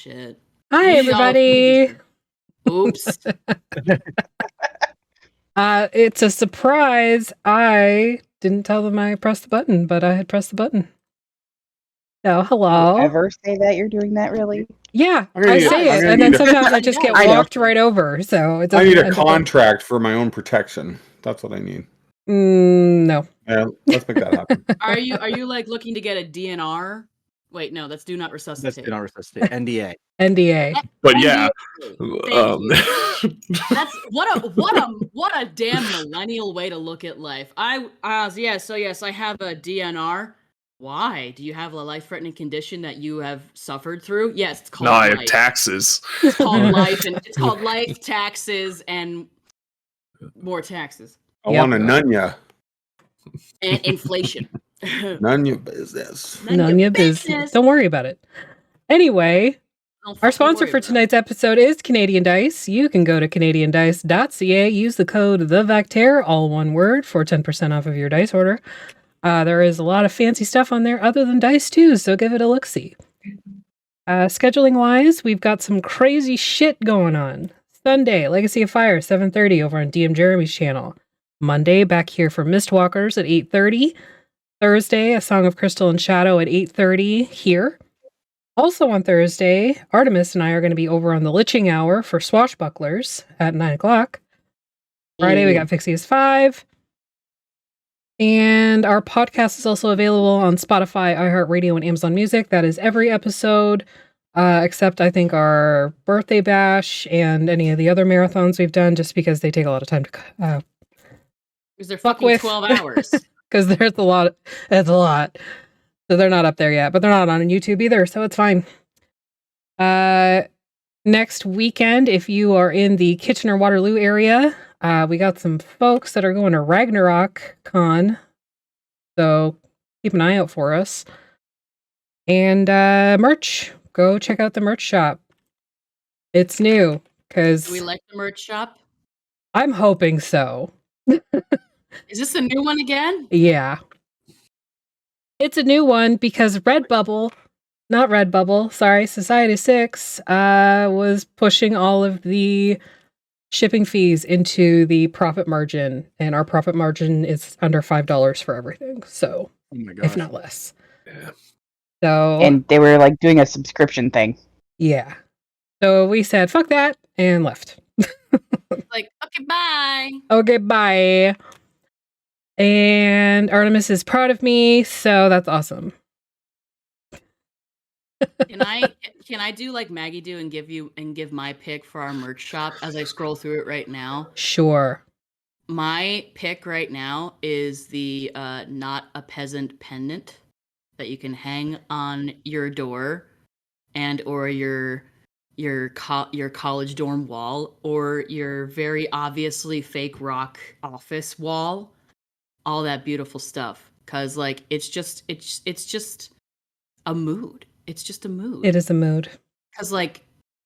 shit. Hi, everybody. Oops. It's a surprise. I didn't tell them I pressed the button, but I had pressed the button. So, hello. You ever say that you're doing that, really? Yeah, I say it, and then sometimes I just get walked right over. So I need a contract for my own protection. That's what I need. No. Yeah, let's make that happen. Are you like looking to get a DNR? Wait, no, that's do not resuscitate. That's do not resuscitate. NDA. NDA. But yeah, that's what a damn millennial way to look at life. Yes, I have a DNR. Why? Do you have a life-threatening condition that you have suffered through? Yes, it's called I life. have taxes. It's called life, and it's called life, taxes, and more taxes. I want a nunya. And inflation. None your business. None your business. Don't worry about it. Anyway, our sponsor for tonight's episode is Canadian Dice. You can go to canadiandice.ca, use the code THEVACTER, all one word, for 10% off of your dice order. There is a lot of fancy stuff on there other than dice too, so give it a look-see. Scheduling wise, we've got some crazy shit going on. Sunday, Legacy of Fire, 7:30 over on DM Jeremy's channel. Monday, back here for Mistwalkers at 8:30. Thursday, A Song of Crystal and Shadow at 8:30 here. Also on Thursday, Artemis and I are going to be over on the Liching Hour for Swashbucklers at 9 o'clock. Friday, we got Fixius 5. And our podcast is also available on Spotify, iHeartRadio, and Amazon Music. That is every episode, except I think our birthday bash and any of the other marathons we've done, just because they take a lot of time to because they're fucking 12 hours. Because there's a lot. It's a lot. So they're not up there yet, but they're not on YouTube either, so it's fine. Next weekend, if you are in the Kitchener-Waterloo area, we got some folks that are going to Ragnarok Con, so keep an eye out for us. And merch, go check out the merch shop. It's new, because... Do we like the merch shop? I'm hoping so. Is this a new one again? Yeah. It's a new one because Society 6 was pushing all of the shipping fees into the profit margin, and our profit margin is under $5 for everything, so if not less. Yeah. So, and they were like doing a subscription thing. Yeah. So we said, fuck that, and left. Like, okay, bye. Okay, bye. And Artemis is proud of me, so that's awesome. Can I do like Maggie do and give my pick for our merch shop as I scroll through it right now? Sure. My pick right now is the Not a Peasant pendant that you can hang on your door and or your college dorm wall or your very obviously fake rock office wall. All that beautiful stuff, because like it's just a mood. It's just a mood. It is a mood. Because like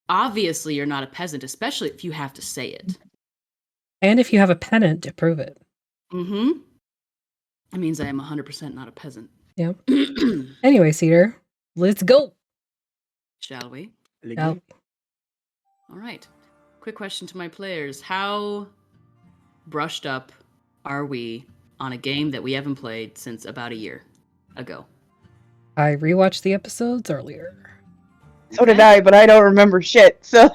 obviously you're not a peasant, especially if you have to say it, and if you have a pennant to prove it. Mm-hmm. That means I am 100% not a peasant. Yeah. Anyway, Cedar, let's go. Shall we? Yep. All right. Quick question to my players: how brushed up are we on a game that we haven't played since about a year ago? I rewatched the episodes earlier. So did I, but I don't remember shit, so...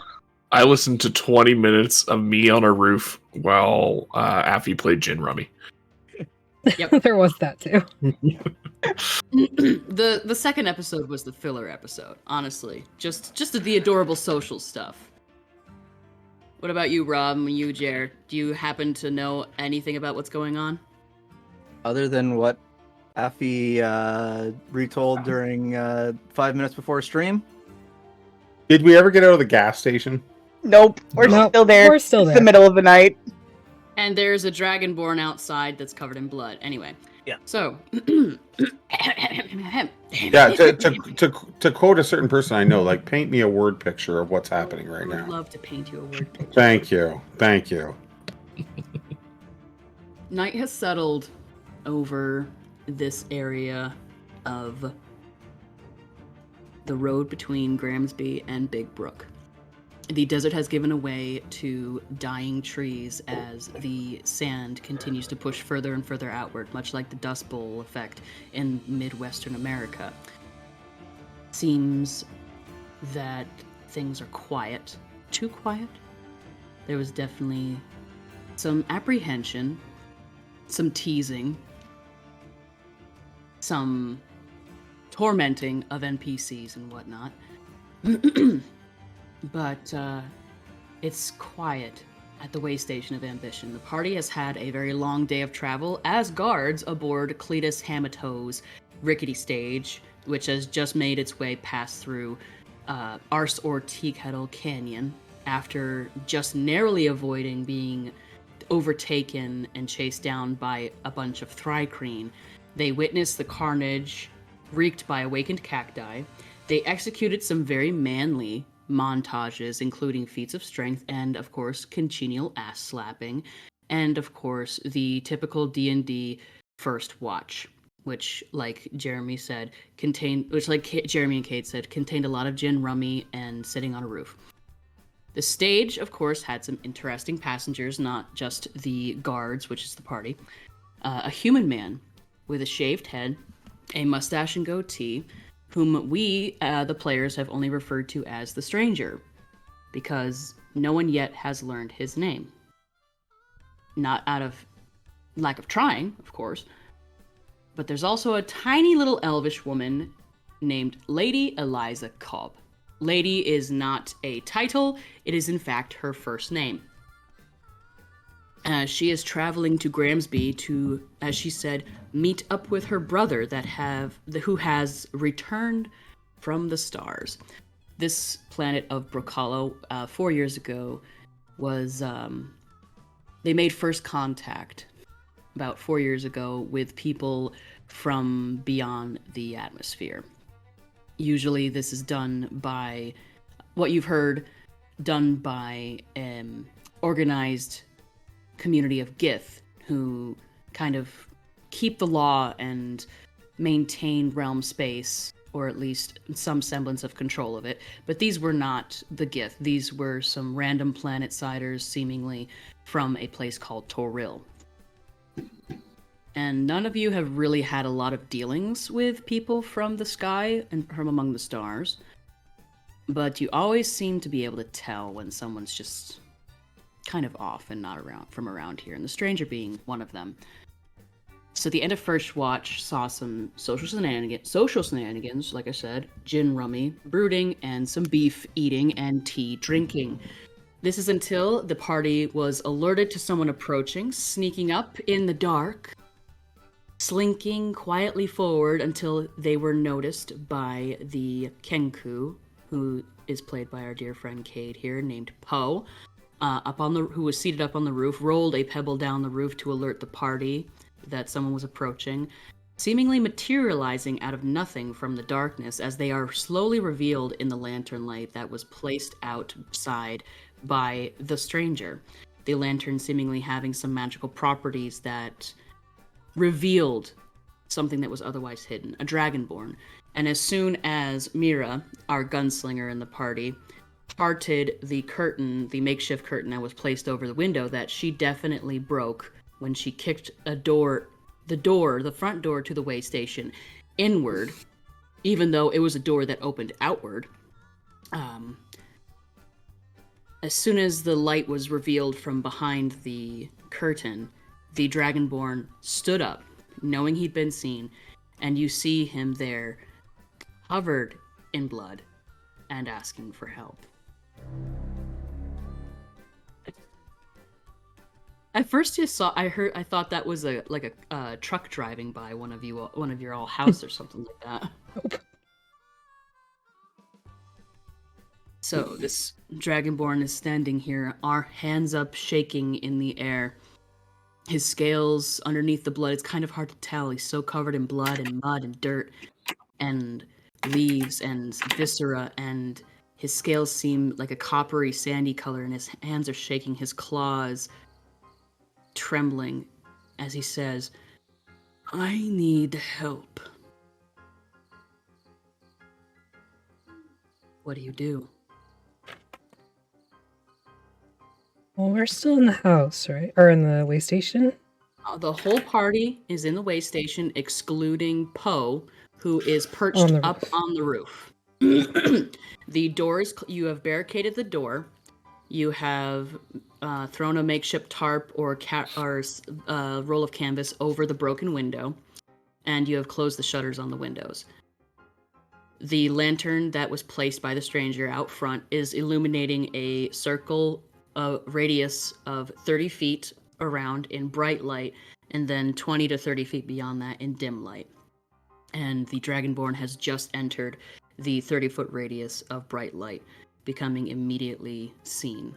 I listened to 20 minutes of me on a roof while Affy played Gin Rummy. Yep. There was that too. The second episode was the filler episode, honestly. Just the adorable social stuff. What about you, Rob, and you, Jared? Do you happen to know anything about what's going on? Other than what Affy retold during 5 minutes before stream? Did we ever get out of the gas station? Nope. We're still there. We're still there. It's the middle of the night. And there's a dragonborn outside that's covered in blood. Anyway. Yeah. So. Yeah, to quote a certain person I know, like, paint me a word picture of what's happening right now. I would love to paint you a word picture. Thank you. Thank you. Night has settled over this area of the road between Gramsby and Big Brook. The desert has given way to dying trees as the sand continues to push further and further outward, much like the Dust Bowl effect in Midwestern America. Seems that things are quiet. Too quiet? There was definitely some apprehension, some teasing, some tormenting of NPCs and whatnot. But it's quiet at the way station of Ambition. The party has had a very long day of travel as guards aboard Cletus Hamato's rickety stage, which has just made its way past through Ars or Tea Kettle Canyon after just narrowly avoiding being overtaken and chased down by a bunch of Thrycreen. They witnessed the carnage wreaked by awakened cacti. They executed some very manly montages, including feats of strength and, of course, congenial ass slapping, and, of course, the typical D&D first watch, which, like Jeremy and Kate said, contained a lot of gin, rummy, and sitting on a roof. The stage, of course, had some interesting passengers, not just the guards, which is the party. A human man with a shaved head, a mustache and goatee, whom we, the players, have only referred to as the Stranger, because no one yet has learned his name. Not out of lack of trying, of course, but there's also a tiny little elvish woman named Lady Eliza Cobb. Lady is not a title, it is in fact her first name. She is traveling to Gramsby to, as she said, meet up with her brother who has returned from the stars. This planet of Brocalo, 4 years ago, was they made first contact about 4 years ago with people from beyond the atmosphere. Usually this is done by, what you've heard, done by organized community of Gith, who kind of keep the law and maintain realm space, or at least some semblance of control of it. But these were not the Gith. These were some random planet-siders, seemingly from a place called Toril. And none of you have really had a lot of dealings with people from the sky and from among the stars. But you always seem to be able to tell when someone's just kind of off and not from around here, and the Stranger being one of them. So the end of First Watch saw some social shenanigans, like I said, gin rummy, brooding, and some beef eating and tea drinking. This is until the party was alerted to someone approaching, sneaking up in the dark, slinking quietly forward until they were noticed by the Kenku, who is played by our dear friend Cade here, named Poe, who was seated up on the roof, rolled a pebble down the roof to alert the party that someone was approaching, seemingly materializing out of nothing from the darkness as they are slowly revealed in the lantern light that was placed outside by the Stranger. The lantern seemingly having some magical properties that revealed something that was otherwise hidden, a dragonborn. And as soon as Mira, our gunslinger in the party, parted the curtain, the makeshift curtain that was placed over the window that she definitely broke when she kicked the front door to the way station inward, even though it was a door that opened outward. As soon as the light was revealed from behind the curtain, the Dragonborn stood up, knowing he'd been seen, and you see him there, covered in blood, and asking for help. At first, I thought that was a truck driving by one of your all house or something like that. Nope. So this Dragonborn is standing here, our hands up, shaking in the air. His scales underneath the blood, it's kind of hard to tell. He's so covered in blood and mud and dirt and leaves and viscera, and his scales seem like a coppery, sandy color, and his hands are shaking, his claws trembling as he says, "I need help." What do you do? Well, we're still in the house, right? Or in the way station? The whole party is in the way station, excluding Poe, who is perched On the up roof. on the roof. The doors, you have barricaded the door. You have thrown a makeshift tarp or roll of canvas over the broken window, and you have closed the shutters on the windows. The lantern that was placed by the stranger out front is illuminating a circle, radius of 30 feet around in bright light, and then 20 to 30 feet beyond that in dim light. And the Dragonborn has just entered the 30-foot radius of bright light, becoming immediately seen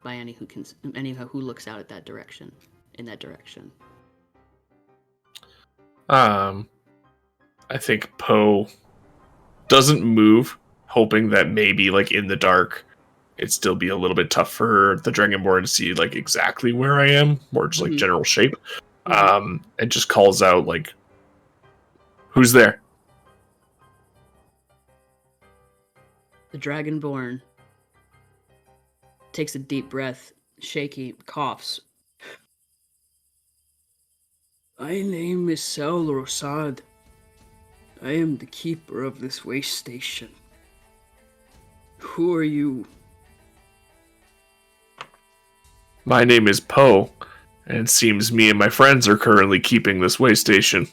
by any who looks out at that direction, in that direction. I think Poe doesn't move, hoping that maybe, like, in the dark, it'd still be a little bit tough for the Dragonborn to see, like, exactly where I am, or just, like, general shape. And just calls out, like, who's there? The Dragonborn takes a deep breath, shaky, coughs. My name is Saul Rosad. I am the keeper of this way station. Who are you? My name is Poe, and it seems me and my friends are currently keeping this way station.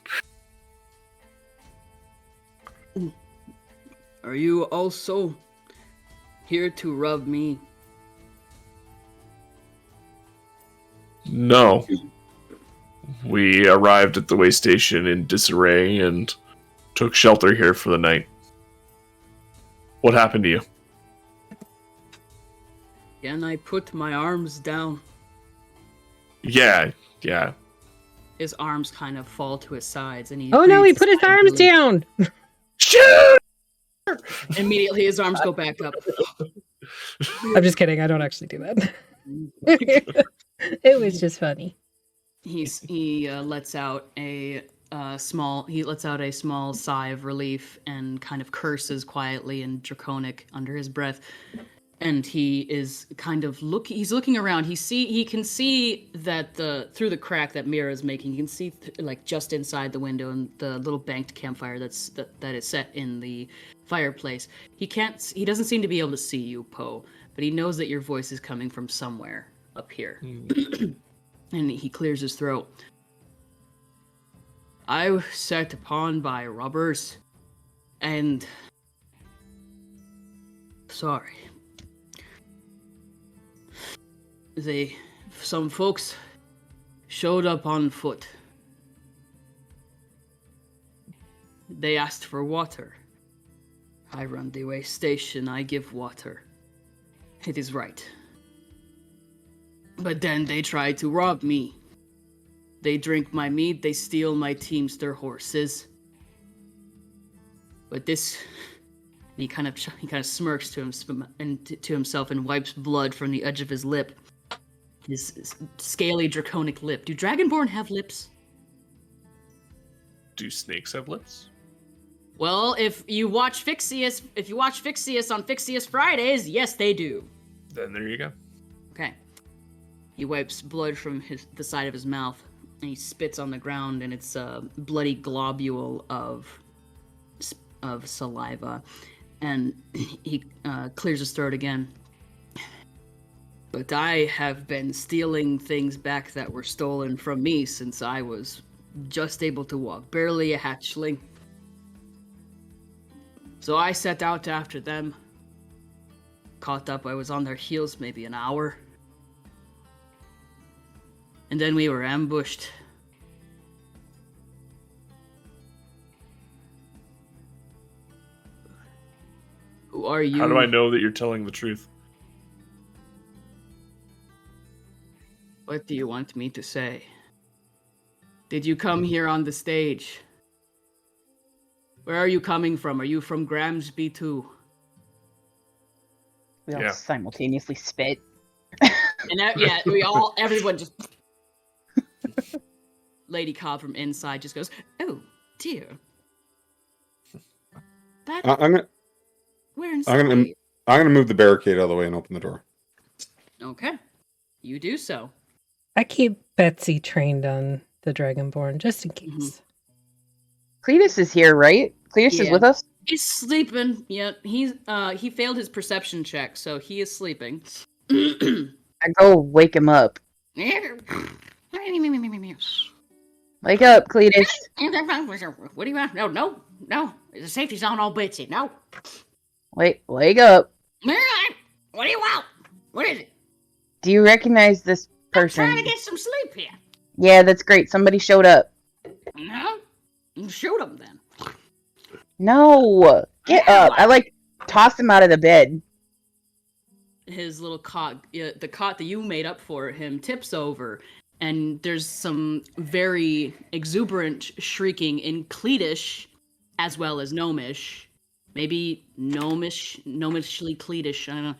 Are you also here to rob me? No. We arrived at the way station in disarray and took shelter here for the night. What happened to you? Can I put my arms down? Yeah. His arms kind of fall to his sides, and he. Oh no, he breathes put his arms heavily. down! Shoot! Immediately, his arms go back up. I'm just kidding, I don't actually do that. It was just funny. He lets out a small sigh of relief and kind of curses quietly and draconic under his breath. And he is kind of he's looking around. He can see that through the crack that Mira is making. You can see like just inside the window and the little banked campfire that is set in the fireplace. He doesn't seem to be able to see you, Poe, but he knows that your voice is coming from somewhere up here. And he clears his throat. I was set upon by robbers, and sorry. Some folks showed up on foot. They asked for water. I run the way station, I give water. It is right. But then they try to rob me. They drink my meat, they steal my teamster horses. But this... He kind of smirks to himself and wipes blood from the edge of his lip. His scaly, draconic lip. Do Dragonborn have lips? Do snakes have lips? Well, if you watch Fixius on Fixius Fridays, yes, they do. Then there you go. Okay. He wipes blood from the side of his mouth, and he spits on the ground, and it's a bloody globule of saliva. And he clears his throat again. But I have been stealing things back that were stolen from me since I was just able to walk, barely a hatchling. So I set out after them. Caught up, I was on their heels maybe an hour. And then we were ambushed. Who are you? How do I know that you're telling the truth? What do you want me to say? Did you come here on the stage? Where are you coming from? Are you from Gramsby too? We all Yeah. simultaneously spit. And everyone just... Lady Cobb from inside just goes, "Oh, dear. That... I'm gonna. We're inside. I'm gonna move the barricade out of the way and open the door. Okay. You do so. I keep Betsy trained on the Dragonborn just in case. Cletus is here, right? Cletus is Yeah. with us? He's sleeping. Yeah, he failed his perception check, so he is sleeping. I go wake him up. Wake up, Cletus. What do you want? No. The safety's on all Betsy. No. Wake up. What do you want? What is it? Do you recognize this person? I'm trying to get some sleep here. Yeah, that's great. Somebody showed up. No? Shoot him then. No. Get up. I toss him out of the bed. His little cot, the cot that you made up for him, tips over, and there's some very exuberant shrieking in Cleetish, as well as Gnomish. Maybe Gnomishly Cleetish. I don't know.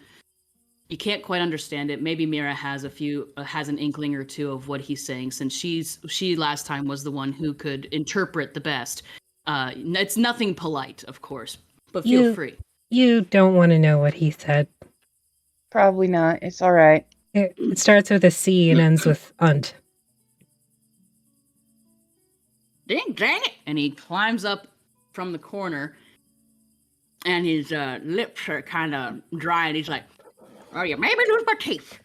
You can't quite understand it. Maybe Mira has has an inkling or two of what he's saying, since she last time was the one who could interpret the best. It's nothing polite, of course, but feel free. You don't want to know what he said. Probably not. It's all right. It starts with a C and ends with unt. Dang it! And he climbs up from the corner, and his lips are kind of dry, and he's like, "Oh, you made me lose my teeth."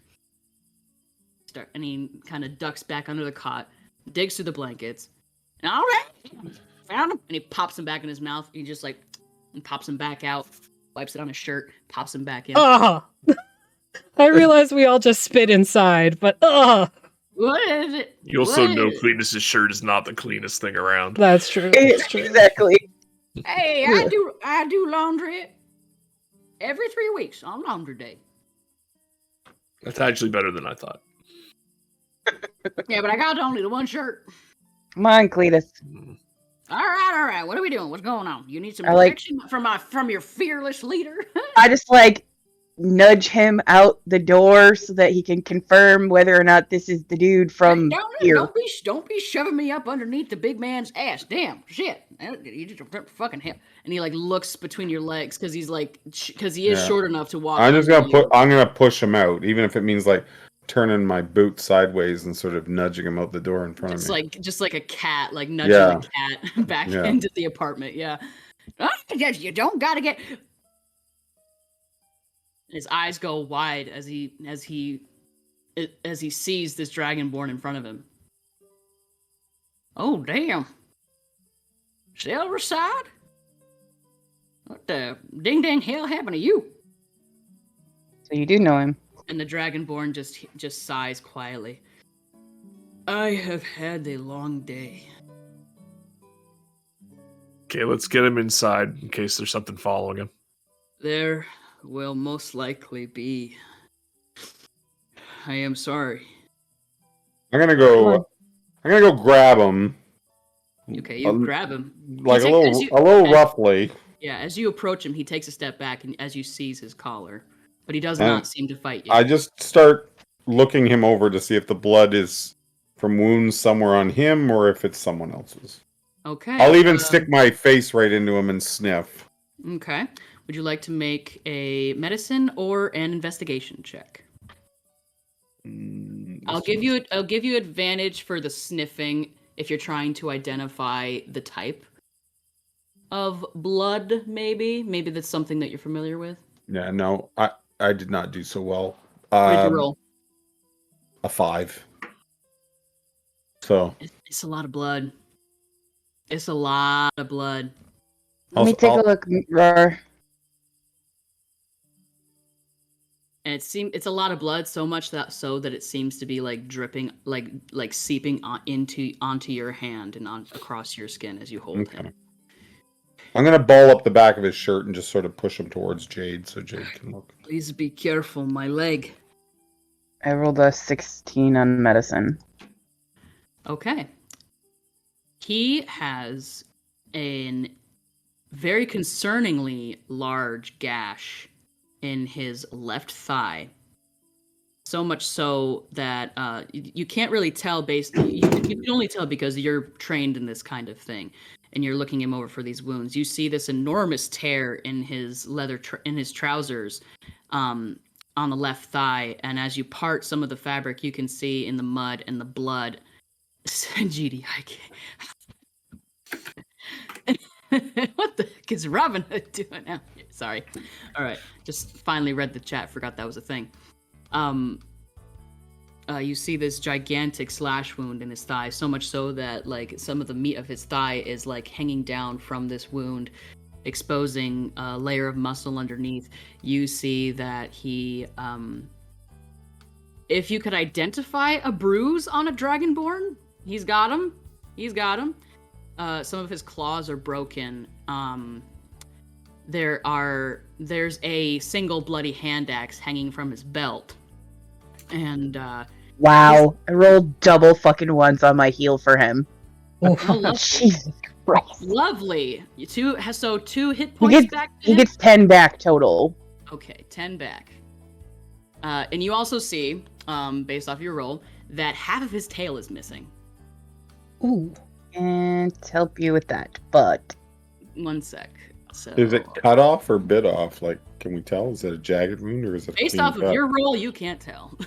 And he kind of ducks back under the cot, digs through the blankets. And all right, found him. And he pops him back in his mouth. He just and pops him back out, wipes it on his shirt, pops him back in. Oh! I realize we all just spit inside, but What is it? You also know Cletus's shirt is not the cleanest thing around. That's true. That's true. Exactly. Hey, I do laundry every 3 weeks on laundry day. That's actually better than I thought. Yeah, but I got only the one shirt. Come on, Cletus. All right. What are we doing? What's going on? You need some protection from your fearless leader? I just nudge him out the door so that he can confirm whether or not this is the dude from here. Don't be shoving me up underneath the big man's ass. Damn shit! You just fucking him. And he looks between your legs because he is short enough to walk. I'm gonna push him out, even if it means turning my boot sideways and sort of nudging him out the door in front of me. Just like a cat, nudging a cat back into the apartment. Yeah. You don't gotta get. His eyes go wide as he sees this dragonborn in front of him. Oh damn! Silverside? What the ding hell happened to you? So you do know him. And the dragonborn just sighs quietly. I have had a long day. Okay, let's get him inside in case there's something following him. There will most likely be. I am sorry. I'm gonna go grab him. Okay, you grab him. A little roughly. Yeah, as you approach him, he takes a step back, and as you seize his collar, but he does not seem to fight you. I just start looking him over to see if the blood is from wounds somewhere on him or if it's someone else's. Okay. I'll even stick my face right into him and sniff. Okay. Would you like to make a medicine or an investigation check? I'll give you advantage for the sniffing if you're trying to identify the type of blood. Maybe that's something that you're familiar with. Yeah, no, I did not do so well. What did you roll? A 5. So it's a lot of blood. It's a lot of blood. Let me take a look, Rar. And it's a lot of blood, so much that it seems to be dripping, like seeping onto your hand and across your skin as you hold him. I'm gonna ball up the back of his shirt and just sort of push him towards Jade so Jade can look. Please be careful, my leg. I rolled a 16 on medicine. Okay. He has a very concerningly large gash in his left thigh. So much so that you can't really tell you can only tell because you're trained in this kind of thing. and you're looking him over for these wounds. You see this enormous tear in his in his trousers, on the left thigh, and as you part some of the fabric, you can see in the mud and the blood. GD, I can't. What the heck is Robin Hood doing now? Sorry. All right, just finally read the chat. Forgot that was a thing. You see this gigantic slash wound in his thigh, so much so that like some of the meat of his thigh is like hanging down from this wound, exposing a layer of muscle underneath. You see that he, if you could identify a bruise on a dragonborn, he's got him. He's got him. Some of his claws are broken. There's a single bloody hand axe hanging from his belt. And wow, I rolled double fucking ones on my heal for him. Oh, Jesus Christ. Lovely. Two hit points back. He gets 10 back total. Okay, 10 back. And you also see, based off your roll, that half of his tail is missing. Ooh. And to help you with that, but 1 sec. So Is it cut off or bit off? Like, can we tell? Is it a jagged wound or is it based off of your roll? You can't tell.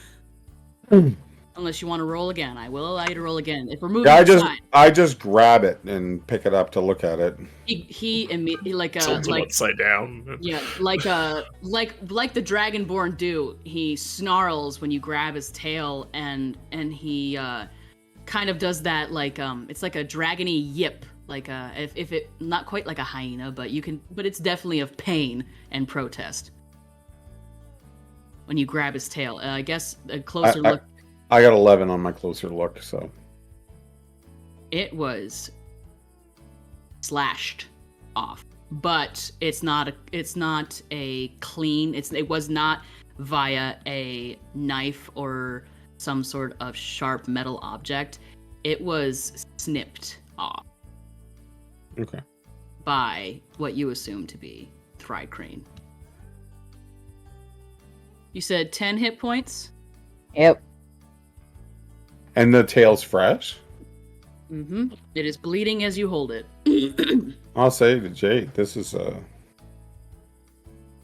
Unless you want to roll again, I will allow you to roll again. If we're moving, I just grab it and pick it up to look at it. He immediately like upside down. Yeah, like the dragonborn do. He snarls when you grab his tail, and he kind of does that like it's like a dragony yip, like if it not quite like a hyena, but it's definitely of pain and protest when you grab his tail. I guess a closer look. I got 11 on my closer look, so it was slashed off, but it's not a clean. It was not via a knife or some sort of sharp metal object. It was snipped off. Okay. By what you assume to be Thri-kreen. You said 10 hit points? Yep. And the tail's fresh? Mm-hmm. It is bleeding as you hold it. I'll say to Jade, this is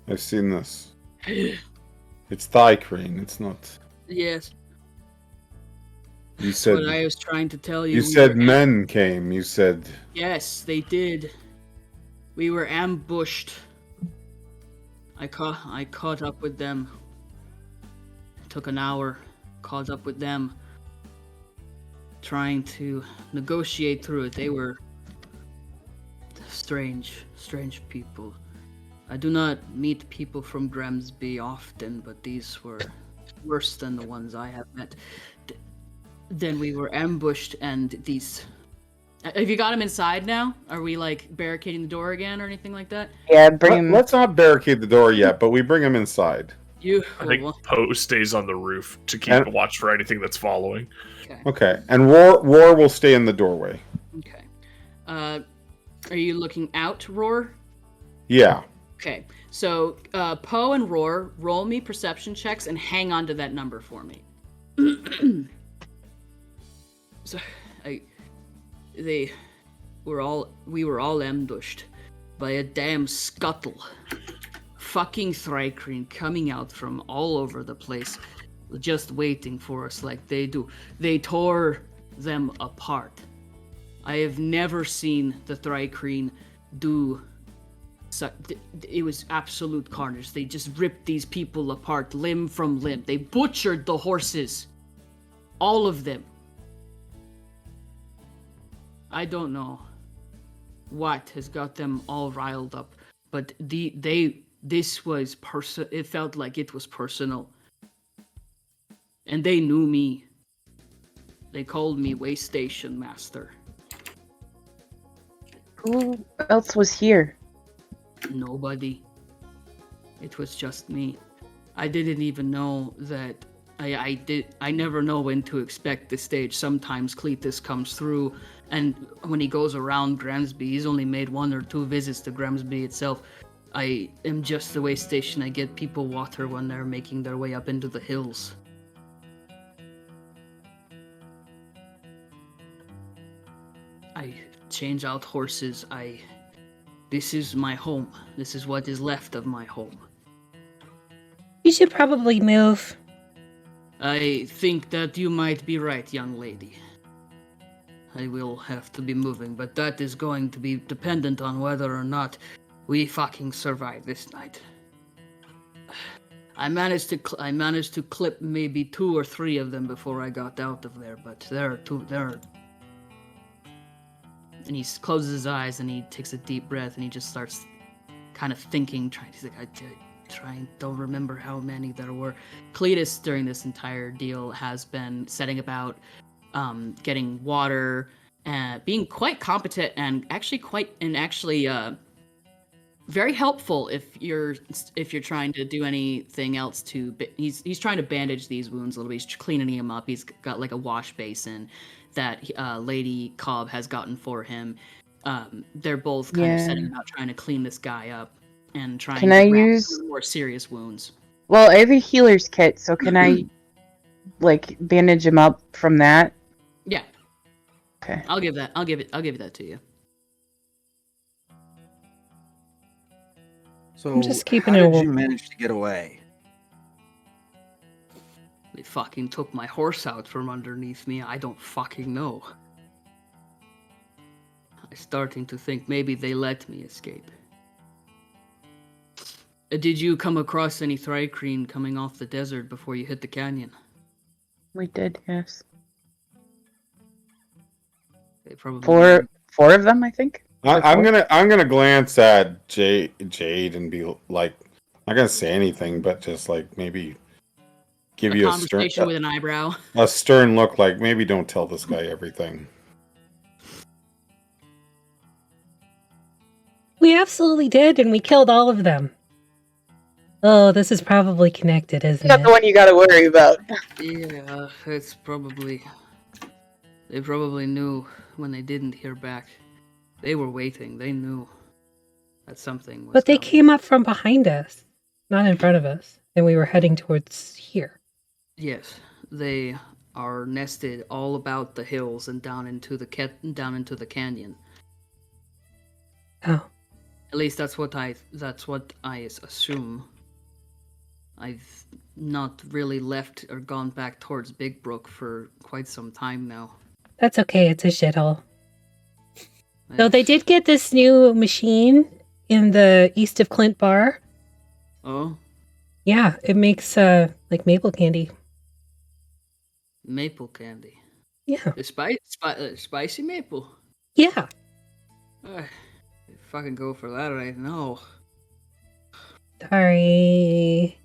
I've seen this. It's Thri-kreen, it's not. Yes. You said what I was trying to tell you. You said men came, you said. Yes, they did. We were ambushed. I caught up with them. It took an hour. Caught up with them. Trying to negotiate through it. They were strange people. I do not meet people from Gramsby often, but these were worse than the ones I have met. Then we were ambushed, and these... Have you got him inside now? Are we, like, barricading the door again or anything like that? Yeah, bring him... Let's not barricade the door yet, but we bring him inside. I think Poe stays on the roof to keep a watch for anything that's following. Okay. And Roar will stay in the doorway. Okay. Are you looking out, Roar? Yeah. Okay. So, Poe and Roar, roll me perception checks and hang on to that number for me. So, we were all ambushed by a damn scuttle. Fucking Thri-kreen coming out from all over the place, just waiting for us like they do. They tore them apart. I have never seen the Thri-kreen do so. It was absolute carnage. They just ripped these people apart, limb from limb. They butchered the horses. All of them. I don't know what has got them all riled up, but this was it felt like it was personal. And they knew me. They called me Way Station Master. Who else was here? Nobody. It was just me. I didn't even know that I never know when to expect the stage. Sometimes Cletus comes through, and when he goes around Gramsby, he's only made 1 or 2 visits to Gramsby itself. I am just the way station. I get people water when they're making their way up into the hills. I change out horses. This is my home. This is what is left of my home. You should probably move. I think that you might be right, young lady. I will have to be moving, but that is going to be dependent on whether or not we fucking survive this night. I managed to clip maybe 2 or 3 of them before I got out of there, but there are. And he closes his eyes and he takes a deep breath and he just starts kind of thinking, don't remember how many there were. Cletus during this entire deal has been setting about getting water and being quite competent and actually very helpful if you're trying to do anything else to. He's trying to bandage these wounds a little bit. He's cleaning him up. He's got like a wash basin that Lady Cobb has gotten for him. They're both kind of setting about trying to clean this guy up and trying Can to I wrap use more serious wounds. Well, I have a healer's kit, so can I like bandage him up from that? Yeah. Okay. I'll give you that to you. So I'm just keeping how it did a- you manage to get away? They fucking took my horse out from underneath me. I don't fucking know. I'm starting to think maybe they let me escape. Did you come across any Thrycreen coming off the desert before you hit the canyon? We did, yes. They probably Four of them, I think. I'm gonna glance at Jade and be like, not gonna say anything, but just like maybe give a you conversation with an eyebrow. a stern look, like maybe don't tell this guy everything. We absolutely did, and we killed all of them. Oh, this is probably connected, isn't Not the it? one you gotta worry about. Yeah, it's probably. They probably knew when they didn't hear back. They were waiting. They knew that something was. But they coming. came up from behind us, not in front of us, and we were heading towards here. Yes, they are nested all about the hills and down into the canyon. Oh, At least that's what I assume. I've not really left or gone back towards Big Brook for quite some time now. that's okay. It's a shithole. Though they did get this new machine in the East of Clint bar. Oh, Yeah, it makes like maple candy. maple candy. Yeah, The spicy maple. yeah. Fucking go for that right now. Sorry.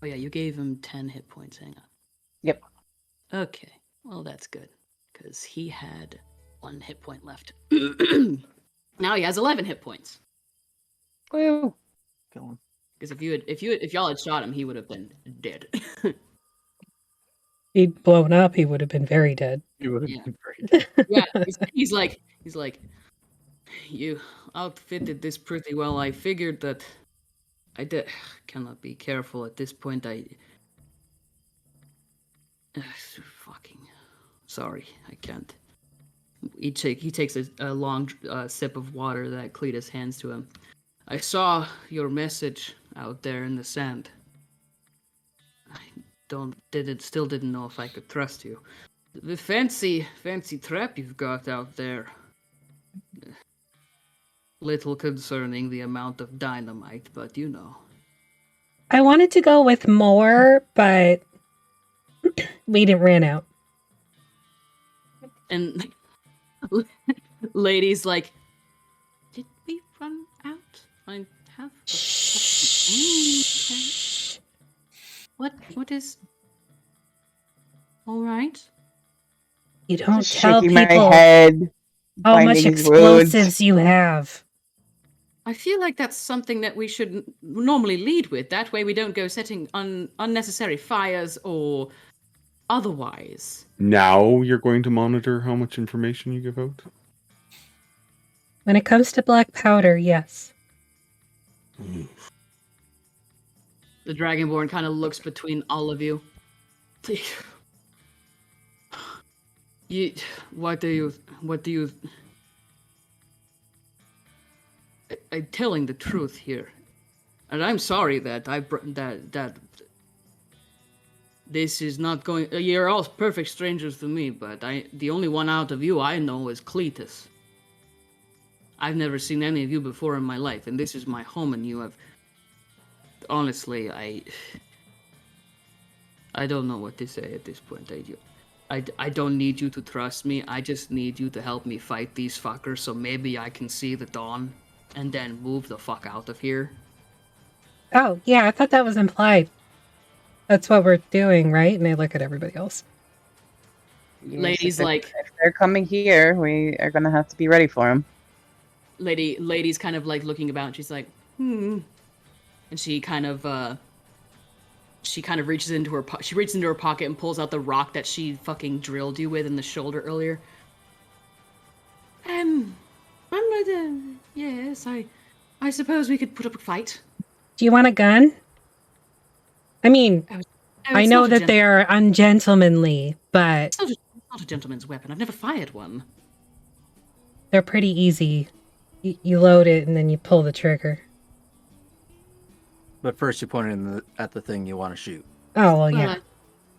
Oh yeah, you gave him 10 hit points. Hang on. Yep. Okay, well that's good because he had 1 hit point left. Now he has 11 hit points. Woo. Kill him. Because if y'all had shot him, he would have been dead. He'd blown up, he would have been very dead. You would have Yeah. been very Yeah, he's like, you outfitted this pretty well. I figured that I cannot be careful at this point. Fucking sorry, I can't. He takes a long sip of water that Cletus hands to him. I saw your message out there in the sand. I still didn't know if I could trust you. The fancy trap you've got out there. Little concerning the amount of dynamite, but you know. I wanted to go with more, but we didn't ran out. And ladies like, did we run out? I have. Shh. What is? All right. You don't Just tell shaking my people head. how much finding his wounds. explosives you have. I feel like that's something that we should normally lead with. That way we don't go setting unnecessary fires or otherwise. Now you're going to monitor how much information you give out? When it comes to black powder, yes. The Dragonborn kind of looks between all of you. What do you? I'm telling the truth here, and I'm sorry that that this is not going. You're all perfect strangers to me, but the only one out of you I know is Cletus. I've never seen any of you before in my life, and this is my home, and you have. Honestly, I don't know what to say at this point. I don't need you to trust me. I just need you to help me fight these fuckers, so maybe I can see the dawn, and then move the fuck out of here. Oh, yeah, I thought that was implied. That's what we're doing, right? And they look at everybody else. Yes, Ladies, if they're coming here, we are gonna have to be ready for them. Lady's kind of like looking about, and she's like, and she kind of reaches into her pocket and pulls out the rock that she fucking drilled you with in the shoulder earlier. Yes, I suppose we could put up a fight. Do you want a gun? I mean, I know that they are ungentlemanly, but it's not a gentleman's weapon. I've never fired one. They're pretty easy. You load it and then you pull the trigger. But first, you point it at the thing you want to shoot. Oh well, yeah.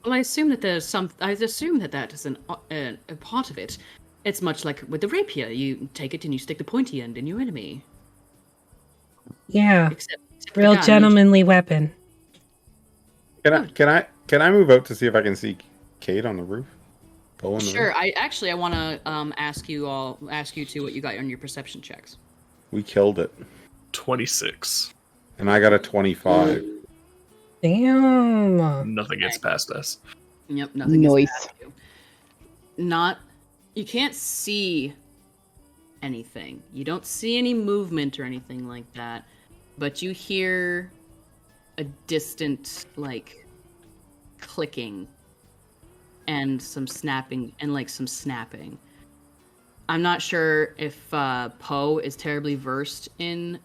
I assume that there's some. I assume that is a part of it. It's much like with the rapier. You take it and you stick the pointy end in your enemy. Yeah. Except real gentlemanly weapon. Can I move out to see if I can see Kate on the roof? Sure. Roof? I want to ask you two what you got on your perception checks. We killed it. 26. And I got a 25. Damn. Nothing gets past us. Yep, nothing gets past you. You can't see anything. You don't see any movement or anything like that. But you hear a distant, like, clicking and some snapping. I'm not sure if Poe is terribly versed in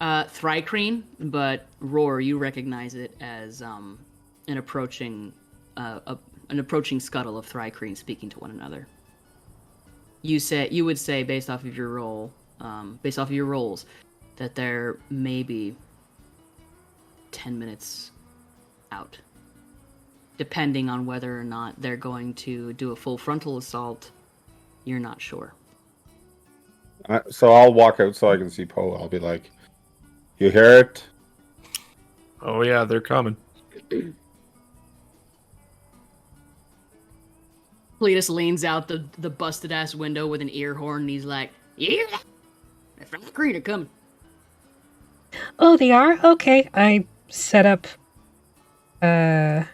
Thrycreen, but Roar, you recognize it as an approaching scuttle of Thrycreen speaking to one another. You would say based off of your rolls, that they're maybe 10 minutes out, depending on whether or not they're going to do a full frontal assault. You're not sure. So I'll walk out so I can see Poe. I'll be like, "You hear it?" Oh yeah, they're coming. Cletus leans out the busted ass window with an ear horn, and he's like, "Yeah, the Thrycreen are coming." Oh, they are? Okay. I set up I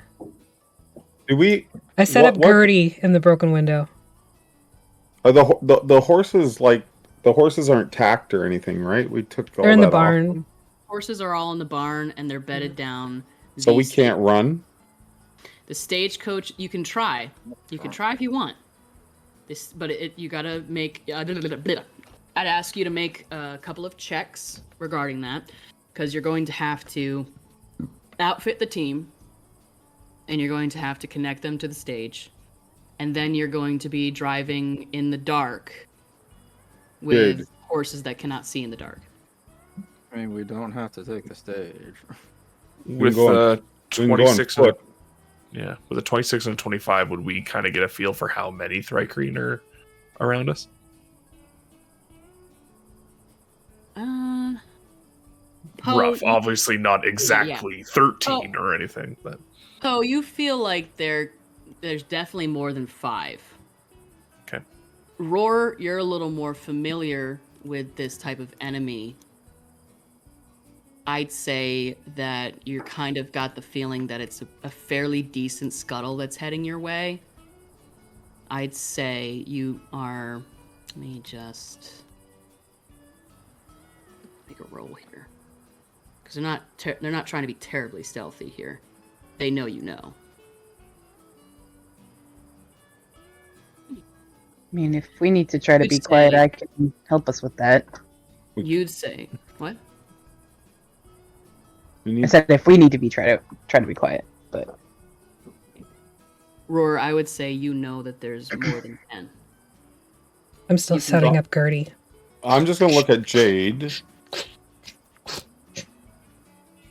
set up Gertie in the broken window. Are the horses like the horses aren't tacked or anything, right? We took all They're in the that barn. off them. Horses are all in the barn and they're bedded down. So we can't run? The stagecoach, you can try. You can try if you want. You gotta make. I'd ask you to make a couple of checks regarding that, because you're going to have to outfit the team, and you're going to have to connect them to the stage, and then you're going to be driving in the dark with horses that cannot see in the dark. I mean, we don't have to take the stage. With 26 with a 26 and a 25, would we kind of get a feel for how many Thrycreen are around us? Rough, obviously not exactly 13 or anything, but you feel like there's definitely more than 5. Okay. Roar, you're a little more familiar with this type of enemy. I'd say that you kind of got the feeling that it's a fairly decent scuttle that's heading your way. I'd say you are... Let me just make a roll here. Because they're not trying to be terribly stealthy here. They know you know. I mean, if we need to try to be quiet, I can help us with that. You'd say... What? I said if we need to be try to be quiet, but Roar, I would say you know that there's more than 10. I'm still setting up Gertie. I'm just gonna look at Jade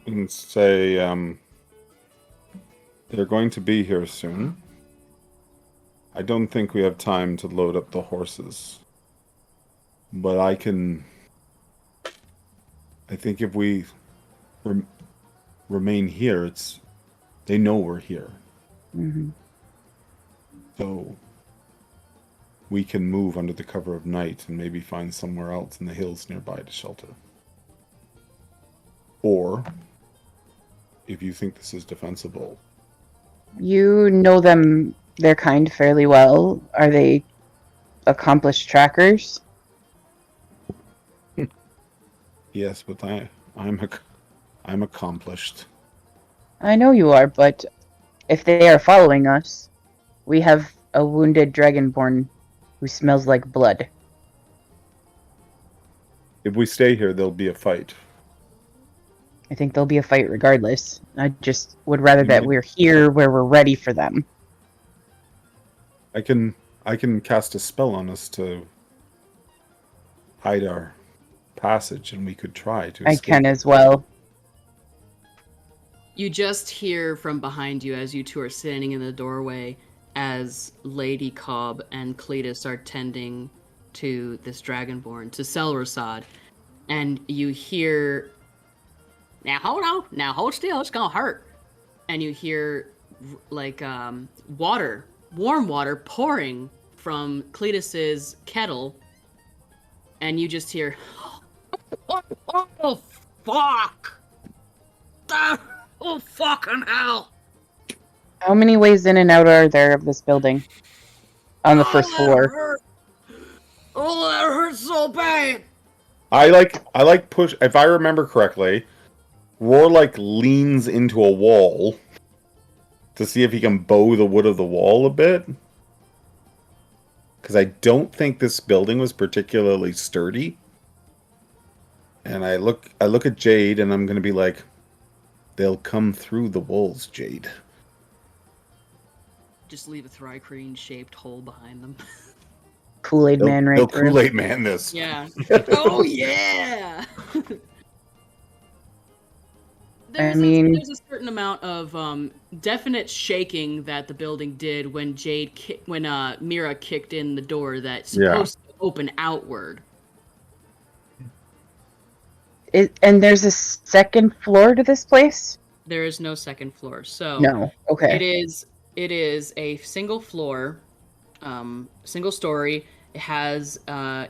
and say, they're going to be here soon. I don't think we have time to load up the horses. But I think if we remain here, they know we're here. Mm-hmm. So we can move under the cover of night and maybe find somewhere else in the hills nearby to shelter. Or, if you think this is defensible. You know them, their kind, fairly well. Are they accomplished trackers? Yes, but I'm accomplished. I know you are, but if they are following us, we have a wounded dragonborn who smells like blood. If we stay here, there'll be a fight. I think there'll be a fight regardless. I just would rather that we're here where we're ready for them. I can cast a spell on us to hide our passage, and we could try to escape. I can as well. You just hear from behind you as you two are standing in the doorway as Lady Cobb and Cletus are tending to this dragonborn, to Selrasad, and you hear, "Now hold on, now hold still, it's gonna hurt." And you hear like water, warm water pouring from Cletus's kettle, and you just hear, "Oh fuck! Oh fucking hell!" How many ways in and out are there of this building? On the first floor. Hurt. Oh, that hurts so bad. I like push. If I remember correctly, Roar leans into a wall to see if he can bow the wood of the wall a bit. Because I don't think this building was particularly sturdy. And I look at Jade, and I'm gonna be like, "They'll come through the walls, Jade." Just leave a Thrycreen-shaped hole behind them. Kool-Aid Man right they'll through. Kool-Aid Man this. Yeah. Oh yeah. There's a certain amount of definite shaking that the building did when Mira kicked in the door that's supposed to open outward. And there's a second floor to this place? There is no second floor, so no. Okay. It is a single floor, single story. It has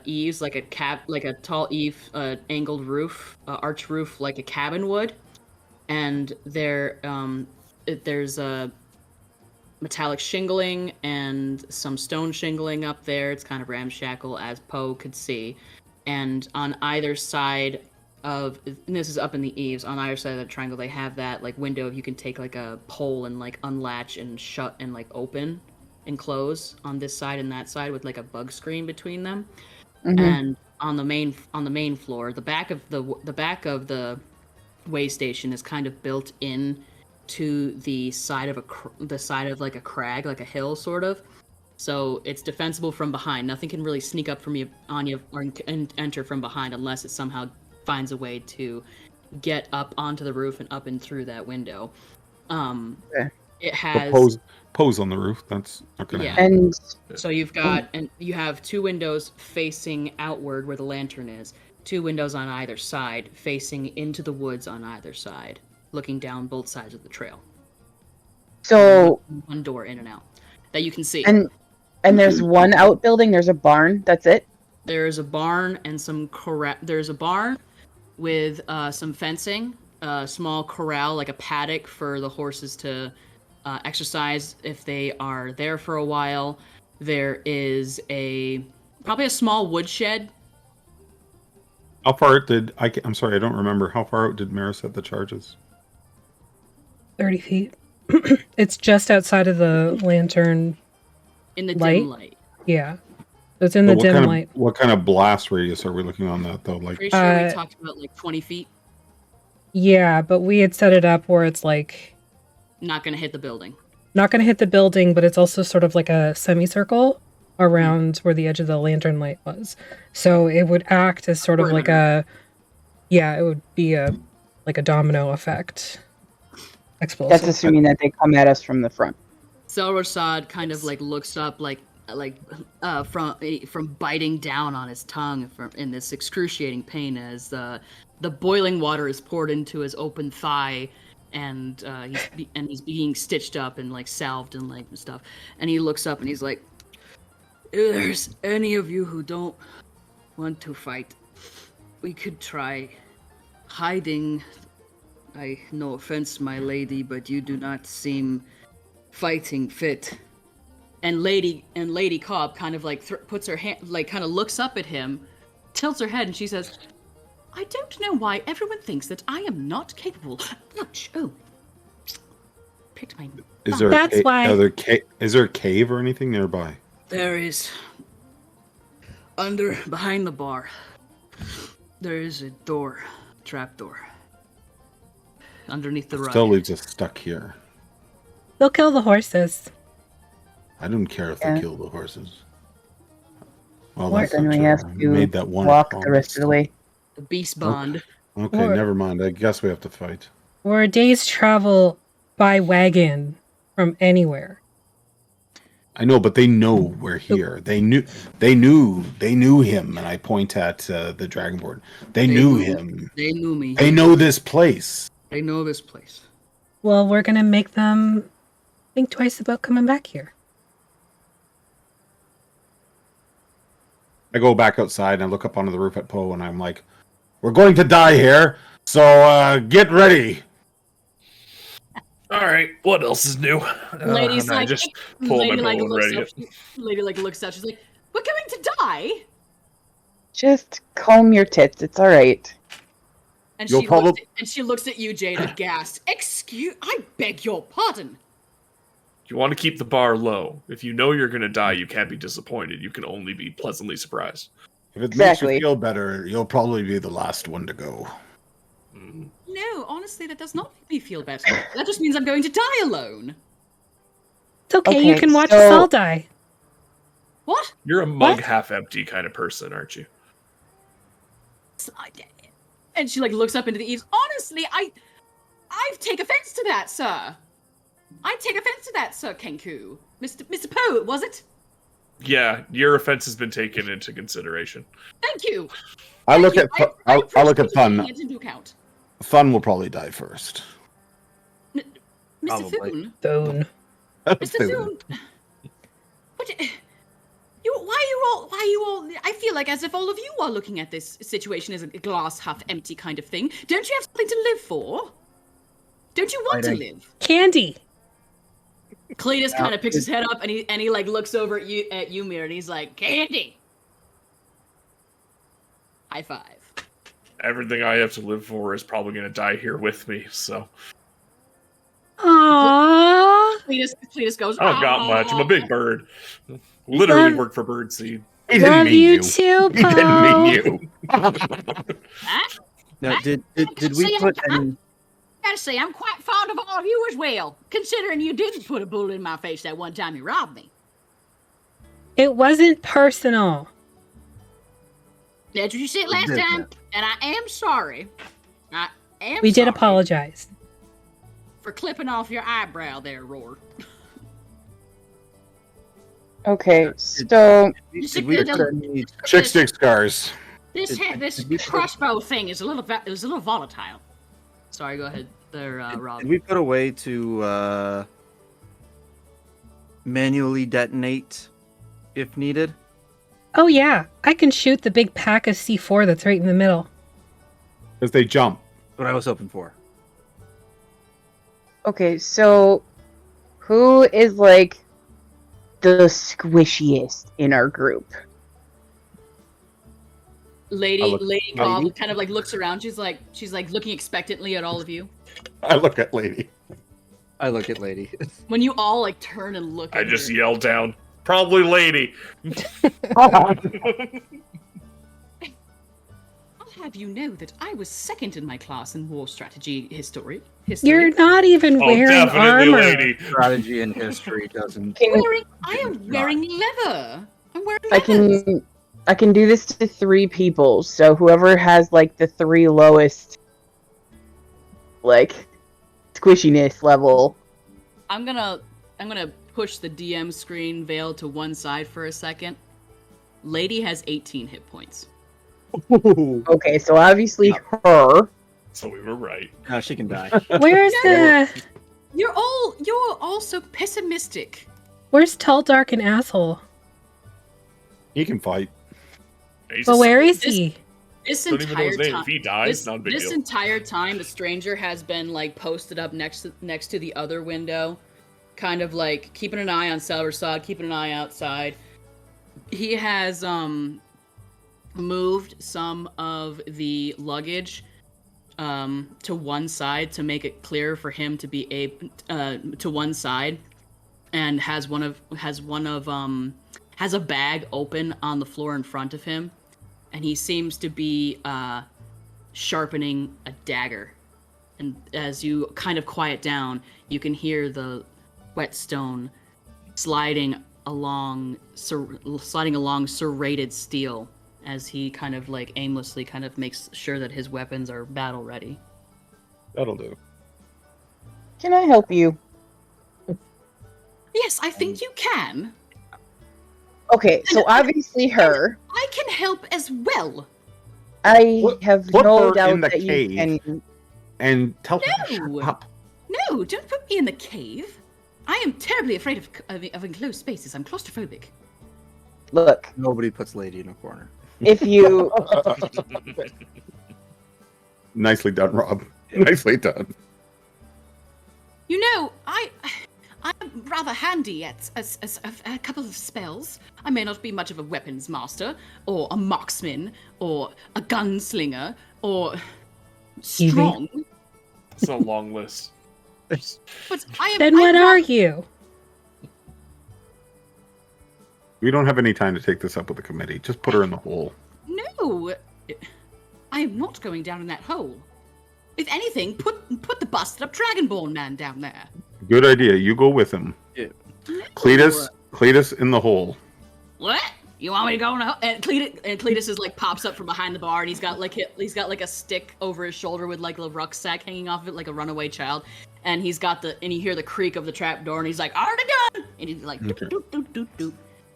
eaves like a tall eave, angled roof, arch roof like a cabin would, and there's a metallic shingling and some stone shingling up there. It's kind of ramshackle, as Poe could see, and on either side of, and this is up in the eaves, on either side of the triangle they have that window you can take a pole and unlatch and shut and open and close on this side and that side with a bug screen between them. Mm-hmm. And on the main floor, the back of the way station is kind of built in to the side of a crag, like a hill sort of. So it's defensible from behind. Nothing can really sneak up on you or enter from behind unless it somehow finds a way to get up onto the roof and up and through that window. It has pose on the roof. That's not gonna happen. And so you have two windows facing outward where the lantern is. Two windows on either side facing into the woods on either side, looking down both sides of the trail. So one door in and out that you can see. And there's one outbuilding. There's a barn. That's it. There's a barn and there's a barn with some fencing, a small corral, like a paddock for the horses to exercise if they are there for a while. There is probably a small woodshed. How far did I'm sorry, I don't remember. How far out did Mara set the charges? 30 feet. It's just outside of the lantern. In the dim light. Yeah. It's in the dim light. What kind of blast radius are we looking on that, though? Pretty sure we talked about 20 feet. Yeah, but we had set it up where it's not going to hit the building. not going to hit the building, but it's also sort of like a semicircle around where the edge of the lantern light was. So it would act as sort of like it would be like a domino effect. Explosive. That's assuming that they come at us from the front. Selrasad kind of like looks up from biting down on his tongue in this excruciating pain as the boiling water is poured into his open thigh, and he's being stitched up and like salved and like stuff. And he looks up and he's like, "If there's any of you who don't want to fight, we could try hiding. No offense, my lady, but you do not seem fighting fit." And Lady Cobb kind of like puts her hand, like kind of looks up at him, tilts her head, and she says, "I don't know why everyone thinks that I am not capable." Ouch! Oh, picked my. Is there is there a cave or anything nearby? There is. Behind the bar, there is a door, trap door. Underneath the rug. Still leaves us stuck here. They'll kill the horses. I don't care if they kill the horses. Well, Then we have to walk the rest of the way. The beast bond. Okay, never mind. I guess we have to fight. We're a day's travel by wagon from anywhere. I know, but they know we're here. They knew him, and I point at the Dragonborn. They knew him. They knew me. They know this place. They know this place. Well, we're gonna make them think twice about coming back here. I go back outside and I look up onto the roof at Poe, and I'm like, "We're going to die here, so get ready." All right, what else is new? Lady's like, just pull my bow and ready it. Lady like looks up. She's like, "We're going to die." Just calm your tits. It's all right. And she looks at you, Jade, aghast. I beg your pardon. You want to keep the bar low. If you know you're going to die, you can't be disappointed. You can only be pleasantly surprised. If it makes you feel better, you'll probably be the last one to go. No, honestly, that does not make me feel better. That just means I'm going to die alone. It's okay, you can watch us all die. What? You're a mug half empty kind of person, aren't you? And she like looks up into the eaves. Honestly, I take offense to that, sir. I take offense to that, Sir Kenku. Mr. Poe, was it? Yeah, your offense has been taken into consideration. Thank you. I'll look at Thun. It into account. Thun will probably die first. Mr. Thune. Thune. Mr. Thune. Why are you all? I feel like as if all of you are looking at this situation as a glass half empty kind of thing. Don't you have something to live for? Don't you want to live? Candy. Cletus kind of picks his head up and he like looks over at Ymir and he's like, "Candy." High five. Everything I have to live for is probably going to die here with me, so. Aww. Cletus goes, I don't got much. I'm a big bird. Literally work for birdseed. He didn't mean you too, He didn't mean you. Now, did we put any... I gotta say, I'm quite fond of all of you as well, considering you didn't put a bullet in my face that one time you robbed me. It wasn't personal. That's what you said last time, and I am sorry. We did apologize. For clipping off your eyebrow there, Roar. Okay, so... Chick stick scars. This crossbow thing is a little volatile. Sorry, go ahead there, Rob. Did we put a way to manually detonate if needed? Oh yeah, I can shoot the big pack of C4 that's right in the middle. Because they jump. What I was hoping for. Okay, so who is like the squishiest in our group? Lady Cobb kind of like looks around. She's like looking expectantly at all of you. I look at Lady. I look at Lady. When you all like turn and look at I just yell down, probably Lady. have you know that I was second in my class in war strategy history. You're not even wearing definitely, armor. lady. Strategy and history doesn't. I am wearing leather. I'm wearing leather. I can do this to 3 people, so whoever has like the 3 lowest like squishiness level. I'm gonna push the DM screen veil to one side for a second. Lady has 18 hit points. Okay, so obviously her. So we were right. No, she can die. Where's the? You're all so pessimistic. Where's Tall, Dark, and Asshole? He can fight. But where is he? This Don't even know his entire name. time, If he dies, not a big this deal. entire time, the stranger has been like posted up next to the other window, kind of like keeping an eye on Selversod, keeping an eye outside. He has moved some of the luggage to one side to make it clear for him to be to one side, and has a bag open on the floor in front of him, and he seems to be sharpening a dagger. And as you kind of quiet down, you can hear the whetstone sliding along serrated steel as he kind of like aimlessly kind of makes sure that his weapons are battle ready. That'll do. Can I help you? Yes, I think you can. Okay, so obviously her. I can help as well. I have put no her doubt in the that cave. you can. And tell her to No. shut up. No, don't put me in the cave. I am terribly afraid of enclosed spaces. I'm claustrophobic. Look, Nobody puts lady in a corner. if you. Nicely done, Rob. Nicely done. You know, I'm rather handy at a couple of spells. I may not be much of a weapons master, or a marksman, or a gunslinger, or strong. It's a long list. But I am. Then what are you? We don't have any time to take this up with the committee. Just put her in the hole. No, I am not going down in that hole. If anything, put the busted up Dragonborn man down there. Good idea. You go with him. Yeah. Cletus in the hole. What? You want me to go in the hole? And Cletus is like pops up from behind the bar, and he's got like a stick over his shoulder with like a rucksack hanging off of it, like a runaway child. And he's got and you hear the creak of the trap door, and he's like, "Already done!" And he's like, Okay. doop, doop, doop, doop, doop.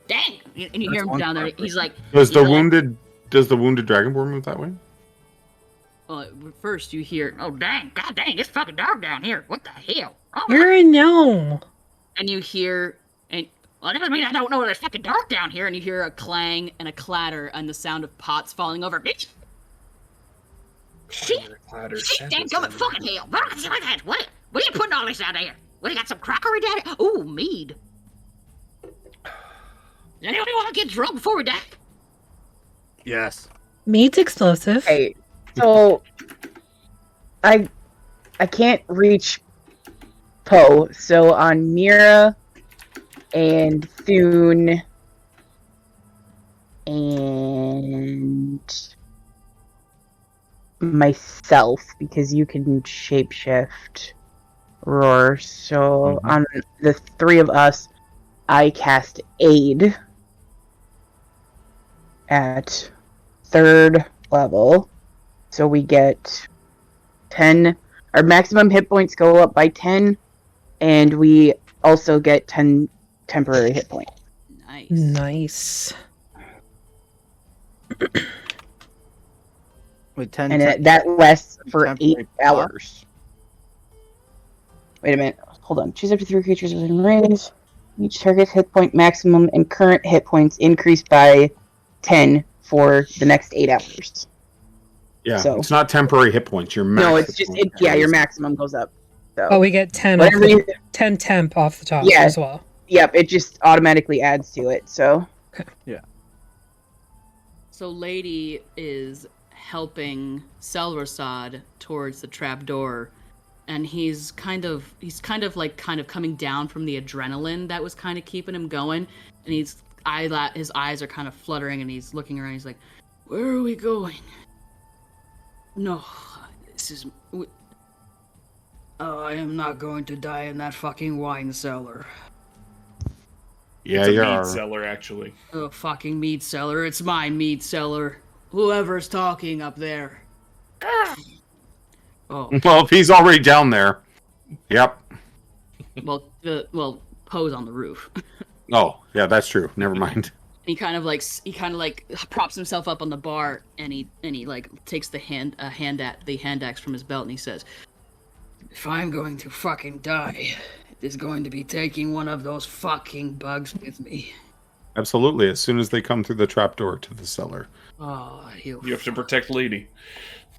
Dang! And you hear him down there. He's like, Does the you know, wounded Dragonborn move that way? first you hear, "Oh dang! God dang! It's fucking dark down here. What the hell?" Oh, You're a gnome. and you hear, well, that doesn't mean I don't know it's fucking dark down here. And you hear a clang and a clatter and the sound of pots falling over. Bitch! Shit! Damn gummit fucking hell! What are you putting all this out there? What, you got some crockery down here? Ooh, mead. Anybody want to get drunk before we die? Yes. Meat's explosive. Hey, so I can't reach Poe, so on Mira and Thune and myself, because you can shapeshift Roar. So on the 3 of us, I cast Aid at 3rd level. So we get 10. Our maximum hit points go up by 10, and we also get 10 temporary hit points. Nice. Wait, 10. And that lasts for 8 temporary hours. Wait a minute. Hold on. Choose up to 3 creatures within range. Each target's hit point maximum and current hit points increase by 10 for the next 8 hours. Yeah, So- it's not temporary hit points. Your max No, hit it's just points your is- maximum goes up. So Oh, we get 10 whatever you, 10 temp off the top Yeah. as well. yep, it just automatically adds to it. So So Lady is helping Selversod towards the trapdoor, and he's kind of coming down from the adrenaline that was kind of keeping him going, and his eyes are kind of fluttering, and he's looking around. He's like, "Where are we going?" No, this is. I am not going to die in that fucking wine cellar. Yeah, It's a you mead are. cellar, actually. Oh, fucking mead cellar. It's my mead cellar. Whoever's talking up there. Oh, Well, if he's already down there. Yep. well, Poe's on the roof. Oh, yeah, that's true. Never mind. He kind of like props himself up on the bar, and he like takes the hand axe from his belt, and he says, "If I'm going to fucking die, it is going to be taking one of those fucking bugs with me." Absolutely. As soon as they come through the trapdoor to the cellar. Oh, You have to protect Lady.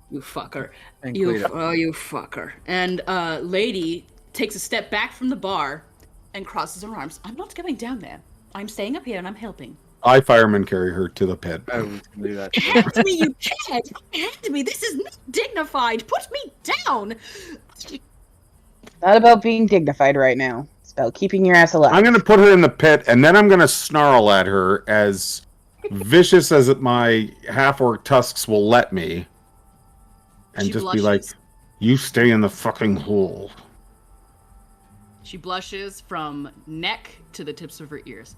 You fucker. And You Cleta. you fucker. And Lady takes a step back from the bar and crosses her arms. I'm not going down there. I'm staying up here and I'm helping. I fireman carry her to the pit. I was gonna do that. Hand me, you kid! Hand me! This is not dignified! Put me down! Not about being dignified right now. It's about keeping your ass alive. I'm going to put her in the pit, and then I'm going to snarl at her as vicious as my half-orc tusks will let me. And She just be like, blushes. you stay in the fucking hole. She blushes from neck to the tips of her ears.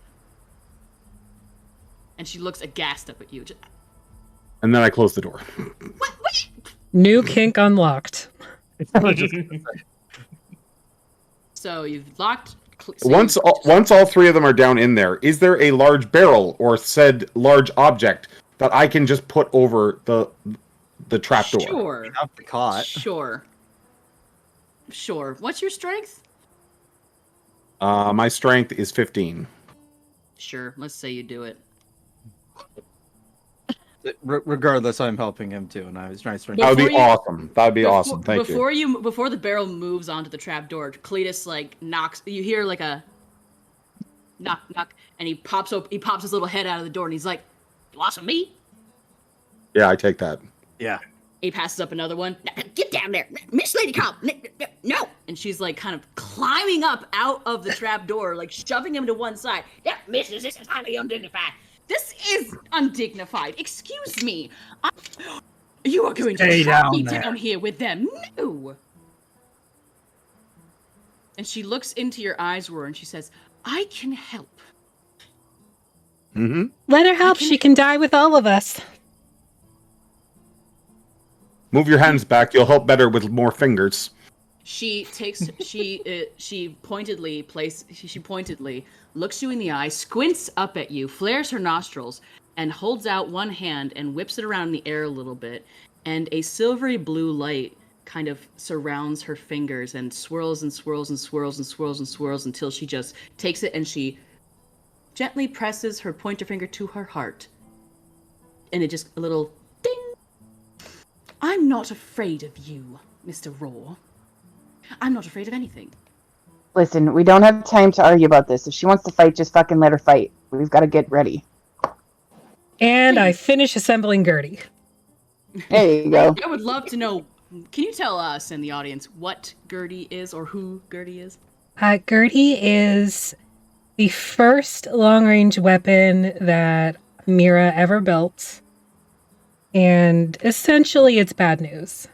And she looks aghast up at you. And then I close the door. What? New kink unlocked. So you've locked... Once all three of them are down in there, is there a large barrel or said large object that I can just put over the trapdoor? Sure. Off the cot. Sure. What's your strength? My strength is 15. Sure. Let's say you do it. Regardless, I'm helping him too, and I was trying to. That would be Before you- awesome. That would be awesome. Thank you. Before the barrel moves onto the trapdoor, Cletus like knocks. You hear like a knock, and he pops his little head out of the door, and he's like, "You want some meat?" Yeah, I take that. Yeah. He passes up another one. Get down there, Miss Lady Cobb. No. And she's like kind of climbing up out of the trapdoor, like shoving him to one side. Yeah, Missus, this is highly undignified. This is undignified. Excuse me. You are going Stay to trap down me there. down here with them. No. And she looks into your eyes, Roar, and she says, I can help. Mm-hmm. Let her help. She can die with all of us. Move your hands back. You'll help better with more fingers. She pointedly looks you in the eye, squints up at you, flares her nostrils, and holds out one hand and whips it around in the air a little bit, and a silvery blue light kind of surrounds her fingers and swirls and swirls and swirls and swirls and swirls until she just takes it and she gently presses her pointer finger to her heart. And it just a little ding. I'm not afraid of you, Mr. Raw. I'm not afraid of anything. Listen, we don't have time to argue about this. If she wants to fight, just fucking let her fight. We've got to get ready. And I finish assembling Gertie. There you go. I would love to know. Can you tell us in the audience what Gertie is or who Gertie is? Gertie is the first long-range weapon that Mira ever built. And essentially, it's bad news.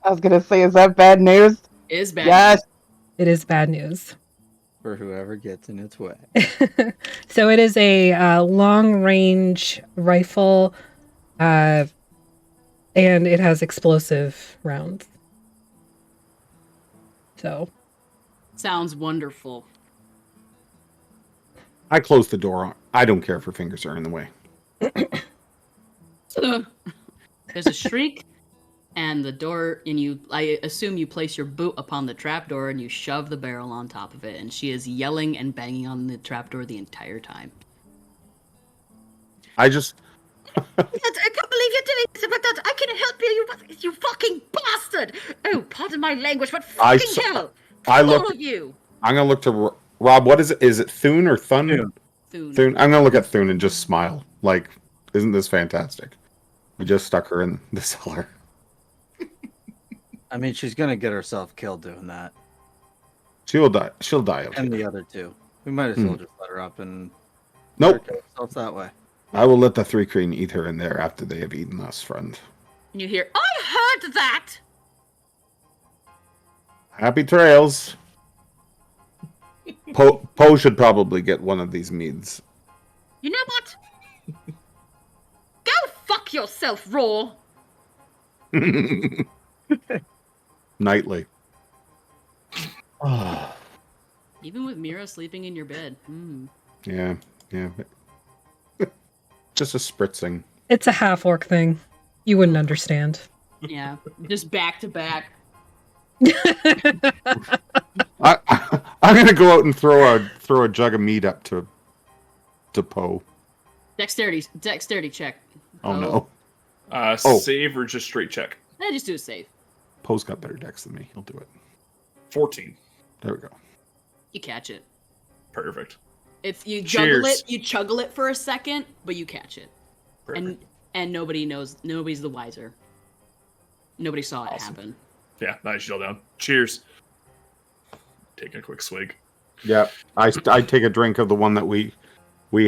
I was going to say, is that bad news? Is bad. Yes. It is bad news. For whoever gets in its way. So it is a long-range rifle, and it has explosive rounds. So Sounds wonderful. I close the door. I don't care if her fingers are in the way. There's a shriek, and the door, and I assume you place your boot upon the trapdoor and you shove the barrel on top of it, and she is yelling and banging on the trapdoor the entire time. I just... I can't believe you're doing this, but I can help you fucking bastard! Oh, pardon my language, but fucking hell! I look... All of you! I'm going to look to... Rob, what is it? Is it Thune or Thun? Thune. Thune. I'm going to look at Thune and just smile. Like, isn't this fantastic? We just stuck her in the cellar. I mean, she's gonna get herself killed doing that. She'll die. She'll die. Okay. And the other two. We might as well just let her up and Nope. kill ourselves that way. I will let the three queen eat her in there after they have eaten us, friend. And you hear, I that! Happy trails. Poe should probably get one of these meads. You know what? Go fuck yourself, Raw! Nightly. Even with Mira sleeping in your bed. Yeah. Just a spritzing. It's a half-orc thing. You wouldn't understand. Yeah, just back to back. I'm gonna go out and throw a jug of mead up to Poe. Dexterity check. Oh no. Save or just straight check? Just do a save. Poe's got better dex than me. He'll do it. 14. There we go. You catch it. Perfect. It's you Cheers. juggle it, you chuggle it for a second, but you catch it. Perfect. And nobody knows. Nobody's the wiser. Nobody saw it happen. Yeah, nice yell down. Cheers. Take a quick swig. Yeah, I take a drink of the one that we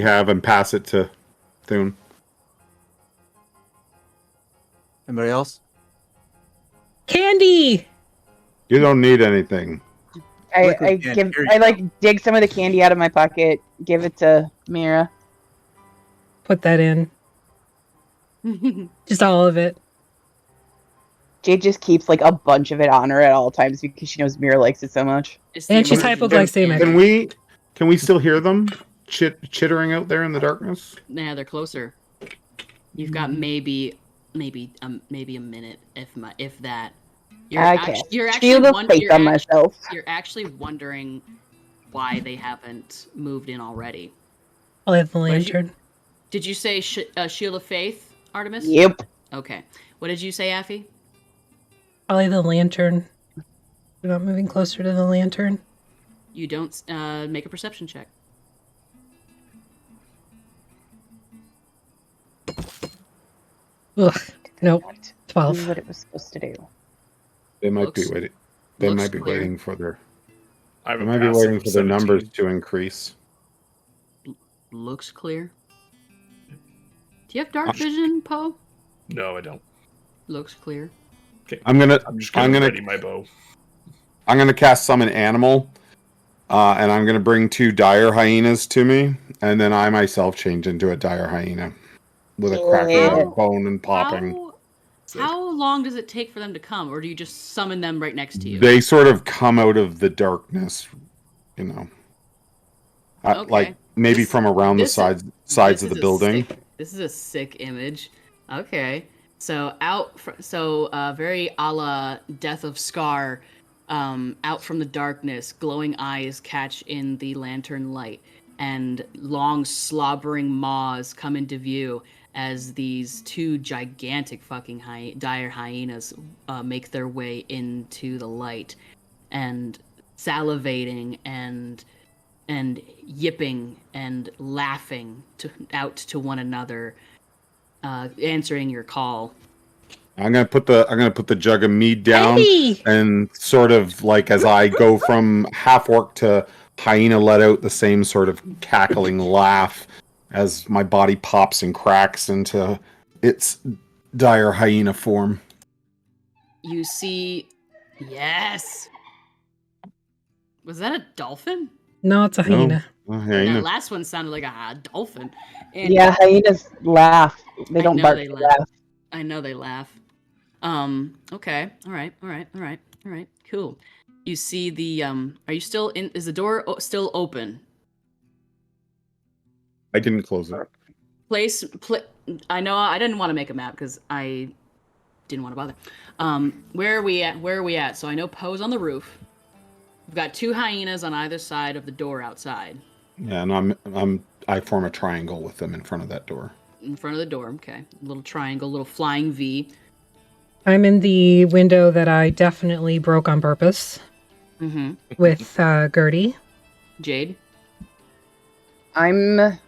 have and pass it to Thune. Anybody else? Candy! You don't need anything. I dig some of the candy out of my pocket, give it to Mira. Put that in. Just all of it. Jade just keeps like a bunch of it on her at all times because she knows Mira likes it so much. And she's hypoglycemic. Can we still hear them chittering out there in the darkness? Nah, they're closer. You've got maybe a minute, if that. You're actually wondering why they haven't moved in already. I'll have the lantern. Did you say Shield of Faith, Artemis? Yep. Okay. What did you say, Affy? Probably the lantern. We're not moving closer to the lantern. You don't make a perception check. Ugh. Nope. 12. This is what it was supposed to do. They might be waiting. They might be waiting for their. They might be waiting for their numbers to increase. Looks clear. Do you have dark vision, Poe? No, I don't. Looks clear. Okay. I'm gonna ready my bow. I'm gonna cast summon animal, and I'm gonna bring 2 dire hyenas to me, and then I myself change into a dire hyena with a cracking bone and popping. How long does it take for them to come, or do you just summon them right next to you? They sort of come out of the darkness, you know. Okay. Like maybe from around the sides of the building. This is a sick image. Okay. So very a la Death of Scar, out from the darkness, glowing eyes catch in the lantern light, and long slobbering maws come into view as these 2 gigantic fucking dire hyenas make their way into the light, and salivating and yipping and laughing out to one another, answering your call. I'm gonna put the jug of mead down, and sort of like as I go from half orc to hyena, let out the same sort of cackling laugh as my body pops and cracks into its dire hyena form. You see, yes. Was that a dolphin? No, it's a hyena. No, hyena. That last one sounded like a dolphin. And yeah, hyenas laugh. They don't bark. They laugh. I know they laugh. Okay. All right. Cool. You see the are you still in? Is the door still open? I didn't close it. I know I didn't want to make a map because I didn't want to bother. Where are we at? So I know Poe's on the roof. We've got 2 hyenas on either side of the door outside. Yeah, and I form a triangle with them in front of that door. In front of the door, okay. Little triangle, little flying V. I'm in the window that I definitely broke on purpose. Mm-hmm. With Gertie. Jade? I'm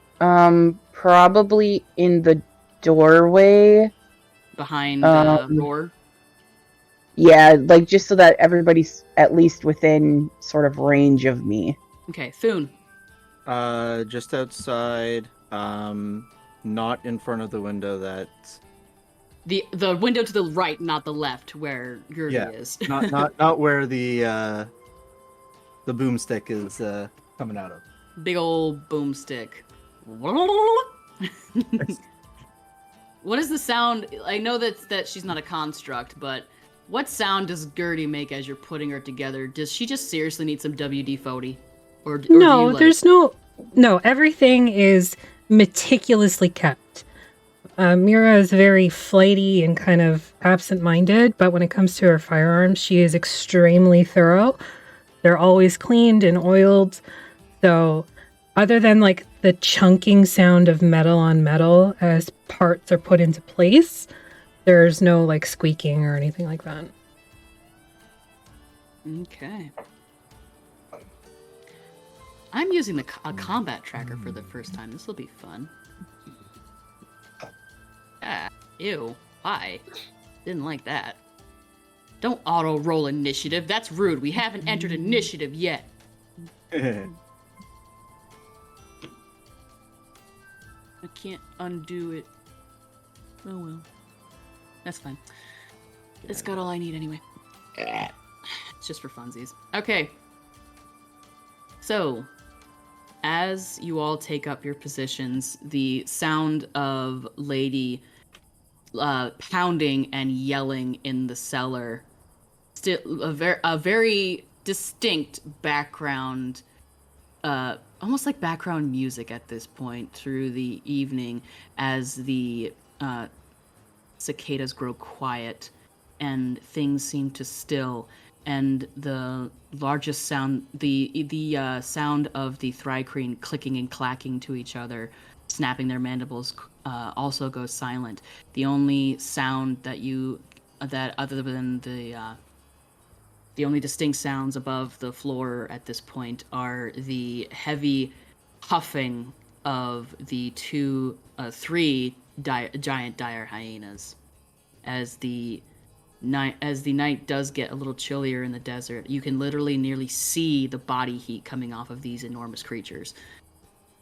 probably in the doorway. Behind the door? Yeah, like just so that everybody's at least within sort of range of me. Okay, Thune. Just outside, not in front of the window that The window to the right, not the left, where Gertie is. not where the boomstick is coming out of. Big old boomstick. What is the sound? I know that she's not a construct, but what sound does Gertie make as you're putting her together? Does she just seriously need some WD-40? Or no, there's no... No, everything is meticulously kept. Mira is very flighty and kind of absent-minded, but when it comes to her firearms, she is extremely thorough. They're always cleaned and oiled. So, other than like the chunking sound of metal on metal as parts are put into place, there's no like squeaking or anything like that. Okay. I'm using a combat tracker for the first time. This will be fun. Ah, ew. Why? Didn't like that. Don't auto-roll initiative. That's rude. We haven't entered initiative yet. I can't undo it. Oh well. That's fine. It's got all I need anyway. It's just for funsies. Okay. So, as you all take up your positions, the sound of Lady pounding and yelling in the cellar, still a very distinct background, almost like background music at this point through the evening as the cicadas grow quiet and things seem to still. And the largest sound, the sound of the thri-kreen clicking and clacking to each other, snapping their mandibles, also goes silent. The only sound that other than the only distinct sounds above the floor at this point are the heavy huffing of the three giant dire hyenas, as the night does get a little chillier in the desert. You can literally nearly see the body heat coming off of these enormous creatures.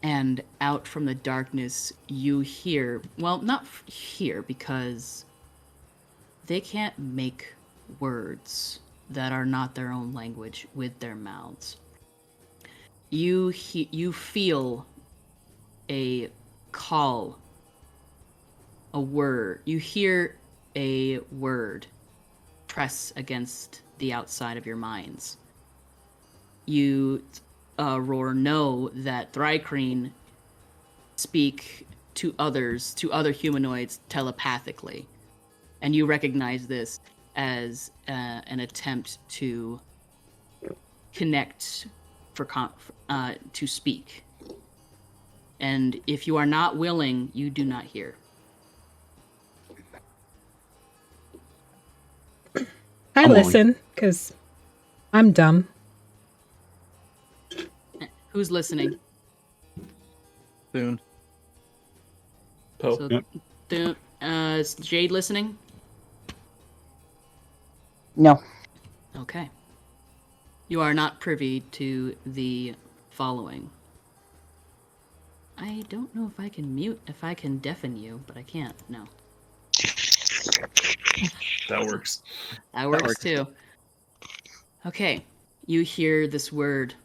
And out from the darkness, you hear, well, not hear, because they can't make words that are not their own language with their mouths. You feel a call, a word. You hear a word press against the outside of your minds. You, Roar, know that thri-kreen speak to others, to other humanoids, telepathically. And you recognize this as an attempt to connect to speak. And if you are not willing, you do not hear. I listen, because I'm dumb. Who's listening? Soon. Poe. So, is Jade listening? No. Okay. You are not privy to the following. I don't know if I can deafen you, but I can't. No. That works. That works too. Okay. You hear this word.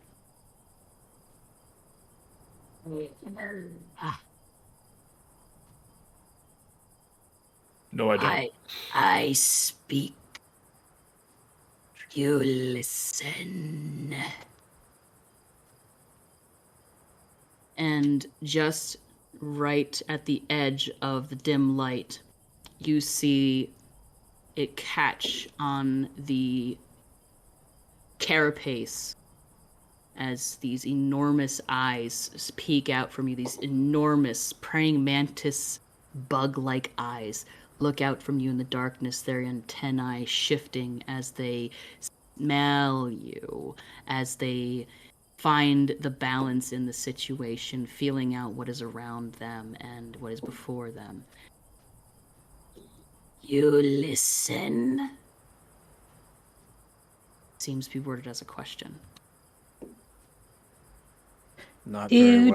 No, I don't. I speak. You listen. And just right at the edge of the dim light, you see it catch on the carapace as these enormous eyes peek out from you, these enormous praying mantis bug-like eyes look out from you in the darkness, their antennae shifting as they smell you, as they find the balance in the situation, feeling out what is around them and what is before them. You listen? Seems to be worded as a question. Not very well.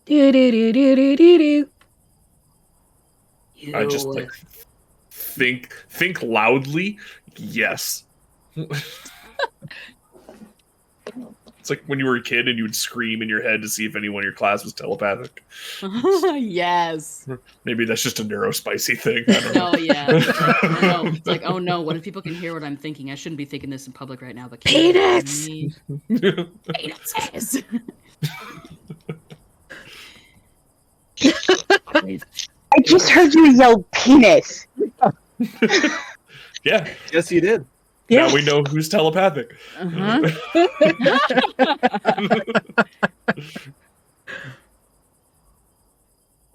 Do do do do do do do. I just like think loudly. Yes. It's like when you were a kid and you would scream in your head to see if anyone in your class was telepathic. Yes. Maybe that's just a neurospicy thing. I don't know. No, yeah. It's like, oh no, what if people can hear what I'm thinking? I shouldn't be thinking this in public right now, but can Penis! you hear me? Penises! I just heard you yell penis. Yeah. Yes, you did. Yeah. Now we know who's telepathic. Uh-huh.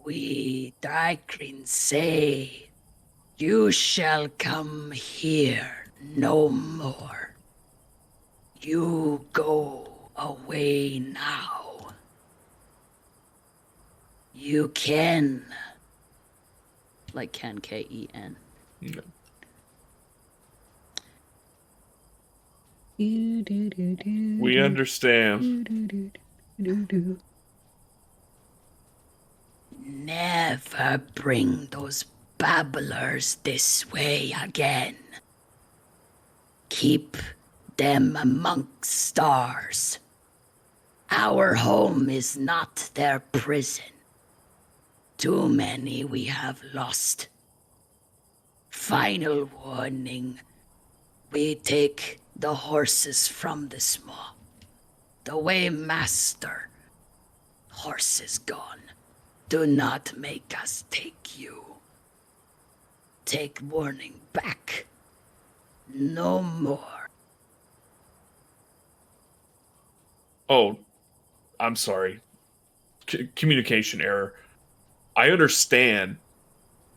We Drycrin say, you shall come here no more. You go away now. You can. Like Ken, K-E-N. No. We understand. Never bring those babblers this way again. Keep them amongst stars. Our home is not their prison. Too many we have lost. Final warning. We take the horses from the small. The way master. Horses gone. Do not make us take you. Take warning back. No more. Oh, I'm sorry. Communication error. I understand.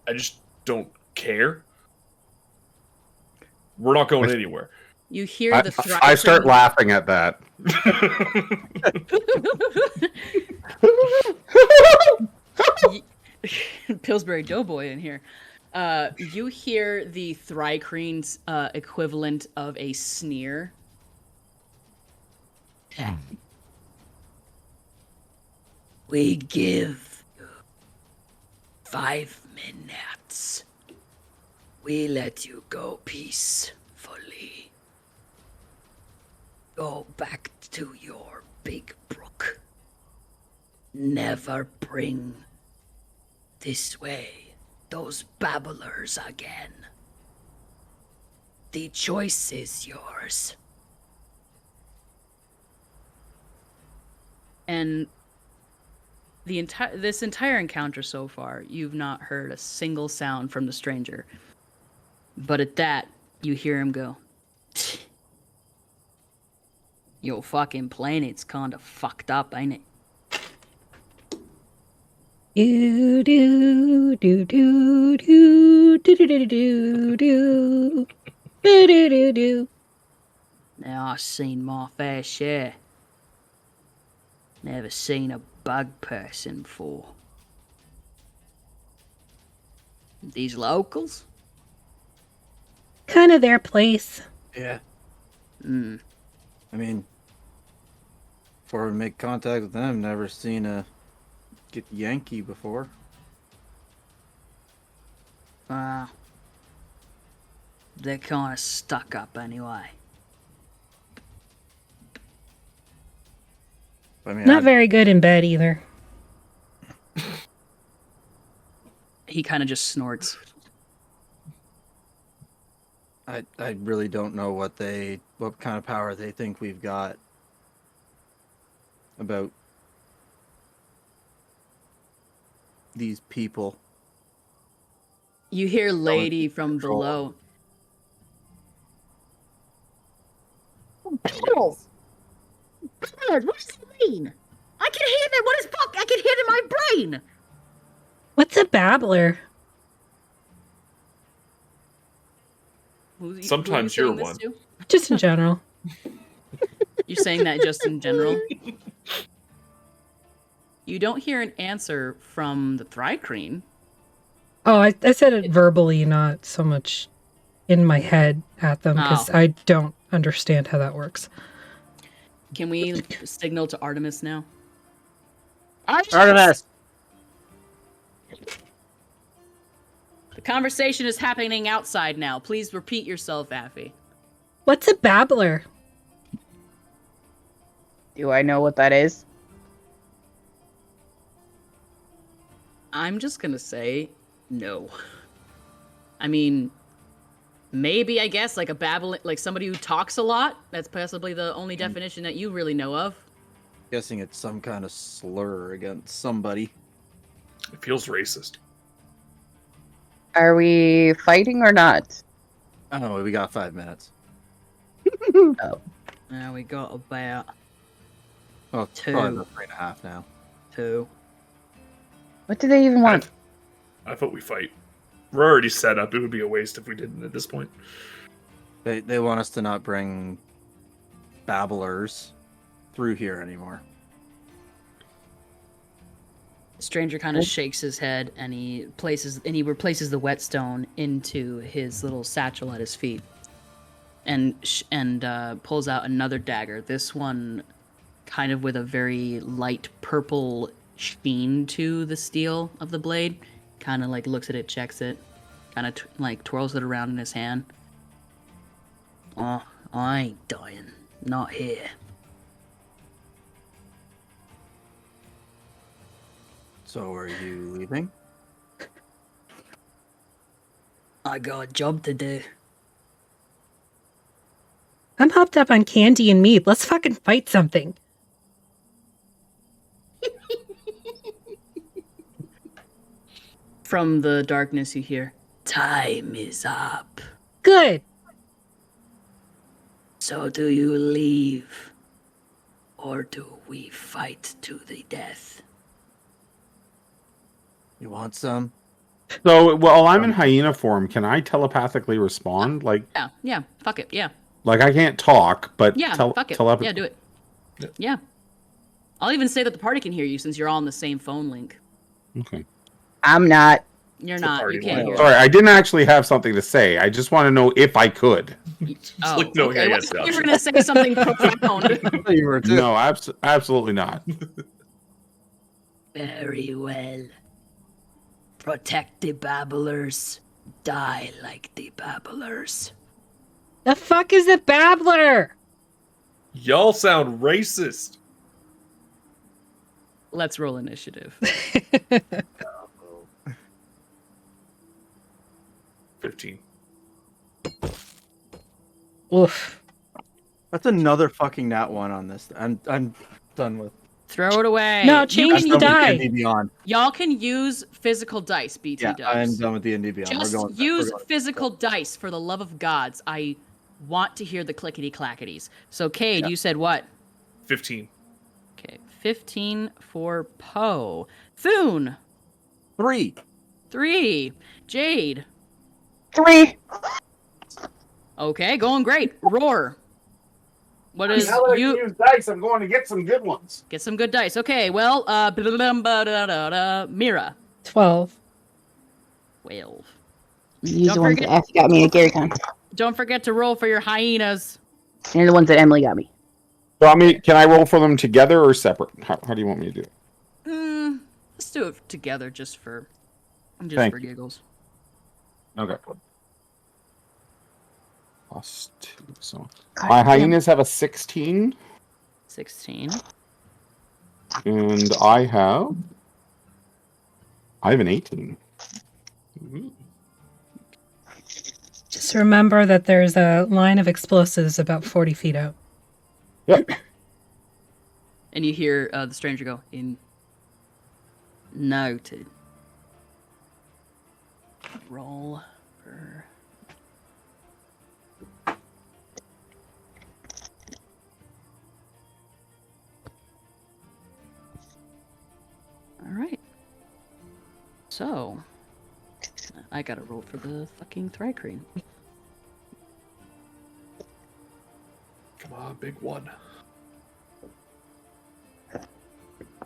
I just don't care. We're not going anywhere. You hear the I start laughing at that. Pillsbury Doughboy in here. You hear the Thrycrene's equivalent of a sneer. We give you 5 minutes. We let you go peacefully. Go back to your big brook. Never bring this way those babblers again. The choice is yours. And this entire encounter so far, you've not heard a single sound from the stranger. But at that, you hear him go, "Your fucking planet's kinda fucked up, ain't it?" Do do do do do do do do do do do do do. Now I've seen my fair share. Never seen a bug person before. These locals? Kind of their place. Yeah. Hmm. I mean, before we make contact with them, never seen a get Yankee before. They're kind of stuck up anyway. I mean, Not very good in bed either. He kind of just snorts. I really don't know what kind of power they think we've got about these people. You hear lady from below. Battles! Battles! What does it mean? I can hear them. What is fuck? I can hear it in my brain. What's a babbler? Sometimes who are you you're saying one. this to? Just in general. You're saying that just in general? You don't hear an answer from the Thrycrene. Oh, I said it verbally, not so much in my head at them, because I don't understand how that works. Can we signal to Artemis now? Artemis! The conversation is happening outside now. Please repeat yourself, Affy. What's a babbler? Do I know what that is? I'm just gonna say no. I mean, maybe, I guess, like a babbling, like somebody who talks a lot. That's possibly the only definition that you really know of. Guessing it's some kind of slur against somebody. It feels racist. Are we fighting or not? I don't know, we got 5 minutes. Oh. Now we got about Well, Two. probably about 3.5 now. 2. What do they even want? I thought we fight. We're already set up. It would be a waste if we didn't at this point. They want us to not bring babblers through here anymore. Stranger kind of shakes his head and he replaces the whetstone into his little satchel at his feet, and pulls out another dagger. This one, kind of with a very light purple sheen to the steel of the blade. Kind of like looks at it, checks it, kind of like twirls it around in his hand. Oh, I ain't dying, not here. So are you leaving? I got a job to do. I'm hopped up on candy and meat. Let's fucking fight something. From the darkness you hear, "Time is up. Good. So do you leave? Or do we fight to the death?" You want some? So, while I'm in hyena form, can I telepathically respond? Like, Yeah, fuck it, yeah. like I can't talk, but Yeah, fuck it. Yeah, do it. Yeah. I'll even say that the party can hear you since you're all on the same phone link. Okay. I'm not. You're The not, party you can't line. hear Sorry, I didn't actually have something to say. I just want to know if I could. Oh, like, no, okay. yeah, Well, yes, you yes. were going to say something profound. You were too. No, absolutely not. Very well. Protect the babblers. Die like the babblers. The fuck is a babbler? Y'all sound racist. Let's roll initiative. 15. Oof. That's another fucking nat 1 on this. I'm done with. Throw it away. No, change You the can- die. D&D Beyond. Y'all can use physical dice, BT Yeah, I'm dubs. done with D&D Beyond. Just we're use going physical dice, for the love of gods. I want to hear the clickety-clackities. So, Cade, you said what? 15. Okay, 15 for Poe. Thune, 3. 3. Jade. 3. Okay, going great. Roar. What is you? use dice, I'm going to get some good ones. Get some good dice. Okay, well, Mira. 12. 12. These Don't are ones forget- that F got me at GaryCon. Don't forget to roll for your hyenas. They're the ones that Emily got me. So, can I roll for them together or separate? How do you want me to do it? Let's do it together, just for Thank you. giggles. Okay. +2. So God my damn. hyenas have a 16, 16. and I have an 18. Ooh. Just remember that there's a line of explosives about 40 feet out. Yep. And you hear the stranger go, "In noted." Roll for. All right. So, I gotta roll for the fucking Thrycreen. Come on, big one.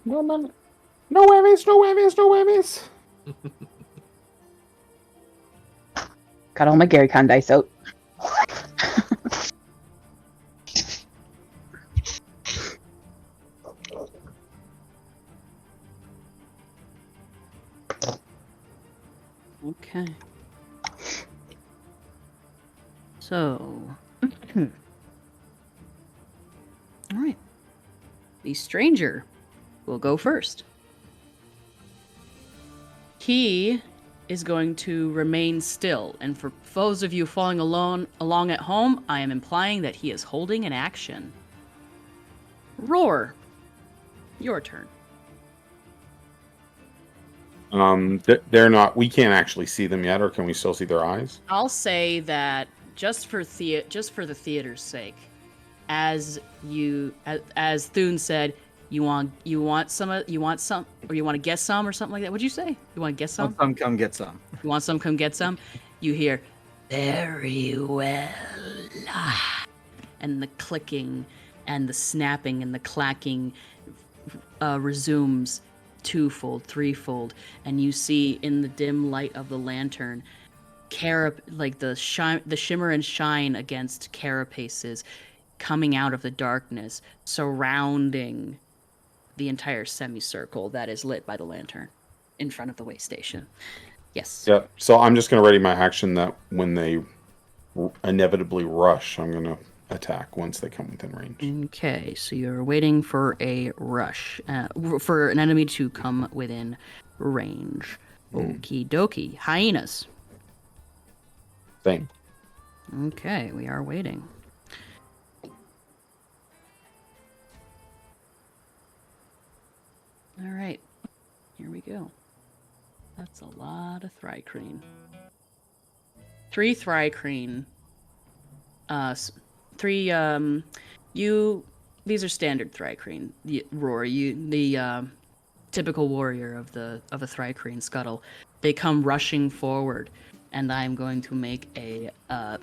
No whammies, no whammies, no whammies. Got all my GaryCon dice out. Okay. So. All right. The stranger will go first. He is going to remain still, and for those of you following along at home, I am implying that he is holding an action. Roar. Your turn. They're not. We can't actually see them yet, or can we still see their eyes? I'll say that just for the theater's sake, as Thune said, you want some, or you want to get some or something like that. What'd you say? You want to get some? Some come get some. You want some? Come get some. You hear, very well, and the clicking, and the snapping, and the clacking resumes twofold, threefold, and you see in the dim light of the lantern, like the shimmer and shine against carapaces coming out of the darkness, surrounding the entire semicircle that is lit by the lantern in front of the way station. Yes. Yeah. So I'm just going to ready my action that when they inevitably rush, I'm going to attack once they come within range. Okay, so you're waiting for a rush, for an enemy to come within range. Okie dokie. Hyenas. Same. Okay, we are waiting. All right, here we go. That's a lot of Thrycreen. 3 Thrycreen. 3, these are standard Thrycreen. Roar, the typical warrior of a Thrycreen scuttle. They come rushing forward, and I'm going to make a, what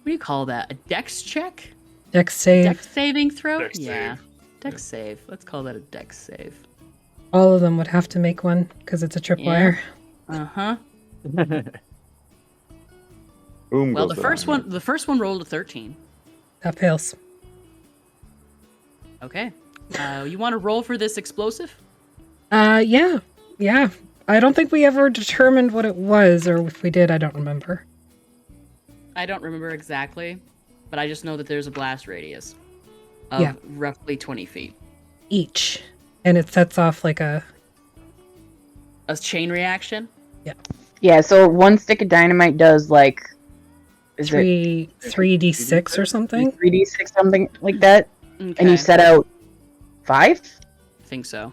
do you call that? A dex check? Dex save. Dex saving throw? Dex yeah. save. Dex save. Let's call that a dex save. All of them would have to make one because it's a tripwire. Uh-huh. Boom. Well, goes the first one rolled a 13. That fails. Okay. You want to roll for this explosive? Yeah. I don't think we ever determined what it was, or if we did, I don't remember. I don't remember exactly, but I just know that there's a blast radius of roughly 20 feet. Each. And it sets off like a chain reaction? Yeah, so one stick of dynamite does like... Is 3d6 or something? 3d6, something like that. Okay. And you set out 5? I think so.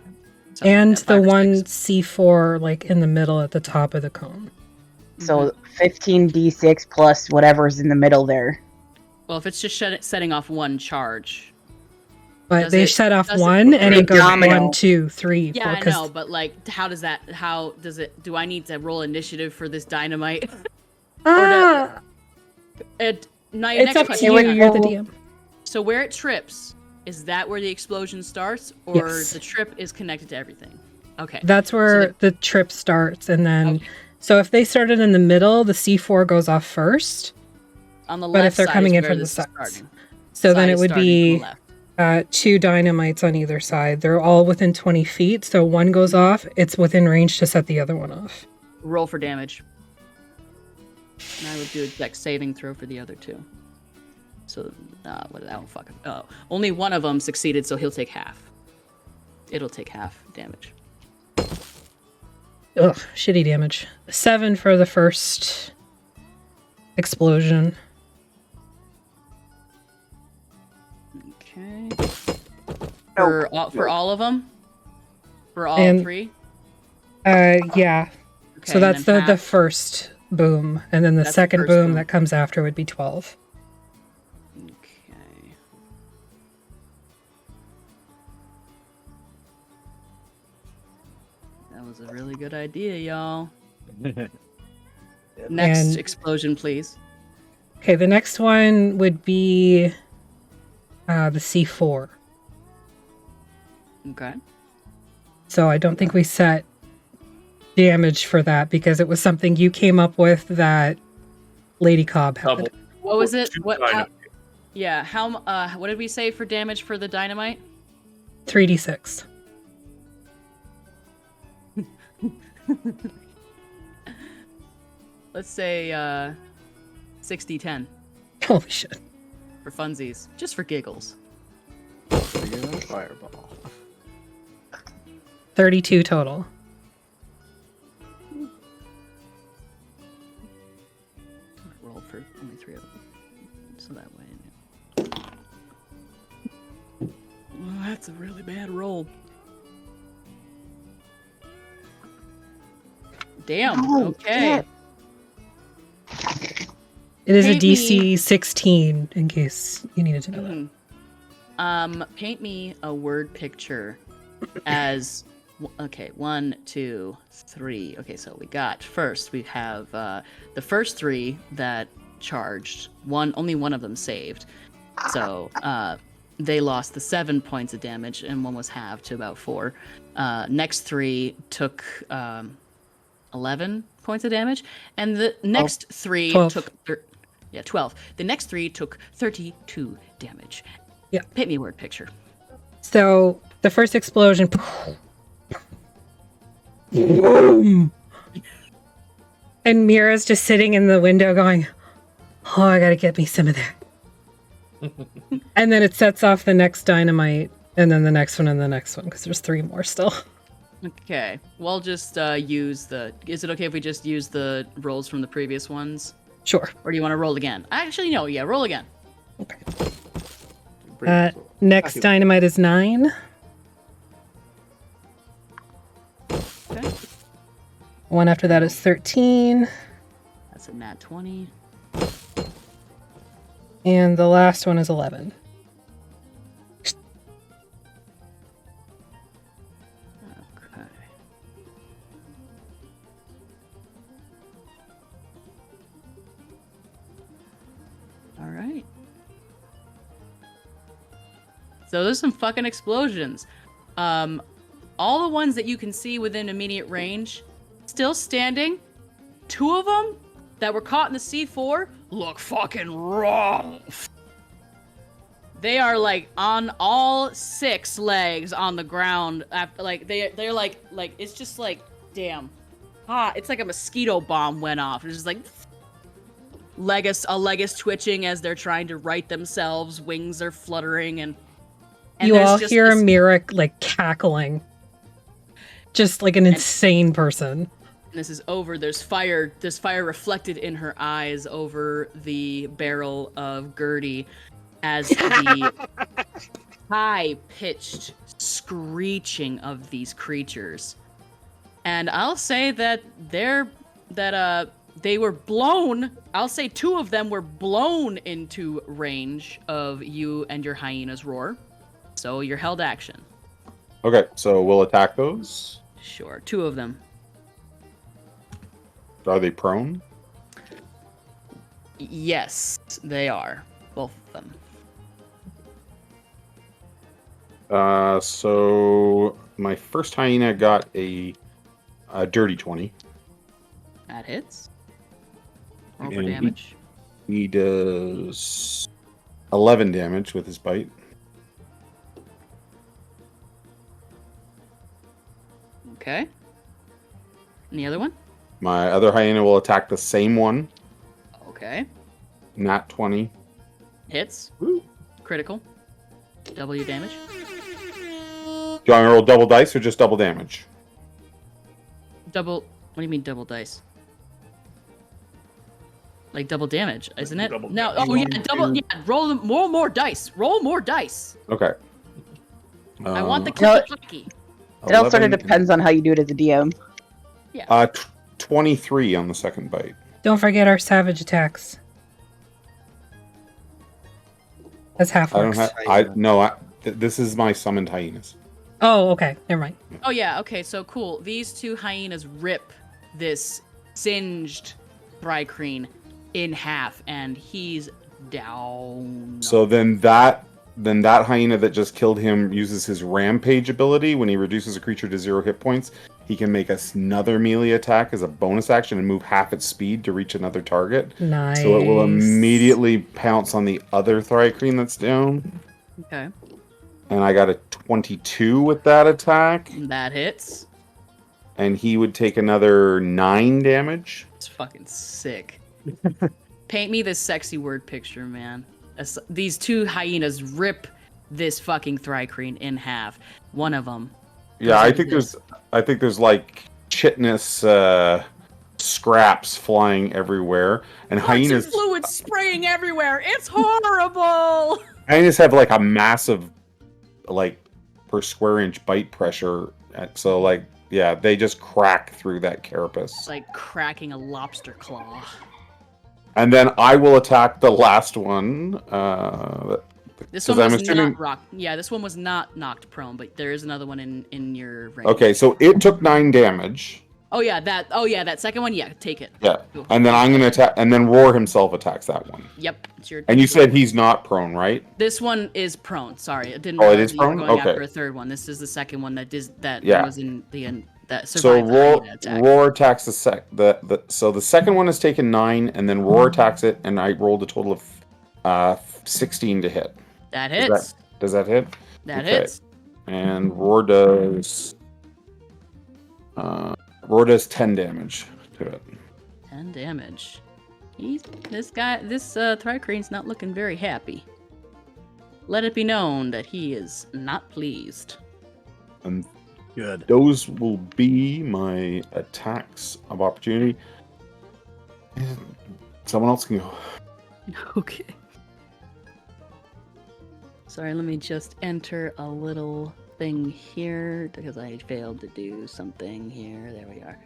Something And like that, 5 the or one 6. C4 like in the middle at the top of the cone. So 15d6 plus whatever's in the middle there. Well, if it's just setting off one charge. But Does they it- set off does it- one, and it goes Domino. 1, 2, 3, 4. Yeah, I 'cause- know, but like, how does do I need to roll initiative for this dynamite? Ah! Next It's up to question. you, you're the DM. So where it trips, is that where the explosion starts, or Yes. the trip is connected to everything? Okay. That's where the trip starts, and then... Okay. So if they started in the middle, the C4 goes off first. On the But left if they're side coming is in where from the this is sides. starting. So then Side it is would starting be from the left. 2 dynamites on either side. They're all within 20 feet, so one goes off. It's within range to set the other one off. Roll for damage. And I would do a dex saving throw for the other 2. So, what? I don't fucking. Oh, only one of them succeeded, so he'll take half. It'll take half damage. Ugh, shitty damage. 7 for the first explosion. Okay. For all of them. For all And- 3. Yeah. Okay, So that's and then the half. first boom, and then the That's the second first boom boom. that comes after would be 12. Okay. That was a really good idea, y'all. Next And- explosion, please. Okay, the next one would be the C4. Okay. So I don't think we set damage for that because it was something you came up with that Lady Cobb had. Double. What was it? 2 What? dynamite. Yeah. What did we say for damage for the dynamite? 3d6. let's say 60-10 Holy shit. for funsies, just for giggles. Regular fireball. 32 total. Roll for only 3 of them, so that way. Well, that's a really bad roll. Damn. Oh, Okay. shit. It is a Paint me- DC 16, in case you needed to know that. Paint me a word picture as okay. 1, 2, 3. Okay, so we got first. We have the first 3 that charged. Only one of them saved. So they lost the 7 points of damage, and one was halved to about 4. Next 3 took 11 points of damage, and the next 3 12. took 12. The next 3 took 32 damage. Yeah. Paint me a word picture. So the first explosion. Boom. And Mira's just sitting in the window going, "Oh, I gotta get me some of that." And then it sets off the next dynamite, and then the next one, and the next one, because there's 3 more still. Okay. We'll just use the... Is it okay if we just use the rolls from the previous ones? Sure. Or do you want to roll again? Actually, no. Yeah, roll again. Okay. Next dynamite is 9. Okay. One after that is 13. That's a nat 20. And the last one is 11. Okay. All right. So there's some fucking explosions. All the ones that you can see within immediate range, still standing. 2 of them that were caught in the C4 look fucking rough. They are like on all 6 legs on the ground. After like they're like it's just like damn hot. It's like a mosquito bomb went off. It's just like a leg is twitching as they're trying to right themselves. Wings are fluttering and You there's all just hear this- Mira like cackling. Just like an insane person. This is over. There's fire reflected in her eyes over the barrel of Gertie as the high-pitched screeching of these creatures. And I'll say that they were blown. I'll say 2 of them were blown into range of you and your hyena's roar. So you're held action. Okay, so we'll attack those. Sure, 2 of them. Are they prone? Yes, they are. Both of them. So my first hyena got a dirty 20. That hits. Roll for And damage. He does 11 damage with his bite. Okay. And the other one? My other hyena will attack the same one. Okay. Nat 20. Hits. Critical. Double your damage. Do you want me to roll double dice or just double damage? Double. What do you mean double dice? Like double damage, isn't it? Double No. damage. Oh yeah, double. Yeah. Roll them. More dice. Roll more dice. Okay. I want the No. hockey. It all sort of 11 depends on how you do it as a DM. 23 on the second bite. Don't forget our savage attacks. As half I don't orcs. have. This is my summoned hyenas. Oh, okay. Never mind. Oh yeah. Okay. So cool. These 2 hyenas rip this singed Thrycreen in half, and he's down. So then that hyena that just killed him uses his rampage ability. When he reduces a creature to 0 hit points, he can make another melee attack as a bonus action and move half its speed to reach another target. Nice. So it will immediately pounce on the other Thrycreen that's down. Okay. And I got a 22 with that attack. That hits. And he would take another 9 damage. It's fucking sick. Paint me this sexy word picture, man. These two hyenas rip this fucking Thri-kreen in half. One of them. Yeah, I think there's like chitinous scraps flying everywhere, and hyenas fluid spraying everywhere. It's horrible. Hyenas have like a massive, like, per square inch bite pressure. So like, yeah, they just crack through that carapace. It's like cracking a lobster claw. And then I will attack the last one. This one was not rocked. Yeah, this one was not knocked prone, but there is another one in your range. Okay, so it took 9 damage. Oh yeah, that second one. Yeah, take it. Yeah, and then I'm gonna attack, and then Roar himself attacks that one. Yep, it's your. And you said he's not prone, right? This one is prone. Sorry, I didn't. Oh, it is prone. Going okay. after a third one. This is the second one that yeah. was in the end. That survived. So Roar attacks so the second one has taken 9, and then Roar attacks it, and I rolled a total of 16 to hit. That hits. Does that hit? That hits. And Roar does 10 damage to it. 10 damage. This Thri-kreen's not looking very happy. Let it be known that he is not pleased. And good. Those will be my attacks of opportunity. Someone else can go. Okay. Sorry, let me just enter a little thing here because I failed to do something here. There we are.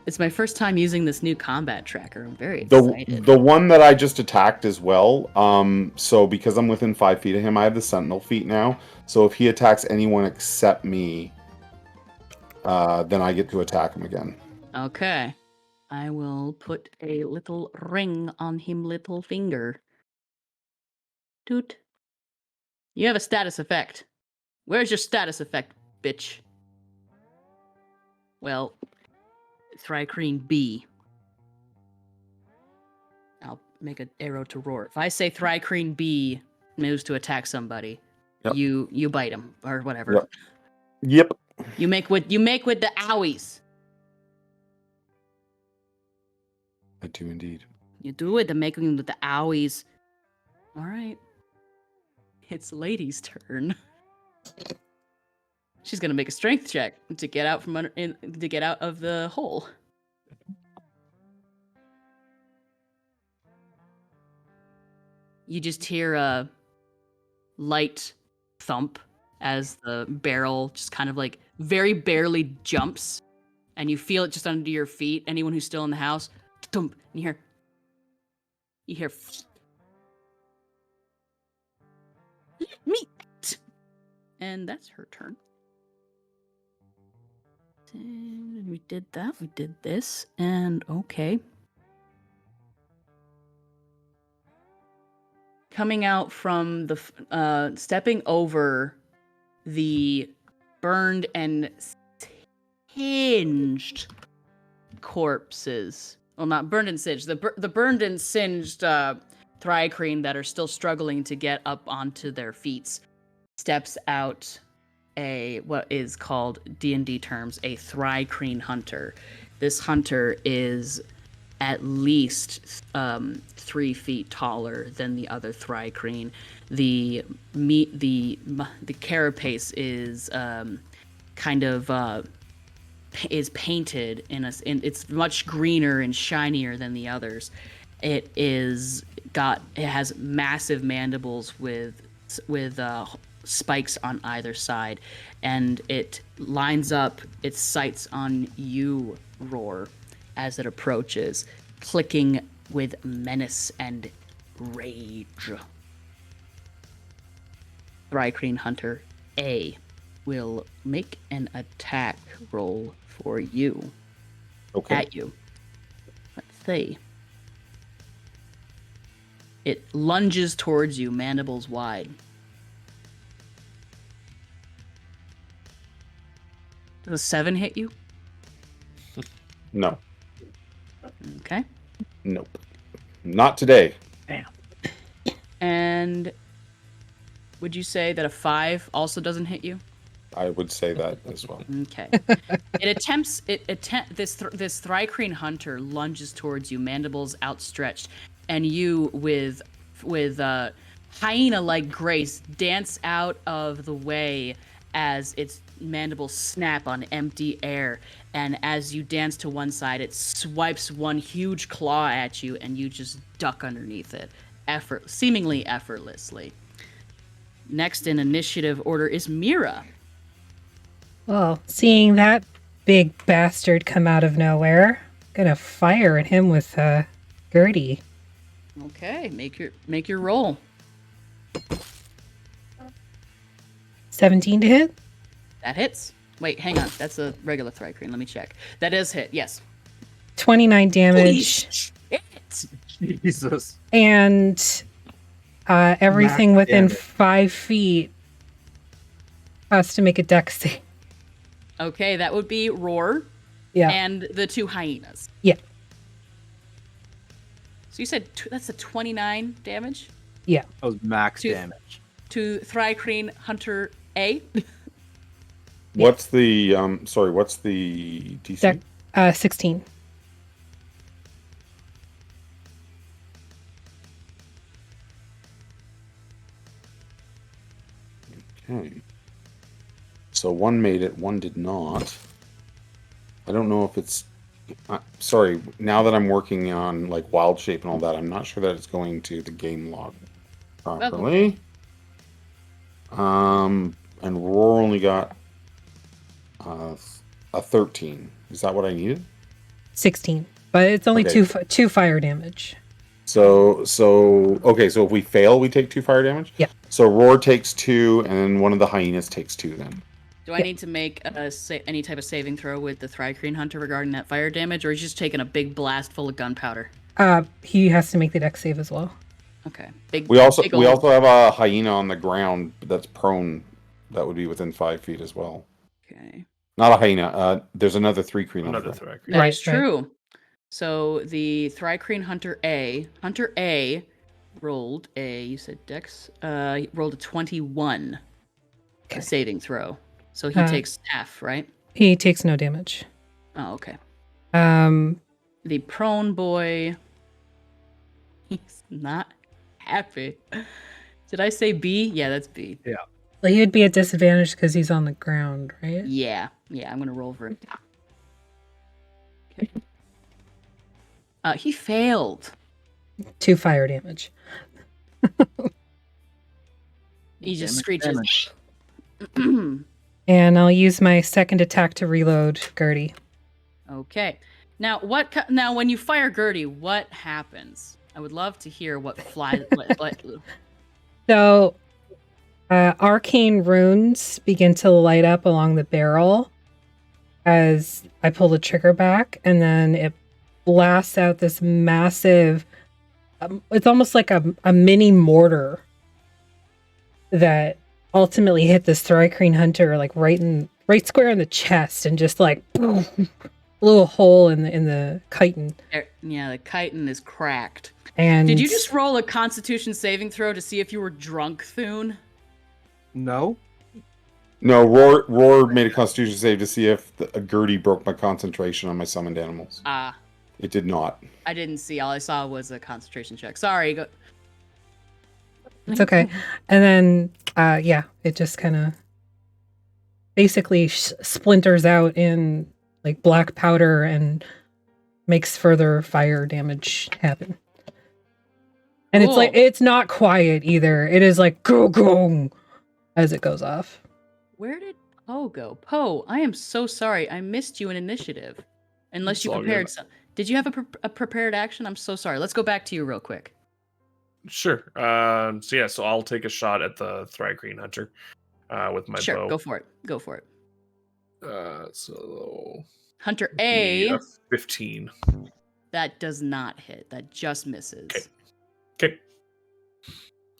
It's my first time using this new combat tracker. I'm very excited. The one that I just attacked as well. So because I'm within 5 feet of him, I have the Sentinel feat now. So if he attacks anyone except me, then I get to attack him again. Okay. I will put a little ring on him little finger. Toot. You have a status effect. Where's your status effect, bitch? Well, Thri-kreen B. I'll make an arrow to Roar. If I say Thri-kreen B moves to attack somebody, yep. you bite him or whatever. Yep. You make with the owies. I do indeed. You do it to make them with the owies. All right. It's Lady's turn. She's gonna make a strength check to get out from to get out of the hole. You just hear a light thump as the barrel just kind of like very barely jumps, and you feel it just under your feet. Anyone who's still in the house, thump, and you hear. Let me out. And that's her turn. And we did that. We did this. And okay. Coming out from the stepping over the burned and singed corpses. Well, not burned and singed. The burned and singed Thri-kreen that are still struggling to get up onto their feet steps out what is called D&D terms a Thri-kreen hunter. This hunter is at least 3 feet taller than the other Thri-kreen. The carapace is kind of is painted in it's much greener and shinier than the others. It has massive mandibles with spikes on either side, and it lines up its sights on you, Roar, as it approaches, clicking with menace and rage. Thri-kreen Hunter A will make an attack roll for you. Okay. At you. Let's see. It lunges towards you, mandibles wide. Does a 7 hit you? No. Okay. Nope. Not today. Damn. And would you say that a 5 also doesn't hit you? I would say that as well. Okay. This Thrycreen hunter lunges towards you, mandibles outstretched, and you with hyena-like grace dance out of the way as its mandibles snap on empty air. And as you dance to one side, it swipes one huge claw at you, and you just duck underneath it, seemingly effortlessly. Next in initiative order is Mira. Well, seeing that big bastard come out of nowhere, gonna fire at him with Gertie. Okay, make your roll. 17 to hit? That hits. Wait, hang on. That's a regular Thrycreen. Let me check. That does hit. Yes. 29 damage. Jesus. And everything within 5 feet has to make a dex save. Okay, that would be Roar. Yeah. And the 2 hyenas. Yeah. So you said that's a 29 damage? Yeah. That was max damage. To Thrycreen Hunter A. What's the what's the DC? 16. Okay. So one made it, one did not. I don't know if it's sorry, now that I'm working on like wild shape and all that, I'm not sure that it's going to the game log properly. And Roar only got a 13. Is that what I needed? 16. But it's only Okay. two fire damage. So okay, so if we fail, we take 2 fire damage? Yeah. So Roar takes 2, and then one of the hyenas takes 2 then. Do I need to make any type of saving throw with the Thrycreen Hunter regarding that fire damage, or is he just taking a big blast full of gunpowder? He has to make the dex save as well. Okay. We also have a hyena on the ground that's prone. That would be within 5 feet as well. Okay. Not a hyena. There's another Thrycreen on Another the ground. Thrycreen. That's true. So the Thrycreen Hunter A rolled a, you said dex, rolled a 21 saving throw. So he takes half, right? He takes no damage. Oh, okay. The prone boy, he's not happy. Did I say B? Yeah, that's B. Yeah. Well, he would be at disadvantage because he's on the ground, right? Yeah, I'm gonna roll for it. Okay. He failed. 2 fire damage. He just screeches. And I'll use my second attack to reload Gertie. Okay. Now, when you fire Gertie, what happens? I would love to hear what flies. So, arcane runes begin to light up along the barrel as I pull the trigger back, and then it blasts out this massive. It's almost like a mini mortar that ultimately hit this Thrycreen Hunter like right square in the chest, and just like boom, blew a hole in the chitin. Yeah, the chitin is cracked. And did you just roll a Constitution saving throw to see if you were drunk, Thune? No. No, Roar made a Constitution save to see if a Gertie broke my concentration on my summoned animals. It did not. I didn't see. All I saw was a concentration check. Sorry. Go. It's okay. And then, it just kind of basically splinters out in like black powder and makes further fire damage happen. And Cool. it's like, it's not quiet either. It is like, go, as it goes off. Where did Poe go? Poe, I am so sorry. I missed you in initiative. Unless It's you all prepared good. some. Did you have a prepared action? I'm so sorry. Let's go back to you real quick. Sure. So I'll take a shot at the Thrycreen Hunter with my bow. Go for it. So Hunter A. 15. That does not hit. That just misses. Okay.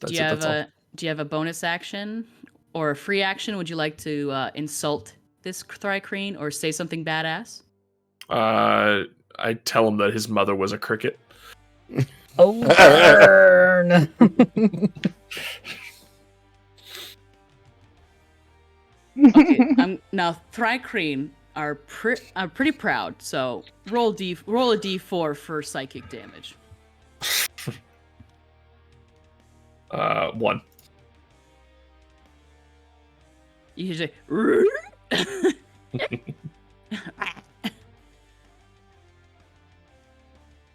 Do you have a bonus action or a free action? Would you like to insult this Thrycreen or say something badass? I tell him that his mother was a cricket. Oh, burn! Okay, now Thrycreen are pretty proud, so roll a d4 for psychic damage. 1. You should say,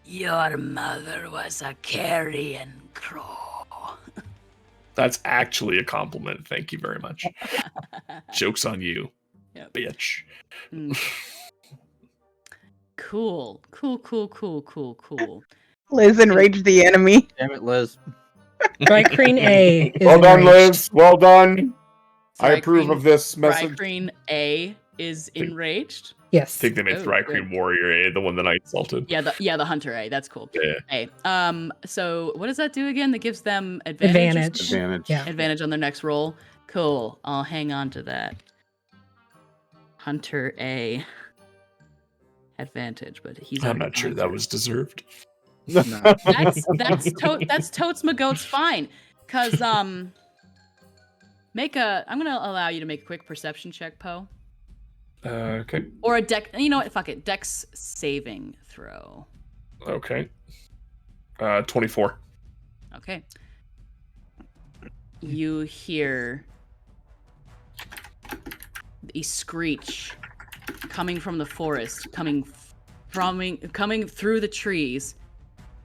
your mother was a carrion crow. That's actually a compliment. Thank you very much. Joke's on you, bitch. Cool. Liz enraged the enemy. Damn it, Liz. Thrycreen A is Well done, enraged. Liz. Well done. I approve of this message. Thrycreen A is enraged. I Yes. think they made Thrycreen Warrior A, the one that I insulted. Yeah, the Hunter A. That's cool. Yeah. A. So what does that do again? That gives them advantage. Yeah. Advantage on their next roll. Cool. I'll hang on to that. Hunter A. Advantage, but I'm not sure that was deserved. No. That's totes my goats fine. Cause I'm gonna allow you to make a quick perception check, Poe. Okay. Or a dex. You know what? Fuck it. Dex saving throw. Okay. 24. Okay. You hear a screech coming from the forest, coming through the trees,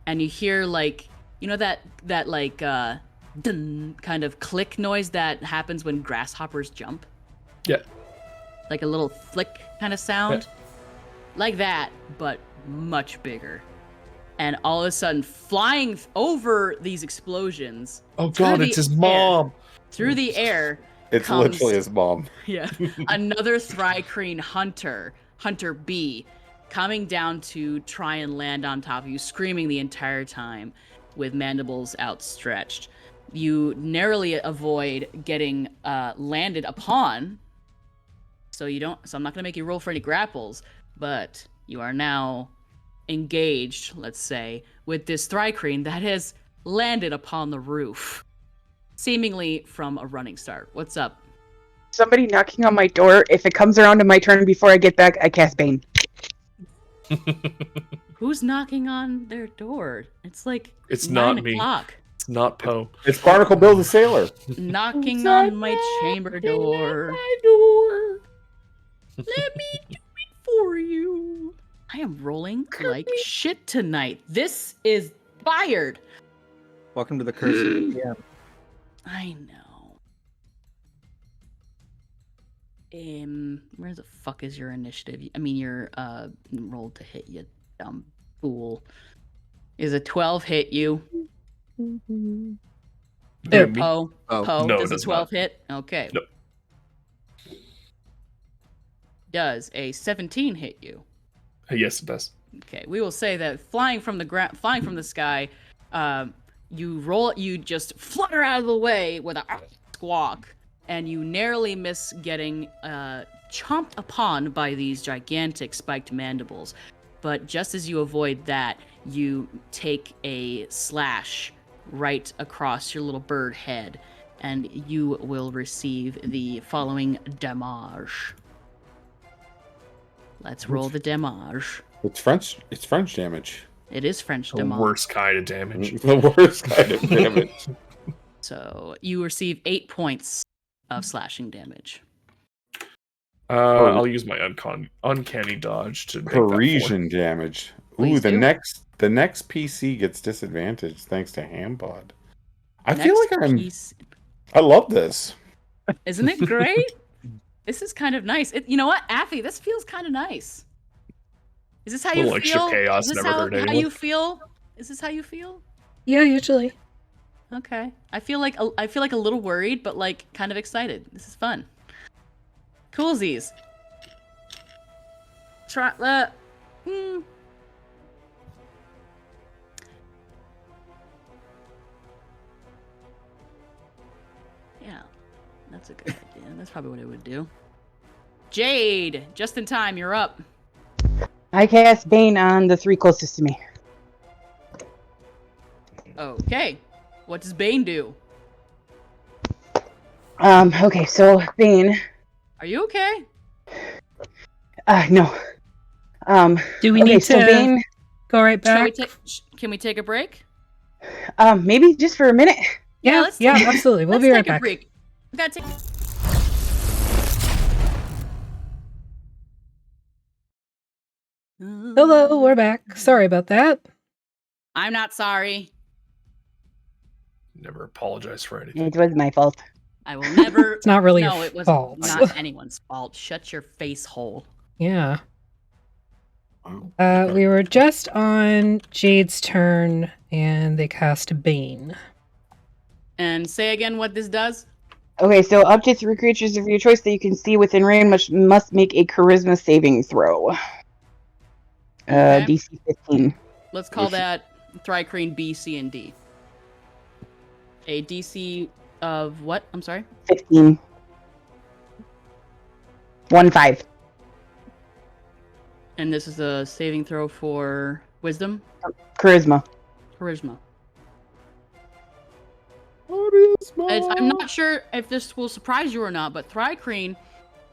and you hear like that like dun kind of click noise that happens when grasshoppers jump. Yeah. Like a little flick kind of sound. Yeah. Like that, but much bigger. And all of a sudden, flying over these explosions. Oh god, it's his mom! Through the air. It's literally his mom. Yeah. Another Thrycreen Hunter B, coming down to try and land on top of you, screaming the entire time with mandibles outstretched. You narrowly avoid getting landed upon. So I'm not gonna make you roll for any grapples, but you are now engaged, let's say, with this Thrycreen that has landed upon the roof, seemingly from a running start. What's up? Somebody knocking on my door. If it comes around to my turn before I get back, I cast Bane. Who's knocking on their door? It's like it's 9 not me. o'clock. It's not Poe. It's Barnacle Bill the Sailor. Knocking on my chamber door. Let me do it for you. I am rolling like shit tonight. This is fired. Welcome to the curse of the DM. I know. Where the fuck is your initiative? I mean, your roll to hit, you dumb fool. Is a 12 hit you? Poe. Poe. No, does a 12 not. hit? Okay. Nope. Does a 17 hit you? Yes, it does. Okay, we will say that flying from the sky, you just flutter out of the way with a squawk, and you narrowly miss getting chomped upon by these gigantic spiked mandibles. But just as you avoid that, you take a slash right across your little bird head, and you will receive the following damage. Let's roll the damage. It's French damage. It is French The damage. worst kind of damage. The worst kind of damage. So you receive 8 points of slashing damage. I'll use my uncanny dodge to make Parisian damage. Ooh, Please the do. next PC gets disadvantaged thanks to Hambod. I feel like I love this. Isn't it great? This is kind of nice. You know what, Affy? This feels kind of nice. Is this how you like feel? ship chaos, Is this never how hurt anyone. you feel? Is this how you feel? Yeah, usually. Okay. I feel like a little worried, but like kind of excited. This is fun. Coolsies. Try Yeah, that's a good idea. That's probably what it would do. Jade, just in time, you're up. I cast Bane on the 3 closest to me. Okay. What does Bane do? Okay, so Bane Are you okay? No. Do we okay, need so to Bane, go right back? Can we take a break? maybe just for a minute. Yeah, let's yeah, take, absolutely. We'll let's be right take a back. break. We gotta take. Hello, we're back. Sorry about that. I'm not sorry. Never apologize for anything. It was my fault. I will never. It's not really No, your it was fault. not anyone's fault. Shut your face hole. Yeah. Oh, We were just on Jade's turn, and they cast Bane. And say again what this does. Okay, so up to 3 creatures of your choice that you can see within range must make a charisma saving throw. Okay. DC 15. Let's call that Thrycreen B, C, and D. A DC of what? I'm sorry? 15. 1-5. And this is a saving throw for wisdom? Charisma. Charisma. Charisma. I'm not sure if this will surprise you or not, but Thrycreen,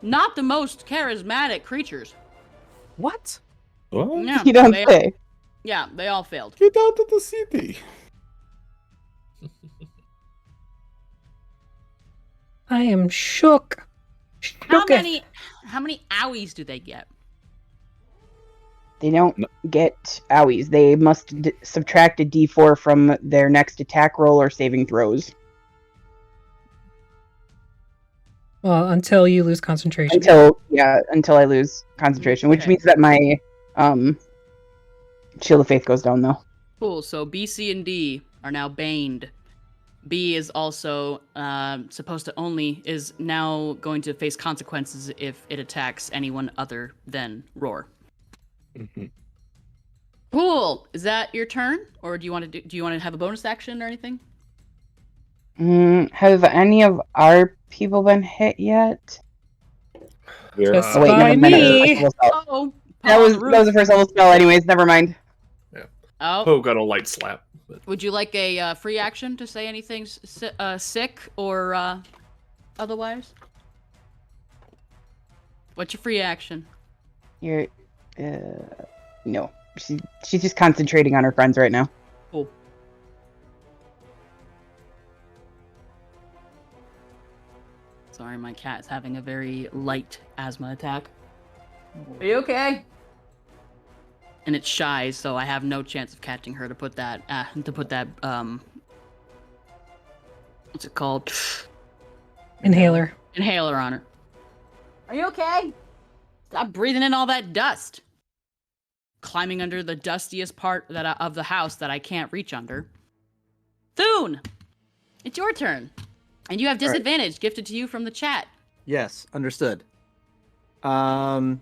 not the most charismatic creatures. What? What? Yeah, You don't they, say. yeah, they all failed. Get out of the city. I am shook. How Shooketh. many owies do they get? They don't No. get owies. They must subtract a d4 from their next attack roll or saving throws. Well, until you lose concentration. Until I lose concentration, which Okay. means that my Shield of Faith goes down, though. Cool, so B, C, and D are now baned. B is also is now going to face consequences if it attacks anyone other than Roar. Mhm. Cool. Is that your turn, or do you want to have a bonus action or anything? Have any of our people been hit yet? Just Oh, wait, by never mind. That was the me. first level spell. Oh, That was the first level spell, anyways. Never mind. Oh, Poe got a light slap. But would you like a free action to say anything sick or otherwise? What's your free action? You're, no. She's just concentrating on her friends right now. Cool. Sorry, my cat's having a very light asthma attack. Are you okay? And it's shy, so I have no chance of catching her to put that what's it called? Inhaler. Inhaler on her. Are you okay? Stop breathing in all that dust. Climbing under the dustiest part of the house that I can't reach under. Thune! It's your turn. And you have disadvantage gifted to you from the chat. Yes, understood. Thrycreen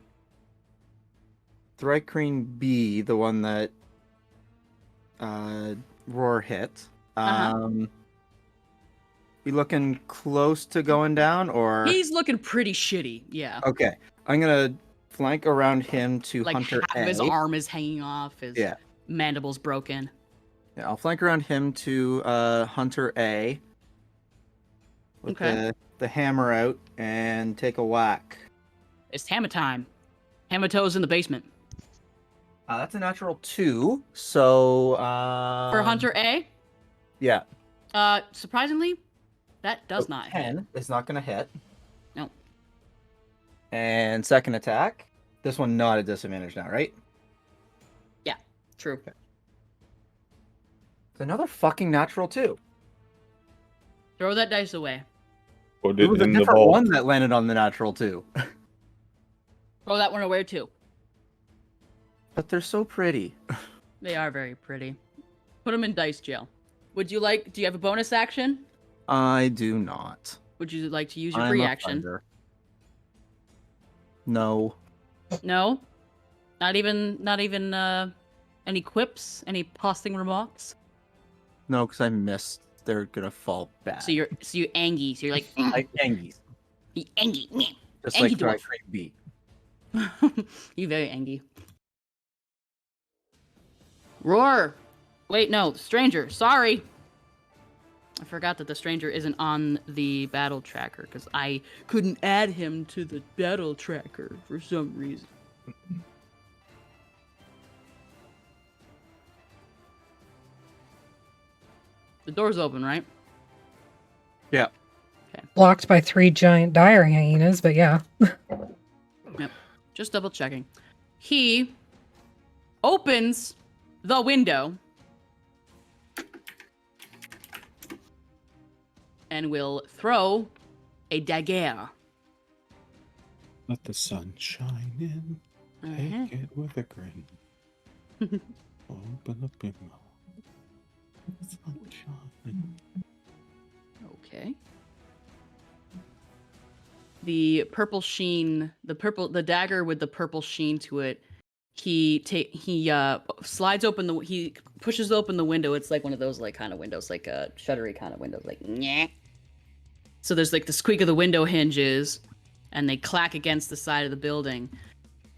B, the one that Roar hit. We looking close to going down, or He's looking pretty shitty, yeah. okay? I'm gonna flank around him to Like Hunter half of his A. arm is hanging off, his mandible's broken. Yeah, I'll flank around him to Hunter A. With the hammer out and take a whack. It's hammer time. Hammer toes in the basement. That's a natural 2. So For Hunter A? Yeah. Surprisingly, that does not hit. 10 is not gonna hit. No. And second attack. This one not at disadvantage now, right? Yeah, true. It's another fucking natural 2. Throw that dice away. Put It it was a in the different vault. one that landed on the natural 2. Throw that one away too. But they're so pretty. They are very pretty. Put them in dice jail. Do you have a bonus action? I do not. Would you like to use your I'm free a action? thunder. No. No? Not even any quips? Any passing remarks? No, because I missed. They're gonna fall back. So you angy. So you're like like Angies. you angy. Just Angie like dwarf. Thrycreen B. You very angy. Roar. Wait, no, stranger. Sorry. I forgot that the stranger isn't on the battle tracker because I couldn't add him to the battle tracker for some reason. The door's open, right? Yeah. Okay. Blocked by 3 giant dire hyenas, but yeah. Yep. Just double checking. He opens the window and will throw a dagger. Let the sun shine in. Uh-huh. Take it with a grin. Open up your mouth. Sunshine. Okay. The purple sheen, the dagger with the purple sheen to it. He slides open he pushes open the window. It's like one of those like kind of windows, like a shuttery kind of windows, like nyeh. So there's like the squeak of the window hinges, and they clack against the side of the building,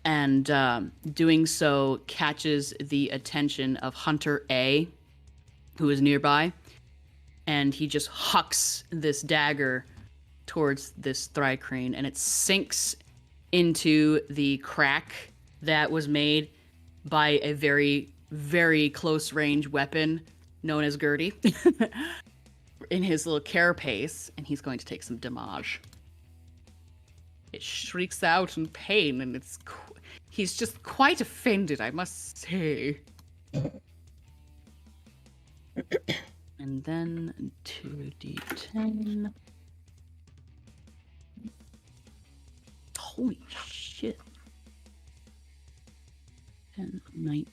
and doing so catches the attention of Hunter A, who is nearby, and he just hucks this dagger towards this thri-kreen, and it sinks into the crack that was made by a very, very close range weapon known as Gertie in his little carapace, and he's going to take some damage. It shrieks out in pain, and he's just quite offended, I must say. And then 2d10. Holy shit. 10, 19.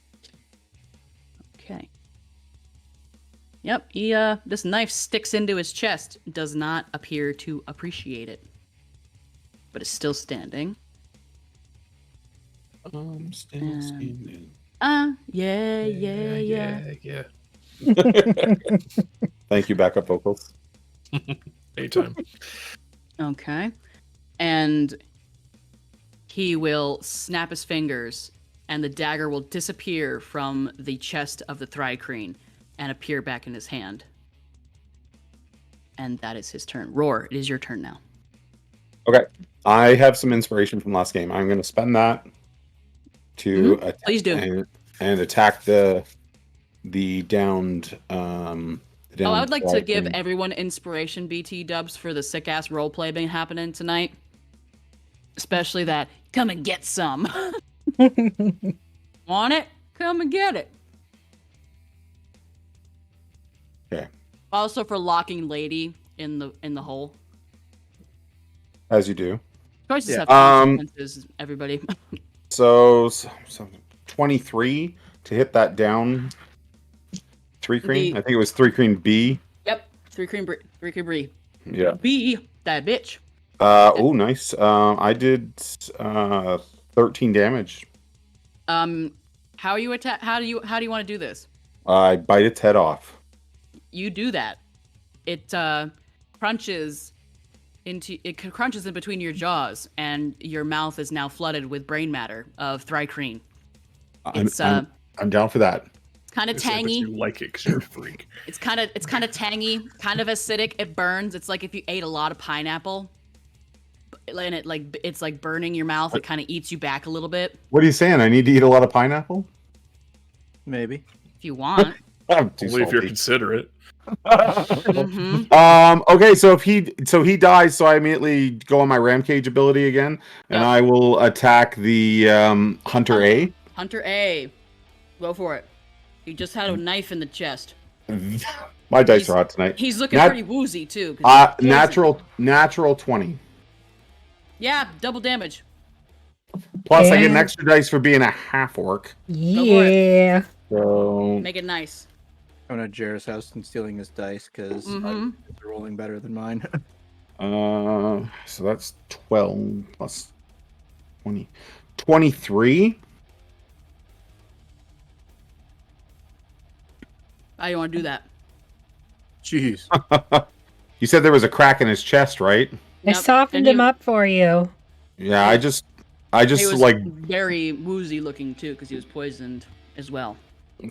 Okay. Yep, this knife sticks into his chest. Does not appear to appreciate it. But is still standing. I'm still standing. Yeah. Thank you, backup vocals. Anytime. Okay. And he will snap his fingers, and the dagger will disappear from the chest of the thri-kreen and appear back in his hand. And that is his turn. Roar, it is your turn now. Okay. I have some inspiration from last game. I'm going to spend that to attack, Please do. And attack the downed. I would like to give everyone inspiration, BT dubs, for the sick ass roleplay being happening tonight. Especially that, come and get some. Want it? Come and get it. Okay. Also for locking Lady in the hole. As you do. Choices have consequences, everybody. So 23 to hit that down thri-kreen. I think it was thri-kreen B. Yep, thri-kreen B. Yeah. B, that bitch. Oh, nice. I did 13 damage. How you attack? How do you want to do this? I bite its head off. You do that. It crunches in between your jaws, and your mouth is now flooded with brain matter of thri-kreen. I'm down for that. It's kind of tangy. You like it because you're a freak. It's kind of tangy, kind of acidic. It burns. It's like if you ate a lot of pineapple, and it's like burning your mouth. It kind of eats you back a little bit. What are you saying? I need to eat a lot of pineapple? Maybe. If you want. I'm too Only if you're considerate. Okay, so if he dies, so I immediately go on my Rampage ability again, and I will attack the Hunter A. Hunter A. Go for it. He just had a knife in the chest. My dice are hot tonight. He's looking pretty woozy too. Natural 20. Yeah, double damage. Plus, I get an extra dice for being a half orc. Yeah. So make it nice. Going to Jared's house and stealing his dice because they're rolling better than mine. So that's 12 plus 20. 23. How you want to do that? Jeez. You said there was a crack in his chest, right? I softened him up for you. Yeah, I just he was like very woozy looking too because he was poisoned as well.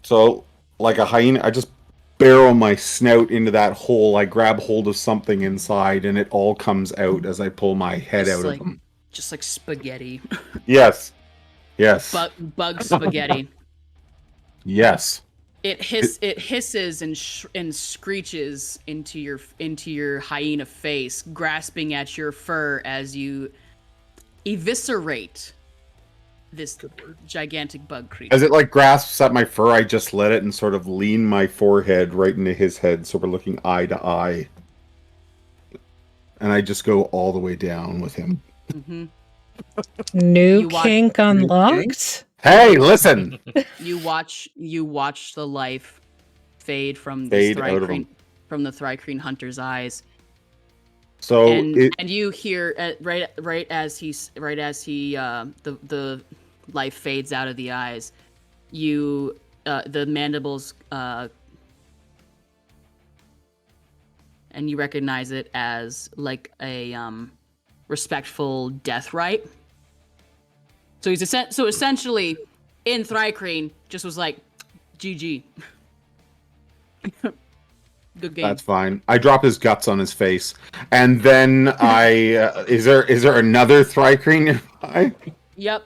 So like a hyena, I just barrel my snout into that hole. I grab hold of something inside, and it all comes out as I pull my head Just out like, of them. just like spaghetti. Yes. Yes. Bug spaghetti. Yes. It hisses and screeches into your hyena face, grasping at your fur as you eviscerate this gigantic bug creature. As it like grasps at my fur, I just let it and sort of lean my forehead right into his head, so we're looking eye to eye. And I just go all the way down with him. Mm-hmm. New kink unlocked. Hey, listen! You watch the life fade from Fade the out of him. Thrycreen hunter's eyes. So and you hear right as he the life fades out of the eyes, you the mandibles and you recognize it as like a respectful death rite. So essentially in Thrycreen just was like GG. Good game. That's fine. I drop his guts on his face, and then I is there another Thrycreen nearby? Yep.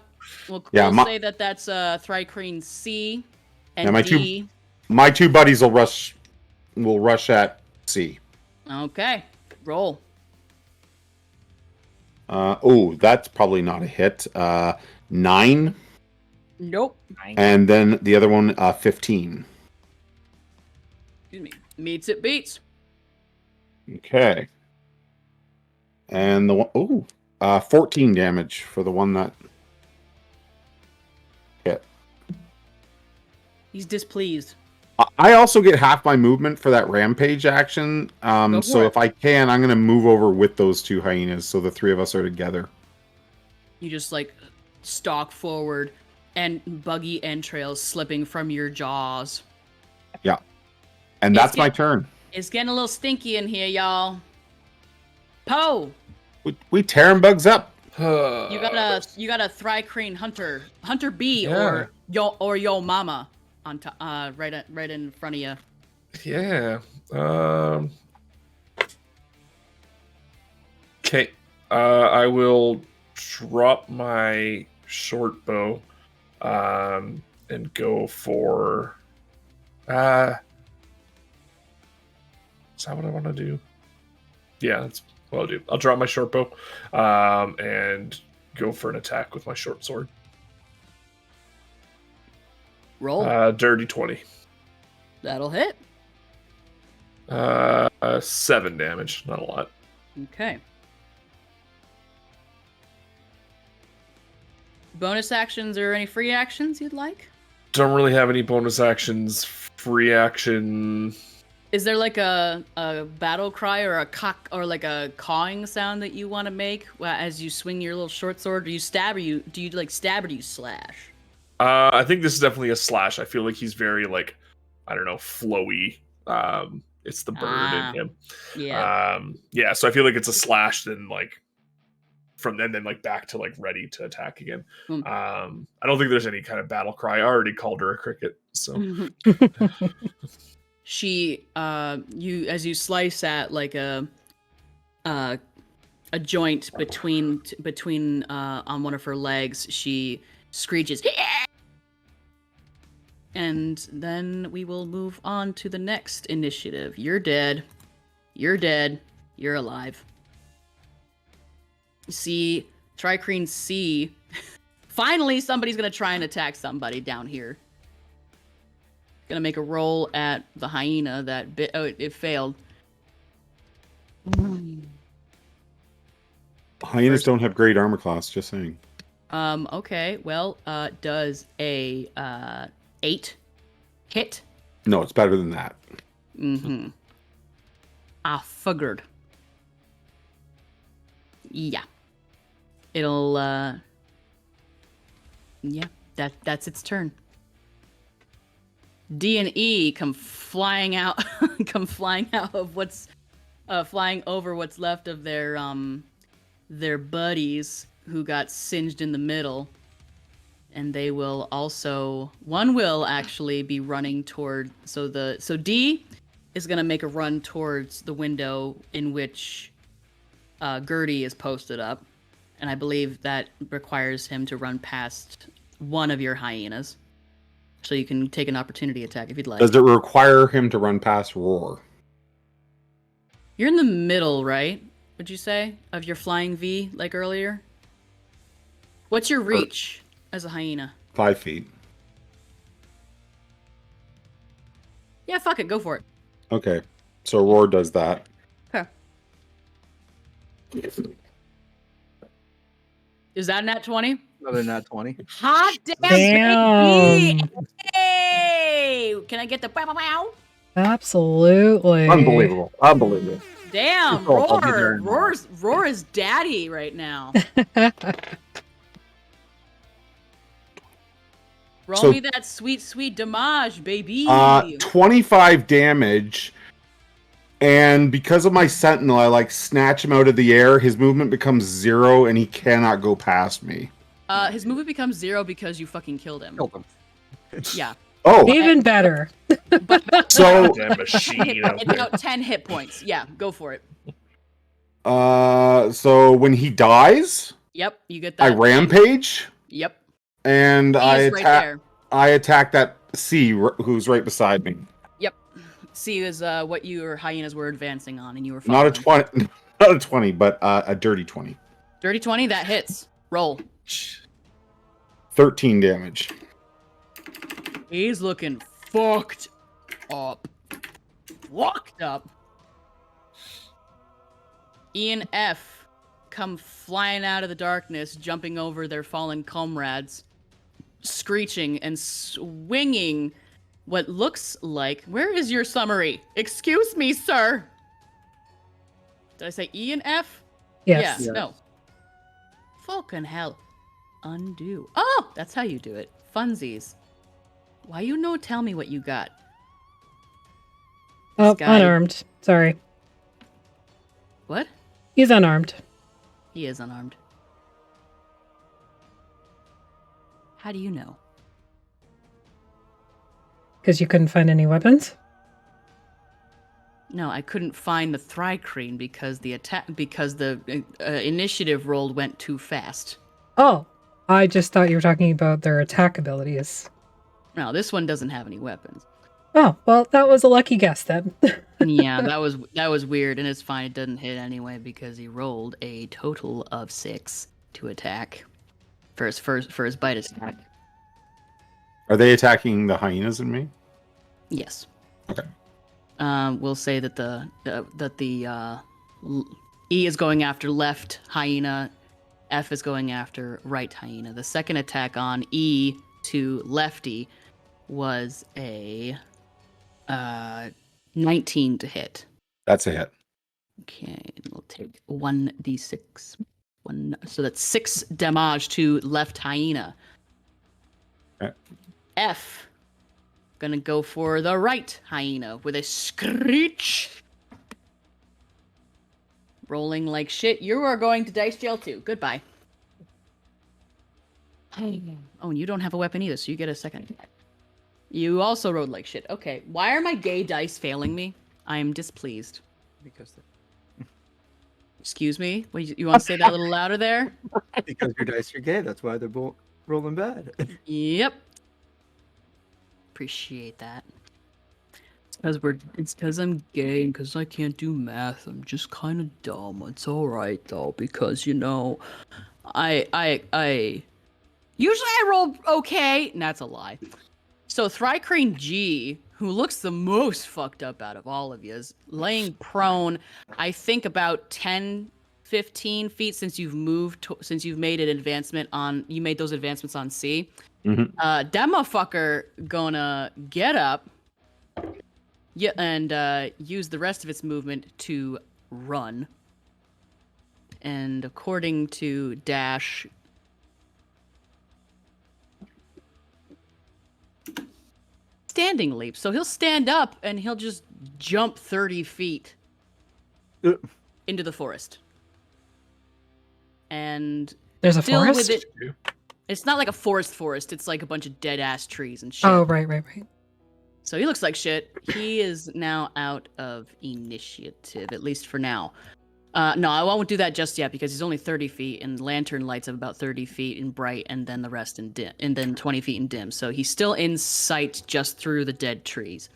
We'll say that's Thrycreen C and D. My two buddies will rush at C. Okay. Roll. That's probably not a hit. 9. Nope. And then the other one 15. Excuse me. Meets it beats. Okay. And the one 14 damage for the one that hit. He's displeased. I also get half my movement for that rampage action. So if I can, I'm going to move over with those two hyenas so the three of us are together. You just like stalk forward and buggy entrails slipping from your jaws. Yeah. And that's my turn. It's getting a little stinky in here, y'all. Poe! We tearing bugs up. You got a Thrycreen Hunter B, or yo mama on right in front of you. Yeah. Okay. I will drop my short bow, and go for. Is that what I want to do? Yeah, that's what I'll do. I'll drop my short bow, and go for an attack with my short sword. Roll. Dirty 20. That'll hit. 7 damage. Not a lot. Okay. Bonus actions or any free actions you'd like? Don't really have any bonus actions. Free action. Is there like a battle cry or a cock or like a cawing sound that you want to make as you swing your little short sword? Do you stab or do you like stab or do you slash? I think this is definitely a slash. I feel like he's very like, I don't know, flowy. It's the bird in him. Yeah. Yeah. So I feel like it's a slash, then like from then like back to like ready to attack again. I don't think there's any kind of battle cry. I already called her a cricket. So she as you slice at like a joint between on one of her legs, she screeches. And then we will move on to the next initiative. You're dead. You're dead. You're alive. See, Thrycreen C. Finally, somebody's gonna try and attack somebody down here. Gonna make a roll at the hyena that bit. Oh, it failed. Hyenas don't have great armor class. Just saying. Okay. Well, does a 8 hit? No, it's better than that. Mm-hmm. I figured. Yeah. It'll yeah, that's its turn. D and E come flying out of what's flying over what's left of their buddies who got singed in the middle. And they will also one will actually be running toward so D, is going to make a run towards the window in which Gertie is posted up. And I believe that requires him to run past one of your hyenas. So you can take an opportunity attack if you'd like. Does it require him to run past Roar? You're in the middle, right? Would you say? Of your flying V, like earlier? What's your reach as a hyena? 5 feet. Yeah, fuck it. Go for it. Okay. So Roar does that. Okay. Is that a nat 20? Another nat 20. Hot Damn. baby! Hey! Can I get the wow? Absolutely. Unbelievable. Unbelievable. Damn, I'll be there Roar! in Roar is daddy right now. Roll So- me that sweet, sweet damage, baby. 25 damage. And because of my sentinel, I snatch him out of the air. His movement becomes 0 and he cannot go past me. His movement becomes 0 because you fucking killed him. Killed him. Yeah. Oh, Even better. so Damn machine out It's there. about 10 hit points. Yeah, go for it. so when he dies, Yep, you get that. I rampage Yep. and He I is right attack. there. I attack that C who's right beside me. Yep. C is what your hyenas were advancing on, and you were Not a following. 20, not a 20, but a dirty 20. Dirty 20, that hits. Roll. 13 damage. He's looking fucked up. Fucked up. E and F come flying out of the darkness, jumping over their fallen comrades, screeching and swinging what looks like... Where is your summary? Excuse me, sir. Did I say E and F? Yes. Yeah, no. Fucking hell. Undo. Oh, that's how you do it. Funsies. Why you no tell me what you got? Oh, This guy- unarmed. Sorry. What? He's unarmed. He is unarmed. How do you know? Because you couldn't find any weapons? No, I couldn't find the Thrycreen because the initiative roll went too fast. Oh, I just thought you were talking about their attack abilities. No, this one doesn't have any weapons. Oh, well, that was a lucky guess then. Yeah, that was weird, and it's fine. It doesn't hit anyway because he rolled a total of 6 to attack for his bite attack. Are they attacking the hyenas and me? Yes. Okay. We'll say that the E is going after left hyena, F is going after right hyena. The second attack on E to lefty was a 19 to hit. That's a hit. Okay, and we'll take 1d6. So that's 6 damage to left hyena. Okay. F gonna go for the right hyena with a screech. Rolling like shit. You are going to dice jail too. Goodbye. Oh, and you don't have a weapon either, so you get a second. You also rolled like shit. Okay, why are my gay dice failing me? I am displeased. Because Excuse me? What, you want to say that a little louder there? because your dice are gay, that's why they're rolling bad. Yep. Appreciate that. It's because I'm gay and because I can't do math. I'm just kind of dumb. It's all right though because I usually I roll okay. And that's a lie. So Thrycreen G, who looks the most fucked up out of all of you, is laying prone. I think about 10, 15 feet since you've since you've made an advancement on. You made those advancements on C. Mhm. That motherfucker gonna get up. Yeah, and use the rest of its movement to run. And according to Dash, standing leap. So he'll stand up and he'll just jump 30 feet into the forest. And There's a still forest? with it, it's not like a forest. It's like a bunch of dead ass trees and shit. Oh, right. So he looks like shit. He is now out of initiative, at least for now. No, I won't do that just yet because he's only 30 feet, and lantern lights of about 30 feet in bright, and then the rest in dim, and then 20 feet in dim. So he's still in sight just through the dead trees.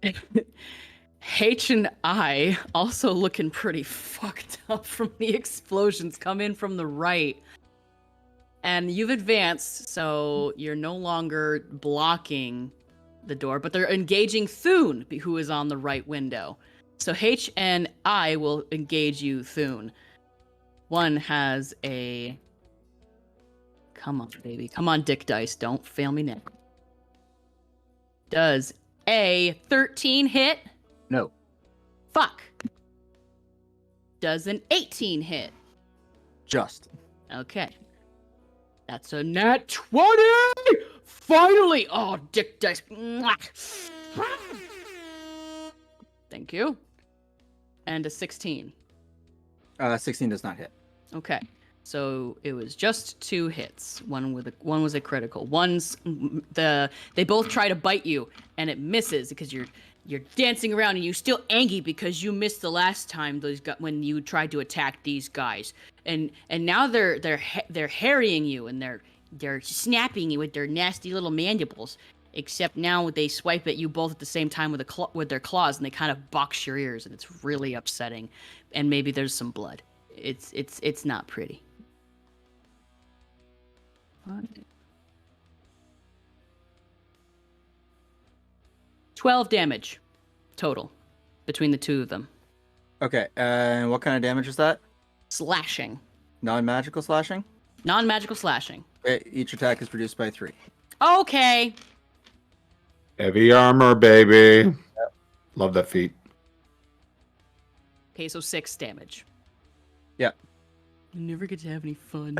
H and I also looking pretty fucked up from the explosions come in from the right. And you've advanced, so you're no longer blocking the door, but they're engaging Thune, who is on the right window. So H and I will engage you, Thune. One has a... Come on, baby. Come on, Dick Dice. Don't fail me now. Does a 13 hit? No. Fuck. Does an 18 hit? Just. Okay. That's a nat 20! Finally! Oh, Dick Dice. Thank you. And a 16. 16 does not hit. Okay. So it was just 2 hits. One was a critical. They both try to bite you and it misses because you're dancing around and you're still angry because you missed the last time when you tried to attack these guys. And now they're harrying you and they're snapping you with their nasty little mandibles. Except now they swipe at you both at the same time with their claws and they kind of box your ears and it's really upsetting. And maybe there's some blood. It's not pretty. What? 12 damage total between the two of them. Okay, and what kind of damage is that? Slashing. Non-magical slashing? Non-magical slashing. Okay, each attack is reduced by 3. Okay. Heavy armor, baby. Yep. Love that feat. Okay, so 6 damage. Yeah. You never get to have any fun.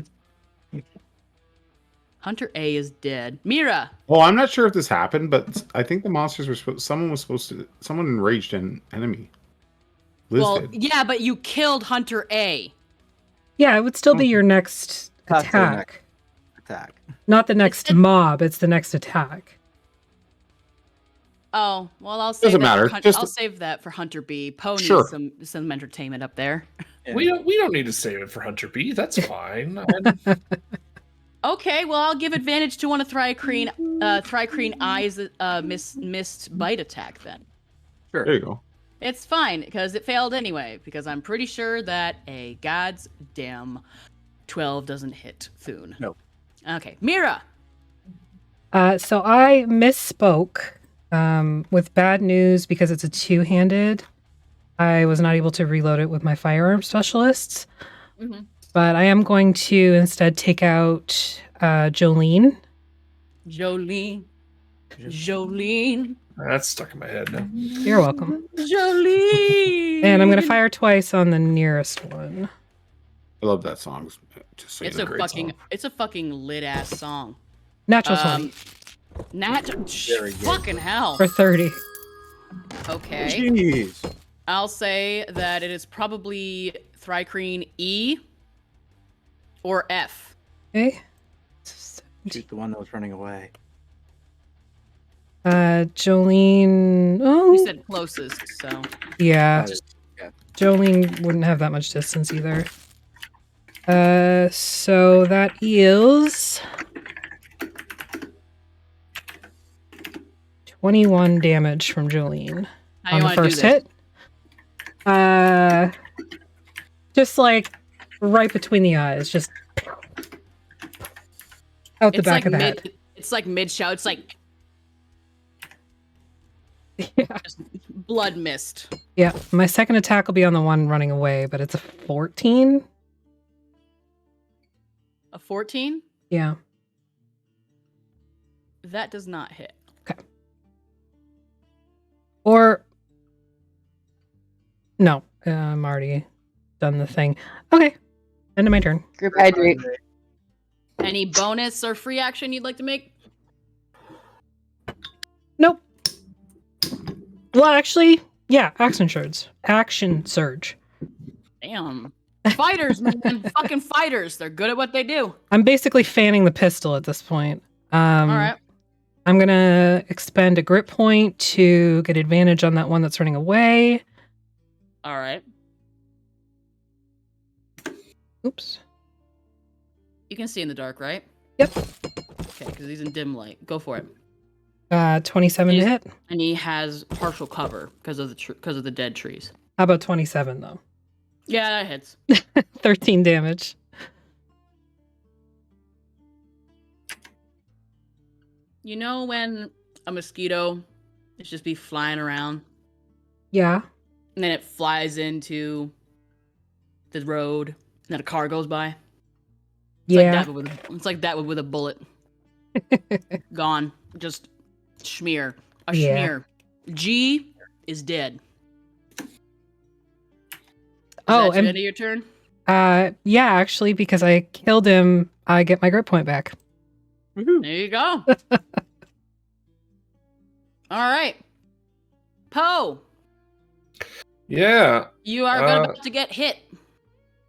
Hunter A is dead. Mira! Well, I'm not sure if this happened, but I think the monsters were someone enraged an enemy. Liz did. Yeah, but you killed Hunter A. Yeah, it would still be your next attack. Not the next mob, it's the next attack. Oh, well, I'll save Doesn't matter. I'll save that for Hunter B. Poe needs some entertainment up there. Yeah. We don't need to save it for Hunter B. That's fine. Okay, well, I'll give advantage to one of Thrycreen Eye's missed bite attack then. Sure. There you go. It's fine, because it failed anyway, because I'm pretty sure that a god's damn 12 doesn't hit Thune. No. Okay, Mira! So I misspoke with bad news because it's a two-handed. I was not able to reload it with my firearm specialists. Mm-hmm. But I am going to instead take out Jolene. Jolene. That's stuck in my head now. You're welcome. Jolene! And I'm going to fire twice on the nearest one. I love that song. It's a fucking lit ass song. Natural 20. Fucking hell. For 30. Okay. Jeez. I'll say that it is probably Thrycreen E or F. Okay. Shoot the one that was running away. Jolene. Oh. You said closest, so. Yeah. Jolene wouldn't have that much distance either. So that is 21 damage from Jolene on the first hit. Just like right between the eyes, just out the back of the head. It's like mid-shout. It's like just blood mist. Yeah, my second attack will be on the one running away, but it's a 14. A 14? Yeah. That does not hit. Okay. Or no, I'm already done the thing. Okay. End of my turn. Group hydrate. Any bonus or free action you'd like to make? Nope. Well, actually, yeah, action surge. Action surge. Damn. Fighters, man. Fucking fighters. They're good at what they do. I'm basically fanning the pistol at this point. All right. I'm going to expend a grip point to get advantage on that one that's running away. All right. Oops. You can see in the dark, right? Yep. Okay, because he's in dim light. Go for it. 27 to hit. And he has partial cover because of the dead trees. How about 27 though? Yeah, that hits. 13 damage. You know when a mosquito is just be flying around? Yeah. And then it flies into the road, and then a car goes by? Yeah. It's like that with a bullet. Gone. Just schmear. A Yeah. schmear. G is dead. Oh, Is that the end of your turn? Yeah, actually, because I killed him, I get my grip point back. There you go. All right. Poe. Yeah. You are about to get hit.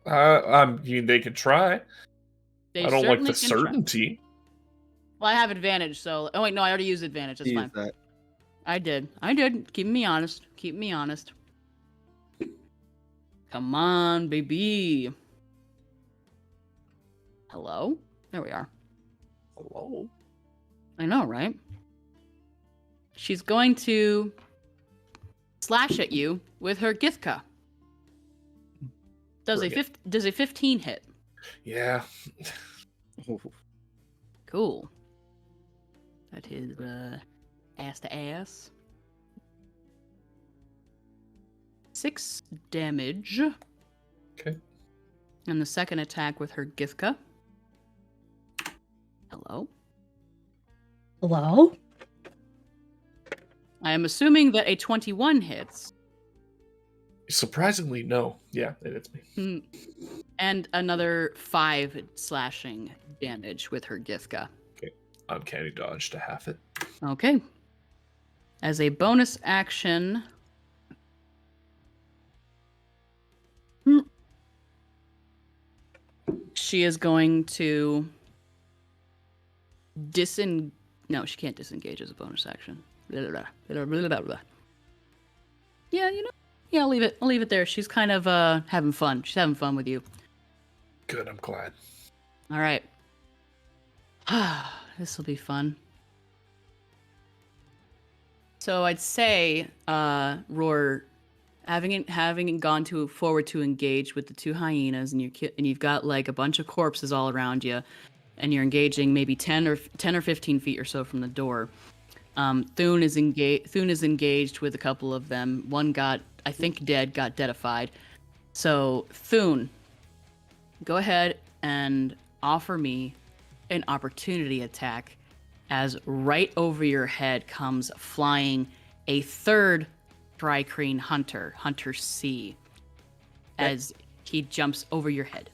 I mean, they could try. They I don't like certainly the can try. certainty. Well, I have advantage, so... Oh, wait, no, I already used advantage. That's fine. That. I did. Keeping me honest. Come on, baby. Hello? There we are. Hello. I know, right? She's going to slash at you with her Githka. Does a 15 hit? Yeah. Cool. That is ass to ass. 6 damage. Okay. And the second attack with her Githka. Hello. Hello? I am assuming that a 21 hits. Surprisingly, no. Yeah, it hits me. And another 5 slashing damage with her Githka. Okay. Uncanny dodge to half it. Okay. As a bonus action... She is going to No, she can't disengage as a bonus action. Yeah, you know. Yeah, I'll leave it there. She's kind of having fun. She's having fun with you. Good, I'm glad. All right. This will be fun. So I'd say, Roar, having gone forward to engage with the 2 hyenas, and you've got like a bunch of corpses all around you, and you're engaging maybe 10 or 15 feet or so from the door. Thune is engaged with a couple of them. One got deadified. So Thune, go ahead and offer me an opportunity attack, as right over your head comes flying a third Drycreen Hunter C, as he jumps over your head.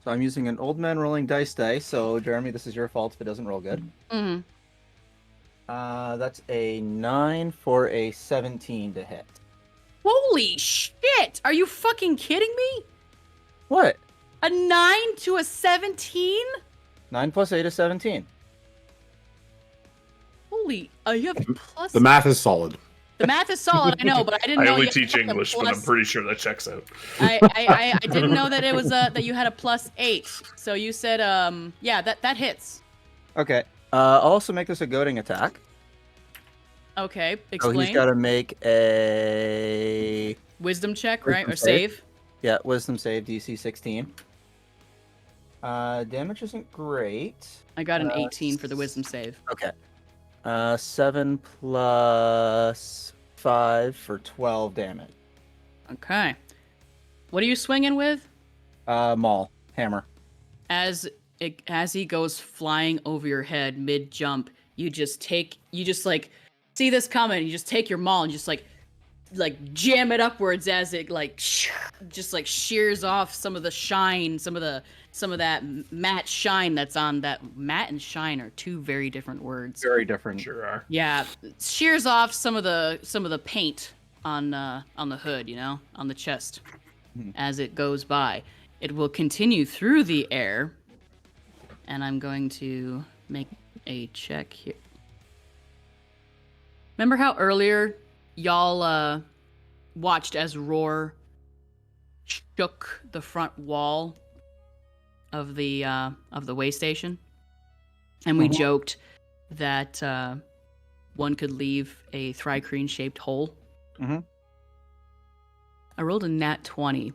So I'm using an old man rolling dice. So Jeremy, this is your fault if it doesn't roll good. Mm-hmm. That's a 9 for a 17 to hit. Holy shit! Are you fucking kidding me? What? A 9 to a 17? 9 plus 8 is 17. Holy, you have plus... The math is solid. The math is solid, I know, but I didn't know I only you teach had a English, but I'm plus... pretty sure that checks out. I didn't know that it was that you had a plus 8. So you said yeah, that hits. Okay. I'll also make this a goading attack. Okay, explain. So he's got to make a wisdom check, right? Wisdom Or save? Yeah, wisdom save, DC 16. Damage isn't great. I got an 18 for the wisdom save. Okay. 7 plus 5 for 12 damage. Okay. What are you swinging with? Maul. Hammer. As he goes flying over your head mid-jump, you just like see this coming, you just take your maul and just like jam it upwards as it just shears off some of the shine, some of that matte shine that's on that. Matte and shine are 2 very different words. Very different. Sure are. Yeah, shears off some of the paint on the hood, on the chest. As it goes by, it will continue through the air, and I'm going to make a check here. Remember how earlier y'all watched as Roar shook the front wall of the way station, and we joked that one could leave a Thri-kreen shaped hole. Mm-hmm. I rolled a nat 20.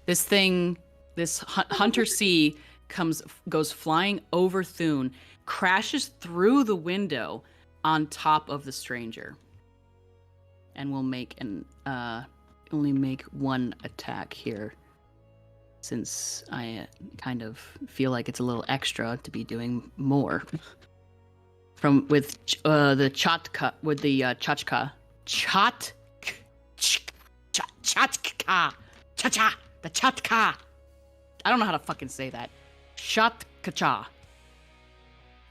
This Hunter C goes flying over Thune, crashes through the window on top of the stranger, and will make only make one attack here, since I kind of feel like it's a little extra to be doing more. With the Chatka, the Chatka. I don't know how to fucking say that. Chatkacha.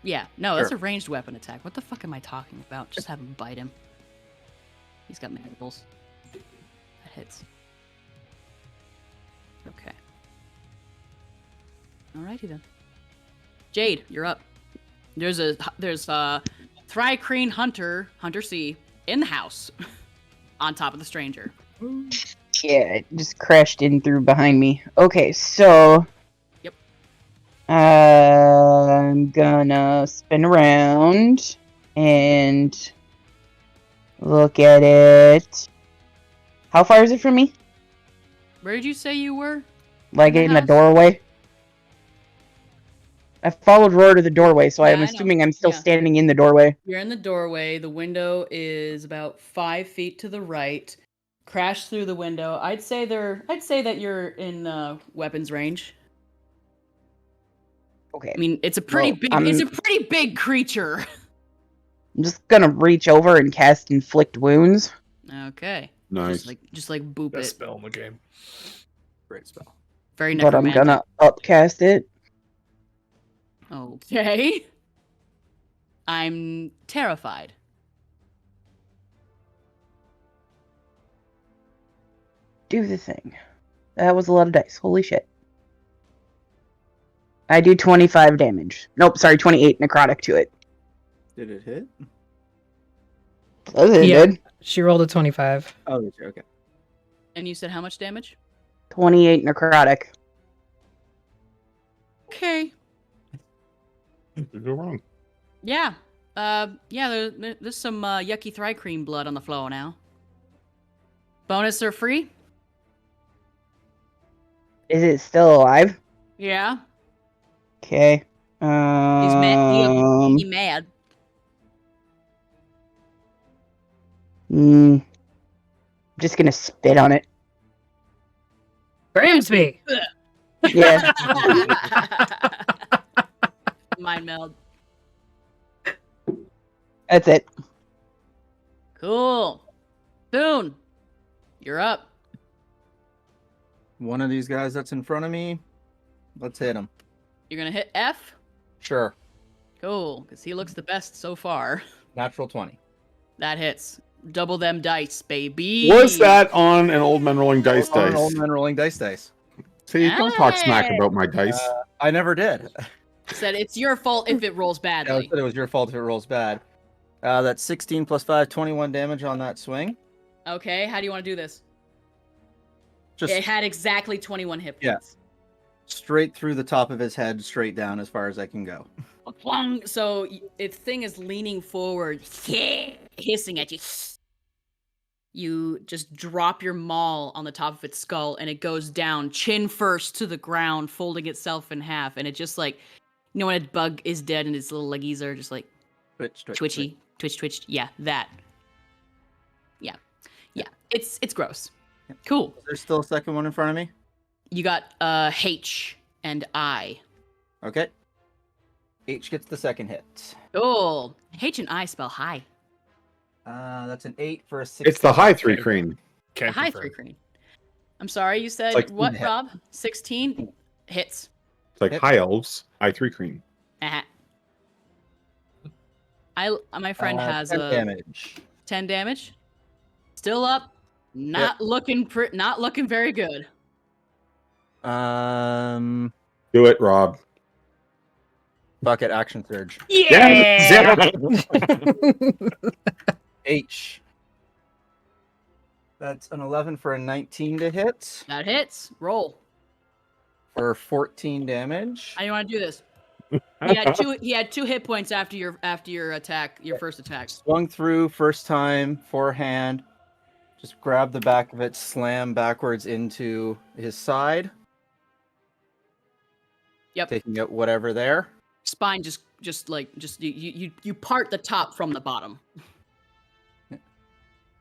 Yeah, no, that's a ranged weapon attack. What the fuck am I talking about? Just have him bite him. He's got mandibles. That hits. Okay. Alrighty then. Jade, you're up. There's Thri-kreen Hunter C, in the house, on top of the stranger. Yeah, it just crashed in through behind me. Okay, so... Yep. I'm gonna spin around and look at it. How far is it from me? Where did you say you were? Like in the doorway? I followed Roar to the doorway, so I'm assuming I'm still standing in the doorway. You're in the doorway. The window is about 5 feet to the right. Crash through the window. I'd say that you're in weapons range. Okay. I mean, it's a pretty big creature. I'm just gonna reach over and cast Inflict Wounds. Okay. Nice. Just like boop Best it. spell in the game. Great spell. Very But I'm necromantic. gonna upcast it. Okay. I'm terrified. Do the thing. That was a lot of dice. Holy shit. I do 25 damage. Nope, sorry, 28 necrotic to it. Did it hit? Oh, it Yeah. did. She rolled a 25. Oh, did you? Okay. And you said how much damage? 28 necrotic. Okay. Could go wrong. Yeah. There's some yucky Thri-kreen blood on the floor now. Bonus or free? Is it still alive? Yeah. Okay. He's mad. He's mad. Just gonna spit on it. Gramsby! Yeah. Mind meld. That's it. Cool. Boone, you're up. One of these guys that's in front of me. Let's hit him. You're gonna hit F? Sure. Cool, because he looks the best so far. Natural 20. That hits. Double them dice, baby. Was that on an old man rolling dice On an dice? old man rolling dice. See, don't talk smack Hey! about my dice. I never did. Said it's your fault if it rolls I badly. said it was your fault if it rolls bad. That's 16 plus 5, 21 damage on that swing. Okay, how do you want to do this? Just It had exactly 21 hit Yeah. points. straight through the top of his head, straight down as far as I can go. So its thing is leaning forward, hissing at you. You just drop your maul on the top of its skull, and it goes down, chin first to the ground, folding itself in half. And it just like, you know when a bug is dead and its little leggies are just like twitchy, twitch. Yeah, that. Yeah. It's gross. Cool. There's still a second one in front of me. You got H and I. Okay. H gets the second hit. Oh, H and I spell high. That's an 8 for a 6. It's the high Thri-kreen. Can't The high confirm. Thri-kreen. I'm sorry, you said like what, hit. Rob? 16 hits. It's like Yep. high elves, high Thri-kreen. Uh-huh. My friend has 10 a damage. 10 damage. Still up. Not looking very good. Um, Do it, Rob. Fuck it, action surge. Yeah. H. That's an 11 for a 19 to hit That hits. Roll. for 14 damage. How do you want to do this? He had 2 hit points after your attack, your first attack. Swung through first time, forehand. Just grab the back of it, slam backwards into his side. Yep. Taking out whatever there. Spine just you part the top from the bottom.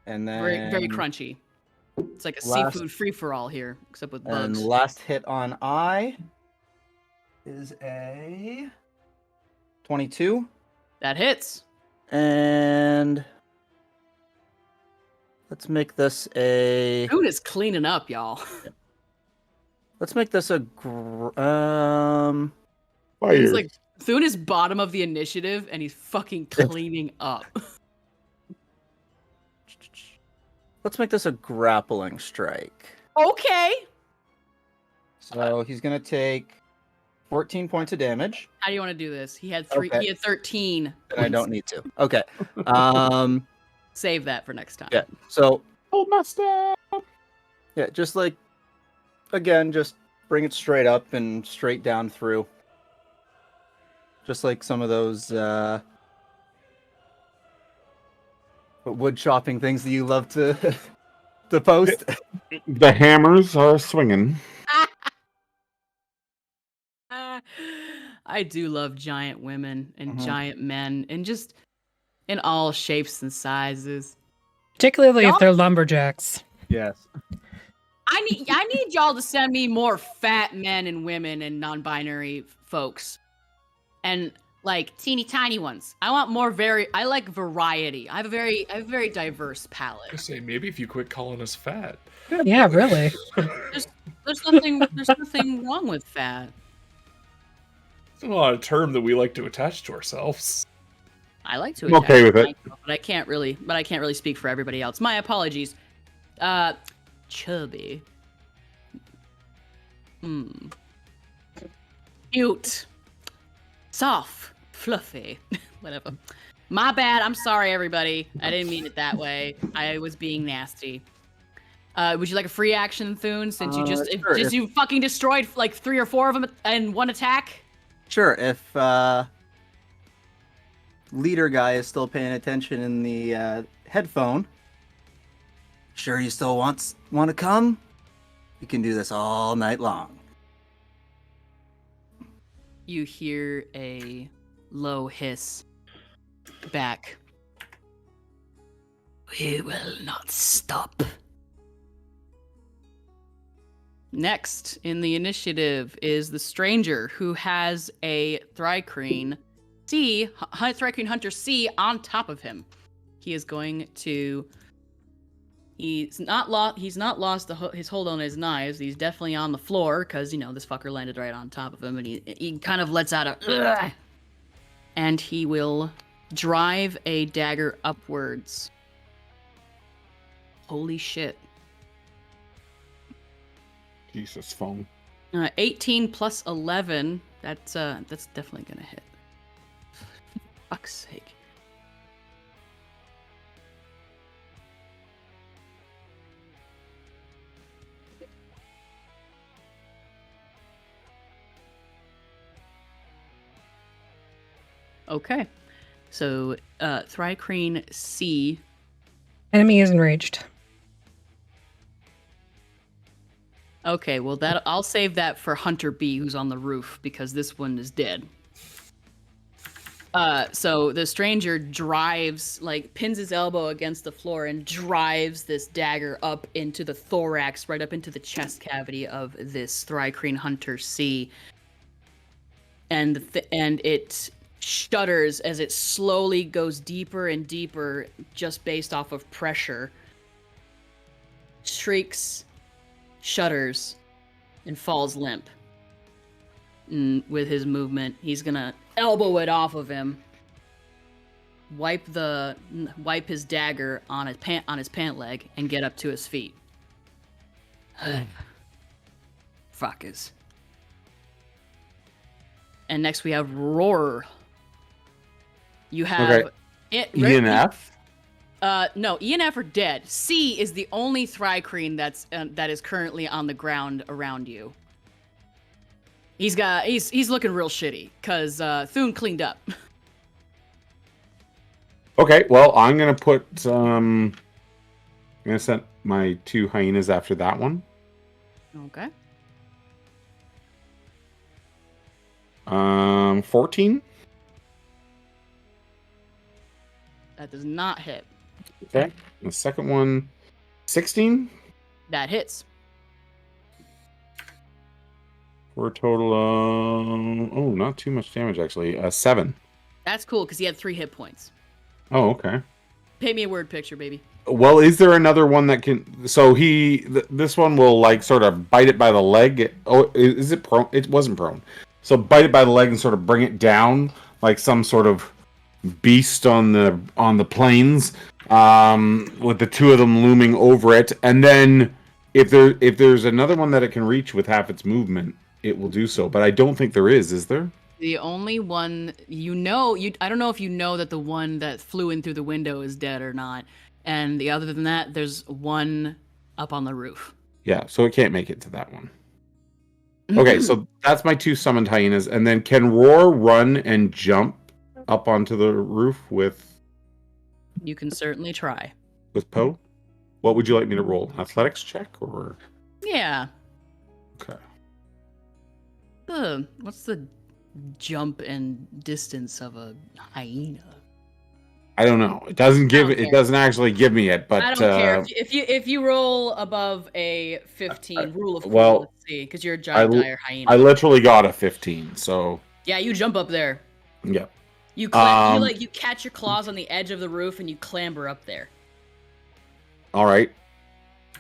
And then Very crunchy. It's like a seafood free-for-all here, except with bugs. And last hit on I is a 22. That hits. And let's make this a... Thune is cleaning up, y'all. Let's make this a... It's like Thune is bottom of the initiative, and he's fucking cleaning up. Let's make this a grappling strike. Okay. So he's gonna take 14 points of damage. How do you want to do this? He had 3. Okay. He had 13. I don't need to. Okay. Save that for next time. Yeah. So. Oh, my stuff. Yeah, just like, again, just bring it straight up and straight down through. Just like some of those wood chopping things that you love to post. The hammers are swinging. I do love giant women and giant men, and just in all shapes and sizes. Particularly if they're lumberjacks. Yes. I need y'all to send me more fat men and women and non-binary folks, and like teeny tiny ones. I want more I like variety. I have a very diverse palette. I say maybe if you quit calling us fat. Yeah, really. There's nothing wrong with fat. It's not a term that we like to attach to ourselves. I like to. I'm okay with it, but I can't really speak for everybody else. My apologies. Chubby. Cute. Soft. Fluffy. Whatever. My bad. I'm sorry, everybody. I didn't mean it that way. I was being nasty. Would you like a free action, Thune? Since you you fucking destroyed like 3 or 4 of them in one attack. Sure. If leader guy is still paying attention in the headphone. Sure, you still want to come? You can do this all night long. You hear a low hiss back. We will not stop. Next in the initiative is the stranger who has a Thri-Kreen Thri-Kreen Hunter C on top of him. He is going to... He's not lost his hold on his knives. He's definitely on the floor because, this fucker landed right on top of him, and he kind of lets out a... Ugh! And he will drive a dagger upwards. Holy shit. Jesus, phone. 18 plus 11. That's definitely gonna hit. Fuck's sake. Okay. So, Thri-Kreen C. Enemy is enraged. Okay, well I'll save that for Hunter B, who's on the roof, because this one is dead. So the stranger pins his elbow against the floor and drives this dagger up into the thorax, right up into the chest cavity of this Thri-Kreen Hunter C. And it shudders as it slowly goes deeper and deeper, just based off of pressure. Shrieks, shudders, and falls limp. And with his movement, he's gonna elbow it off of him, wipe his dagger on his pant leg, and get up to his feet. Fuckers. And next we have Roar. You have E and F. No, E and F are dead. C is the only Thrycreen that is currently on the ground around you. He's looking real shitty because Thune cleaned up. Okay, well, I'm gonna put I'm gonna set my 2 hyenas after that one. Okay. 14. That does not hit. Okay. The second one, 16. That hits. For a total of not too much damage actually. 7. That's cool because he had 3 hit points. Oh, okay. Pay me a word picture, baby. Well, is there another one that can? So this one will like sort of bite it by the leg. Oh, is it prone? It wasn't prone. So bite it by the leg and sort of bring it down like some sort of beast on the plains, with the 2 of them looming over it. And then if there's another one that it can reach with half its movement, it will do so. But I don't think there is there? The only one I don't know if you know that the one that flew in through the window is dead or not. And other than that, there's one up on the roof. Yeah, so it can't make it to that one. Okay, so that's my 2 summoned hyenas. And then can Roar run and jump up onto the roof with... You can certainly try. With Poe? What would you like me to roll? Athletics check or... Yeah. Okay. What's the jump and distance of a hyena? I don't know. It doesn't actually give me it, but I don't care. If you roll above a 15, rule of cool, let's see, because you're a giant dire hyena. I literally got a 15, so yeah, you jump up there. Yeah. You catch your claws on the edge of the roof and you clamber up there. All right.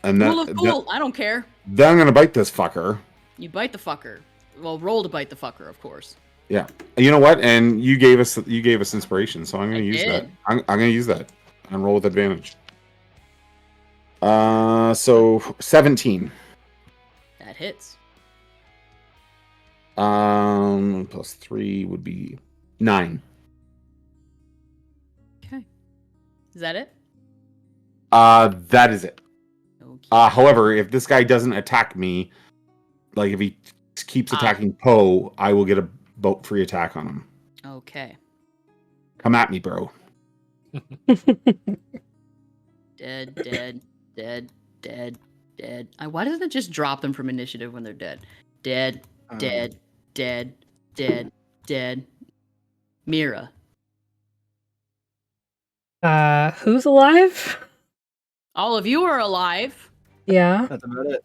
And then rule of cool. I don't care. Then I'm gonna bite this fucker. You bite the fucker. Well, roll to bite the fucker, of course. Yeah. You know what? And you gave us inspiration, so I'm gonna use that. I'm gonna use that and roll with advantage. So 17. That hits. Plus 3 would be 9. Okay. Is that it? That is it. Okay. However, if this guy doesn't attack me, like if he keeps attacking Poe, I will get a boat free attack on him. Okay. Come at me, bro. Dead. Why doesn't it just drop them from initiative when they're dead? Dead. Mira. Who's alive? All of you are alive. Yeah. That's about it.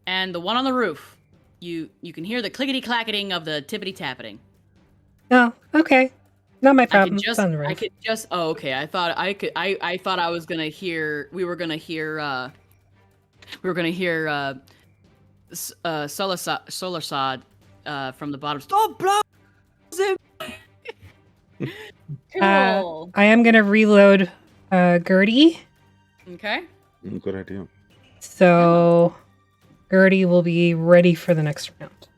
And the one on the roof. You can hear the clickety-clacketing of the tippity-tappeting. Oh, okay. Not my problem. I could just. Oh, okay. I thought I was gonna hear. We were gonna hear. Solarsod from the bottom. Stop blowing him. Cool. I am gonna reload Gertie. Okay. Good idea. So Gertie will be ready for the next round.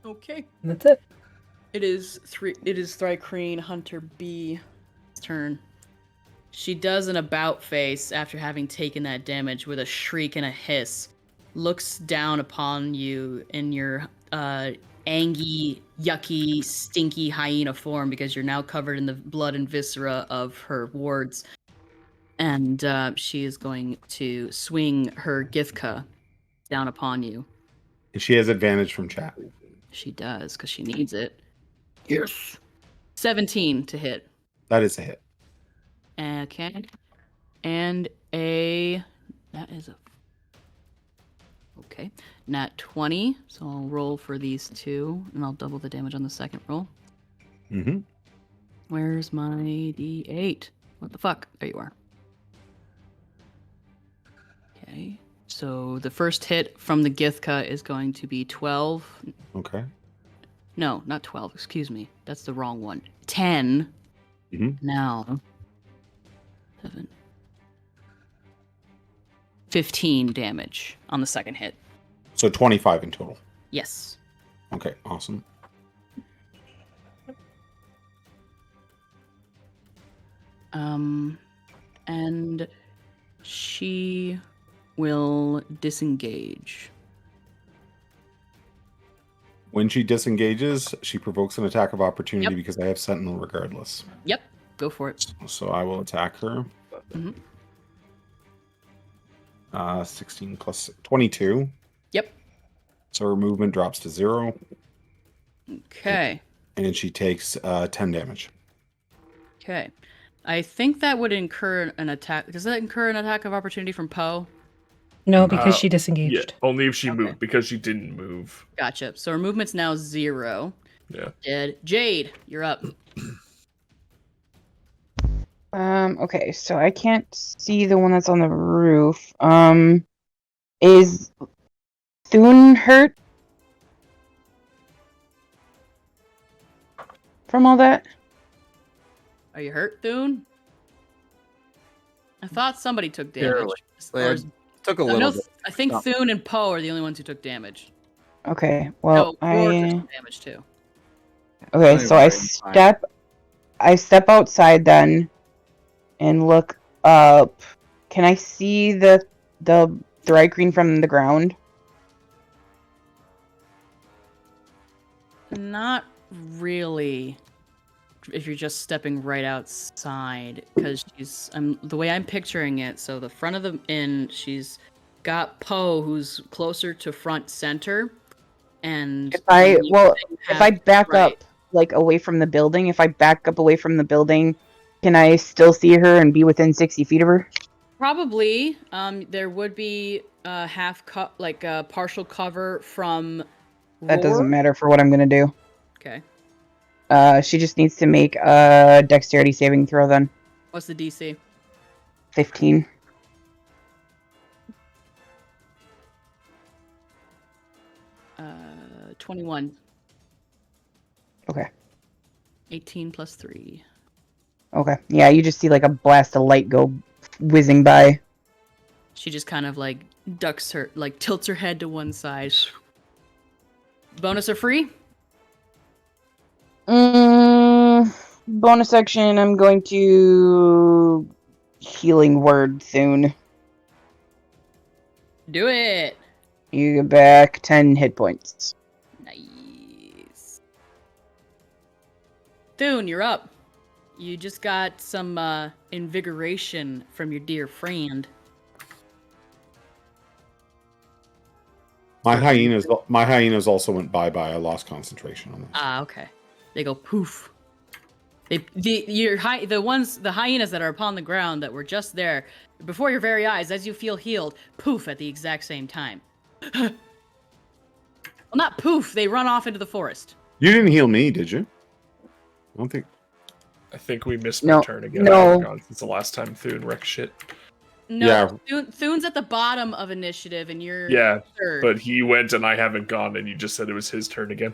Okay. And that's it. It is Thrycreen Hunter B's turn. She does an about face after having taken that damage with a shriek and a hiss. Looks down upon you in your angy, yucky, stinky hyena form because you're now covered in the blood and viscera of her wards. And she is going to swing her Githka down upon you. And she has advantage from chat. She does, because she needs it. Yes. 17 to hit. That is a hit. Okay. And that is a... Okay. Nat 20. So I'll roll for these 2, and I'll double the damage on the second roll. Mm-hmm. Where's my D8? What the fuck? There you are. Okay. So the first hit from the Githka is going to be 12. Okay. No, not 12. Excuse me. That's the wrong one. 10. Mm-hmm. Now. 7. 15 damage on the second hit. So 25 in total. Yes. Okay, awesome. And she will disengage. When she disengages, she provokes an attack of opportunity because I have Sentinel regardless. Yep, go for it. So I will attack her. Mhm. 16 plus 22. Yep. So her movement drops to 0. Okay. And she takes 10 damage. Okay. I think that would incur an attack. Does that incur an attack of opportunity from Poe? No, because she disengaged. Yeah, only if she moved, because she didn't move. Gotcha. So her movement's now 0. Yeah. Dead. Jade, you're up. Okay, so I can't see the one that's on the roof. Is Thune hurt from all that? Are you hurt, Thune? I thought somebody took damage. Barely. Took a little bit. I think Thune and Poe are the only ones who took damage. Okay, well, Roar took some damage too. Okay, so I step outside then and look up. Can I see the dry green from the ground? Not really. If you're just stepping right outside, because the way I'm picturing it. So the front of the inn, she's got Poe, who's closer to front center, and if I back up like away from the building, can I still see her and be within 60 feet of her? Probably. There would be partial cover from. That doesn't matter for what I'm gonna do. Okay. She just needs to make a dexterity saving throw then. What's the DC? 15. Uh, 21. Okay. 18 plus 3. Okay. Yeah, you just see like a blast of light go whizzing by. She just kind of like tilts her head to one side. Bonus or free? Bonus action, I'm going to healing word soon. Do it. You get back 10 hit points. Nice. Thune, you're up. You just got some invigoration from your dear friend. My hyenas also went bye-bye. I lost concentration on this. Ah, okay. They go poof. The hyenas that are upon the ground that were just there before your very eyes, as you feel healed, poof at the exact same time. Well, not poof. They run off into the forest. You didn't heal me, did you? I don't think. I think we missed my turn again. No. Since the last time Thune wrecked shit. No, yeah. Thune's at the bottom of initiative, and you're third. But he went, and I haven't gone, and you just said it was his turn again.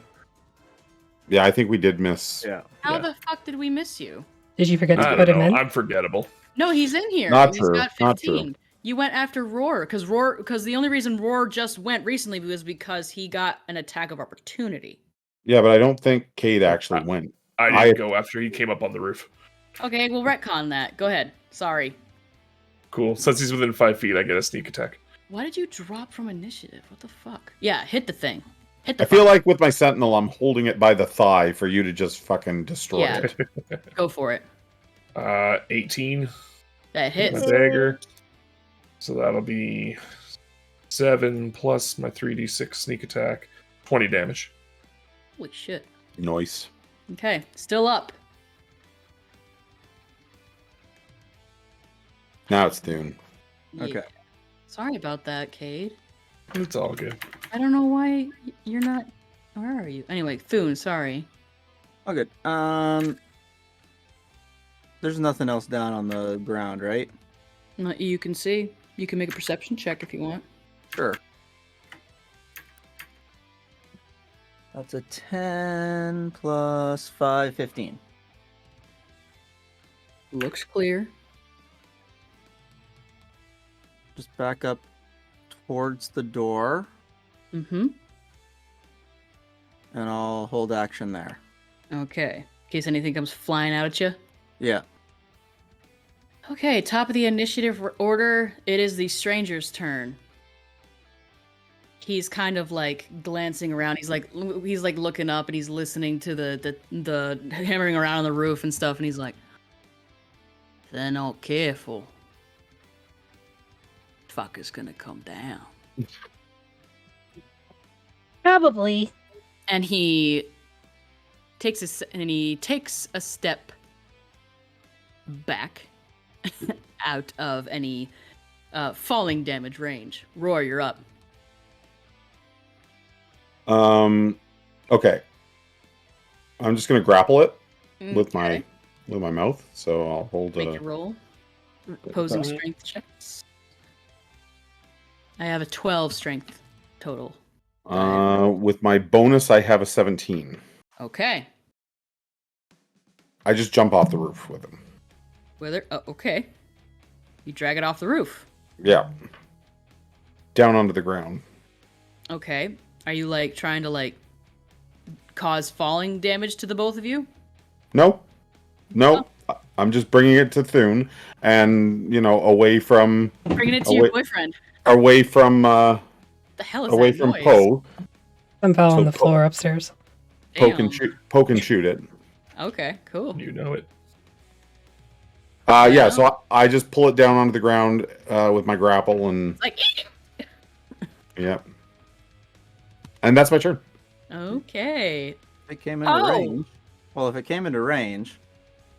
Yeah, I think we did miss. Yeah. How the fuck did we miss you? Did you forget to put him in? I'm forgettable. No, he's in here. Not He's true. got 15. Not true. You went after Roar because the only reason Roar just went recently was because he got an attack of opportunity. Yeah, but I don't think Cade actually went. I didn't go after he came up on the roof. Okay, we'll retcon that. Go ahead. Sorry. Cool. Since he's within 5 feet, I get a sneak attack. Why did you drop from initiative? What the fuck? Yeah, hit the thing. I feel like with my sentinel, I'm holding it by the thigh for you to just fucking destroy it. Go for it. 18. That hits. My dagger. So that'll be 7 plus my 3d6 sneak attack. 20 damage. Holy shit. Nice. Okay, still up. Now it's Thune. Yeah. Okay. Sorry about that, Cade. It's all good. I don't know why you're not. Where are you? Anyway, Thune, sorry. Oh, good. There's nothing else down on the ground, right? You can see. You can make a perception check if you want. Sure. That's a 10 plus 5, 15. Looks clear. Just back up towards the door. Mm-hmm. And I'll hold action there. Okay. In case anything comes flying out at you. Yeah. Okay, top of the initiative order. It is the stranger's turn. He's kind of like glancing around. He's like looking up and he's listening to the hammering around on the roof and stuff. And he's like, if they're not careful, fucker's gonna come down. Probably. And he takes a step back out of any falling damage range. Roar, you're up. Okay. I'm just gonna grapple it with Okay. my mouth. So I'll hold Make a roll. Opposing strength checks. I have a 12 strength total. With my bonus, I have a 17. Okay. I just jump off the roof with him. Okay. You drag it off the roof. Yeah. Down onto the ground. Okay. Are you like trying to like cause falling damage to the both of you? No. I'm just bringing it to Thune, and away from Bringing it to your boyfriend. away from The hell is away that from noise? Poe. I'm fell on So the floor upstairs. Poke and Damn. shoot it. Okay, cool. You know it. Yeah. So I just pull it down onto the ground with my grapple, and Like, yeah. And that's my turn. okay. If it came into Oh. range. Well, if it came into range,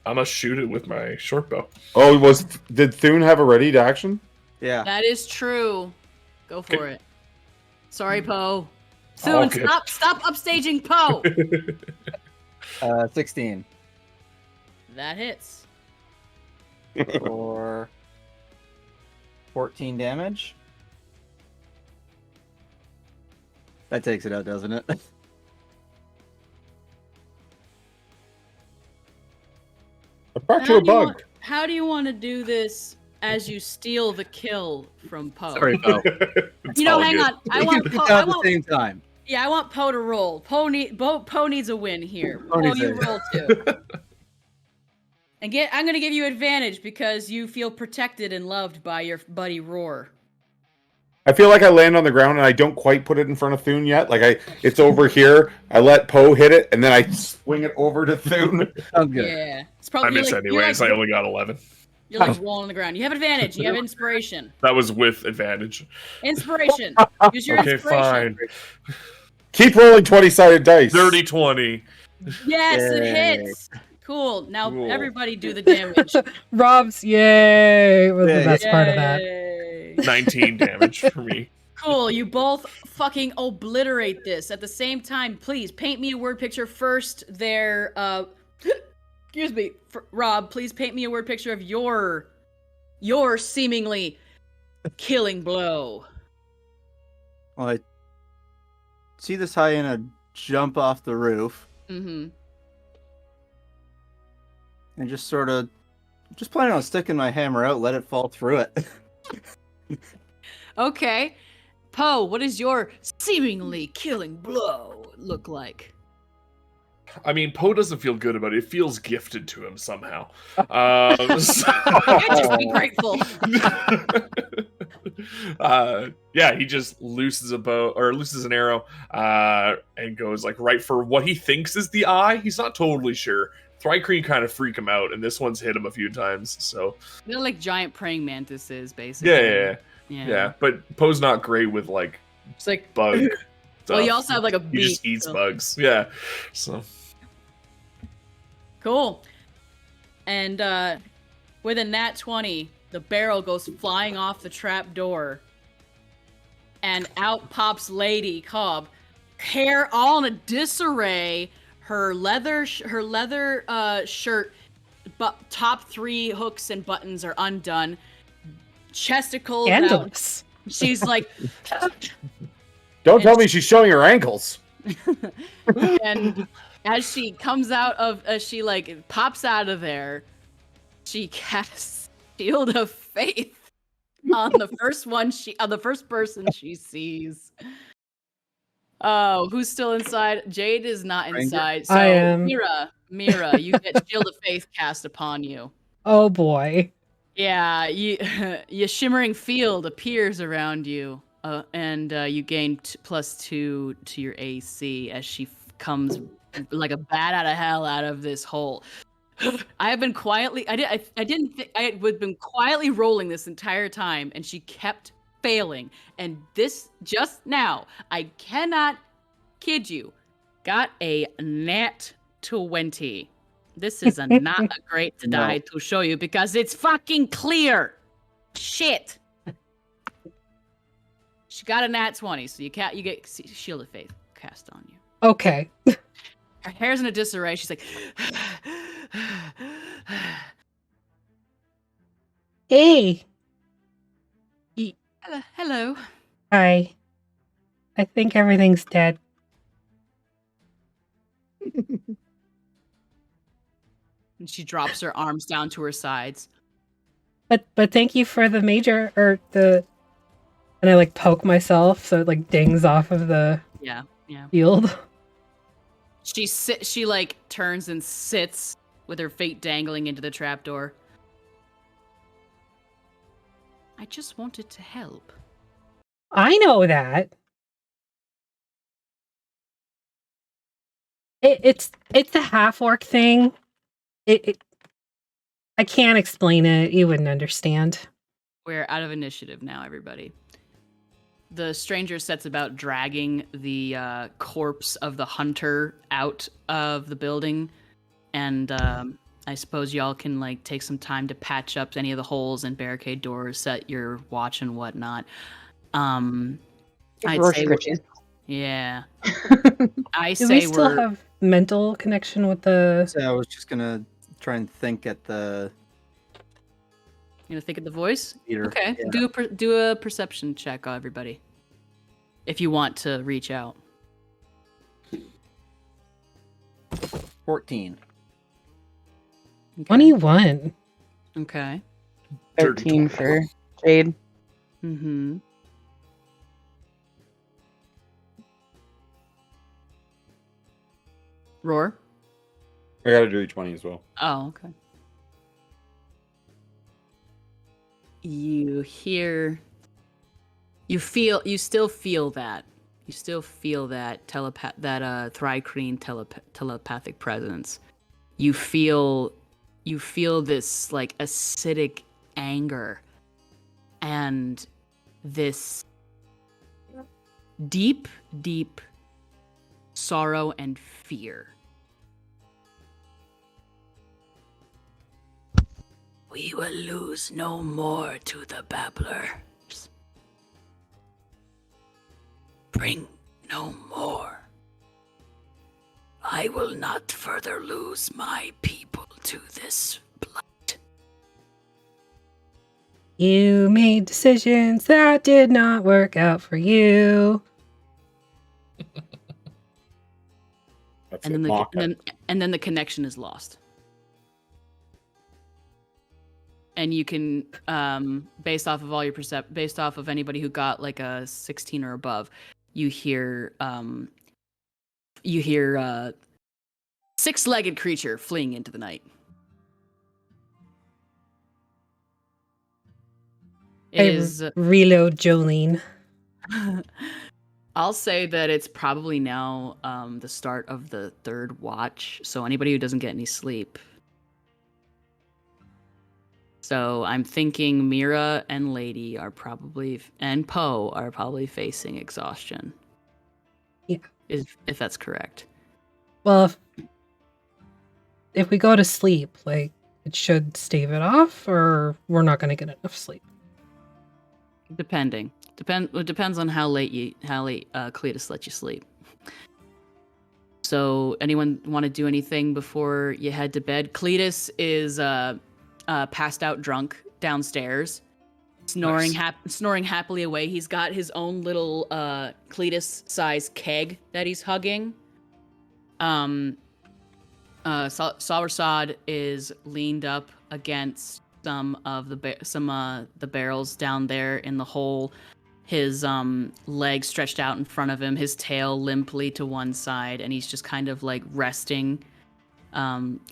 I'm gonna shoot it with my short bow. Oh, did Thune have a ready to action? yeah. That is true. Go for Okay. it. Sorry, Poe. Soon, Okay. stop upstaging Poe. 16 That hits. for 14 damage. That takes it out, doesn't it? I brought you a bug. How do you want to do this as you steal the kill from Poe? Sorry, Poe. It's all Hang good. on. I We want can Poe. beat out at the same time. Yeah, I want Poe to roll. Poe needs a win here. Poe Poe, needs you a- roll too. And I'm gonna give you advantage because you feel protected and loved by your buddy Roar. I feel like I land on the ground and I don't quite put it in front of Thune yet. Like it's over here. I let Poe hit it and then I swing it over to Thune. Sounds good. Yeah, it's I probably miss anyways. I only got 11. you're like rolling on the ground. You have advantage. You have inspiration. That was with advantage. Inspiration. Use your Okay, inspiration. fine. Keep rolling 20-sided dice. 30-20. Yes, it Yay. hits. Cool. Now Cool. everybody do the damage. Rob's yay was the Yay. best part of that. Yay. 19 damage for me. Cool. You both fucking obliterate this at the same time. Please paint me a word picture first. Excuse me, Rob. Please paint me a word picture of your seemingly killing blow. Well, I see this hyena jump off the roof Mm-hmm. and just planning on sticking my hammer out, let it fall through it. Okay. Poe, what does your seemingly killing blow look like? I mean, Poe doesn't feel good about it. It feels gifted to him somehow. Just be grateful. Yeah, he just looses an arrow, and goes like right for what he thinks is the eye. He's not totally sure. Thrycreen kind of freak him out, and this one's hit him a few times. So They're like giant praying mantises, basically. yeah. But Poe's not great with like It's like bug. well, you stuff. also have like a He beak. just eats so- bugs. Yeah. So Cool. And with a nat 20, the barrel goes flying off the trap door. And out pops Lady Cobb, hair all in a disarray. Her leather shirt, but top 3 hooks and buttons are undone. Chesticles out. Scandalous. She's like, Don't tell me she's showing her ankles. and as she comes out of, as she like pops out of there, she casts Shield of Faith on the first person she sees. Oh, who's still inside? Jade is not Ranger? inside. So I am. Mira, you get Shield of Faith cast upon you. Oh boy. Yeah, your shimmering field appears around you, and you gain +2 to your AC as she comes like a bat out of hell out of this hole. I have been quietly. I didn't. I had been quietly rolling this entire time, and she kept failing. And this just now, I cannot kid you, got a nat 20. This is not a great die to show you because it's fucking clear. Shit. She got a nat 20, so you get Shield of Faith cast on you. Okay. Her hair's in a disarray. She's like, Hey. Hello. Hi. I think everything's dead. And she drops her arms down to her sides. But thank you for the major and I like poke myself so it like dings off of the field. She like turns and sits with her feet dangling into the trapdoor. I just wanted to help. I know that. It's a half-orc thing. I can't explain it. You wouldn't understand. We're out of initiative now, everybody. The stranger sets about dragging the corpse of the hunter out of the building, and I suppose y'all can like take some time to patch up any of the holes and barricade doors, set your watch and whatnot. I'd say yeah. Do we still have mental connection with the? So I was just gonna try and think at the. You know, think of the voice. Leader. Okay, yeah. Do a perception check, everybody. If you want to reach out. 14. Okay. 21. Okay. 13 for Jade. Mm-hmm. Roar? I gotta do 20 as well. Oh, okay. You still feel that Thrycreen telepathic presence. You feel this like acidic anger and this deep sorrow and fear. We will lose no more to the babblers. Bring no more. I will not further lose my people to this blight. You made decisions that did not work out for you. And then the connection is lost. And you can, based off of all your based off of anybody who got like a 16 or above, you hear six-legged creature fleeing into the night. Reload Jolene. I'll say that it's probably now the start of the third watch, so anybody who doesn't get any sleep. So I'm thinking Mira and Lady are probably, and Poe are probably facing exhaustion. Yeah. If that's correct. Well, if we go to sleep, like, it should stave it off, or we're not going to get enough sleep. It depends on how late Cletus lets you sleep. So anyone want to do anything before you head to bed? Cletus is passed out drunk downstairs, snoring happily away. He's got his own little Cletus-sized keg that he's hugging. Sawarsad is leaned up against some of the barrels down there in the hole. His legs stretched out in front of him, his tail limply to one side, and he's just kind of like resting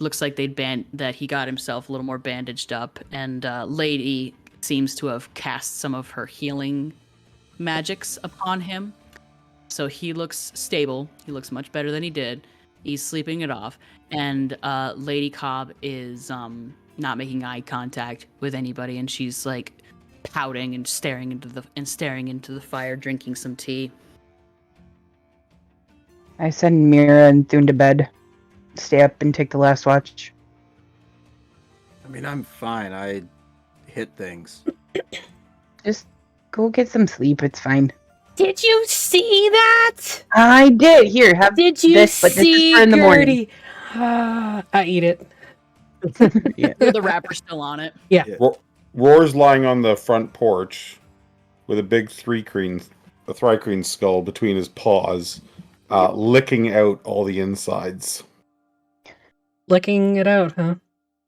Looks like that he got himself a little more bandaged up, and Lady seems to have cast some of her healing magics upon him. So he looks stable. He looks much better than he did. He's sleeping it off. And Lady Cobb is not making eye contact with anybody, and she's like pouting and staring into the fire, drinking some tea. I send Mira and Thune to bed. Stay up and take the last watch. I mean, I'm fine. I hit things. Just go get some sleep. It's fine. Did you see that? I did. Here, have Did you this, but see this is for in the morning. I eat it. Yeah. With the wrapper still on it. Yeah. Roar's lying on the front porch with a big thrycreen skull between his paws, licking out all the insides. Licking it out, huh?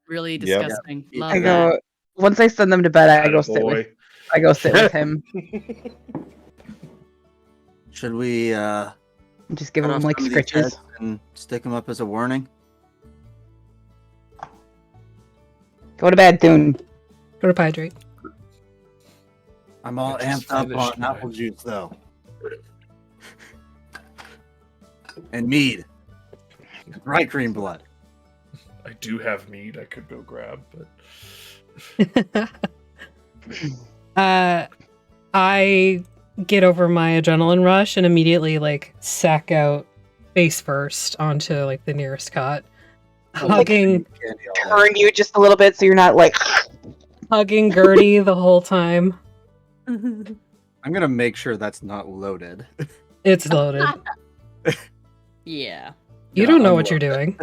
Really disgusting. Yep. Love I that. go once I send them to bed. I go sit with. Attaboy. I go sit with him. Should we Just give cut him off like some of these scritches. heads and stick them up as a warning? Go to bed, Thune. Go to hydrate. I'm all I just amped up finished on mine. apple juice, though. And mead. Dry cream blood. I do have meat I could go grab, but I get over my adrenaline rush and immediately like sack out face first onto like the nearest cot, hugging Candy all day. Turn you just a little bit so you're not like. hugging Gertie the whole time. I'm gonna make sure that's not loaded. It's loaded. Yeah. You Yeah, don't know I'm what you're loaded. doing.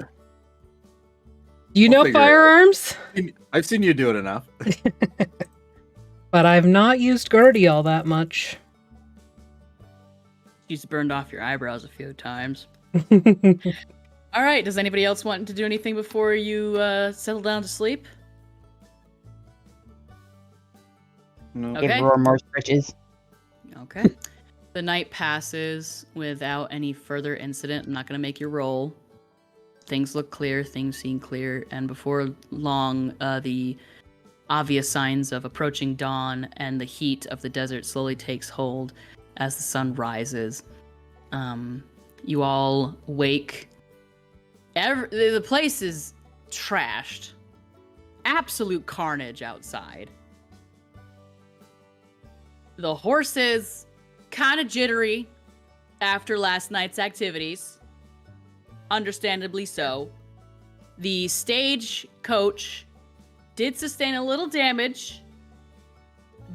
Do you I'll know figure it out. firearms? I've seen you do it enough. But I've not used Gertie all that much. She's burned off your eyebrows a few times. All right. Does anybody else want to do anything before you settle down to sleep? No. Okay. Give Roar more scritches. Okay. The night passes without any further incident. I'm not going to make you roll. Things look clear, things seem clear, and before long, the obvious signs of approaching dawn and the heat of the desert slowly takes hold as the sun rises. You all wake. The place is trashed. Absolute carnage outside. The horses kind of jittery after last night's activities. Understandably so. The stage coach did sustain a little damage,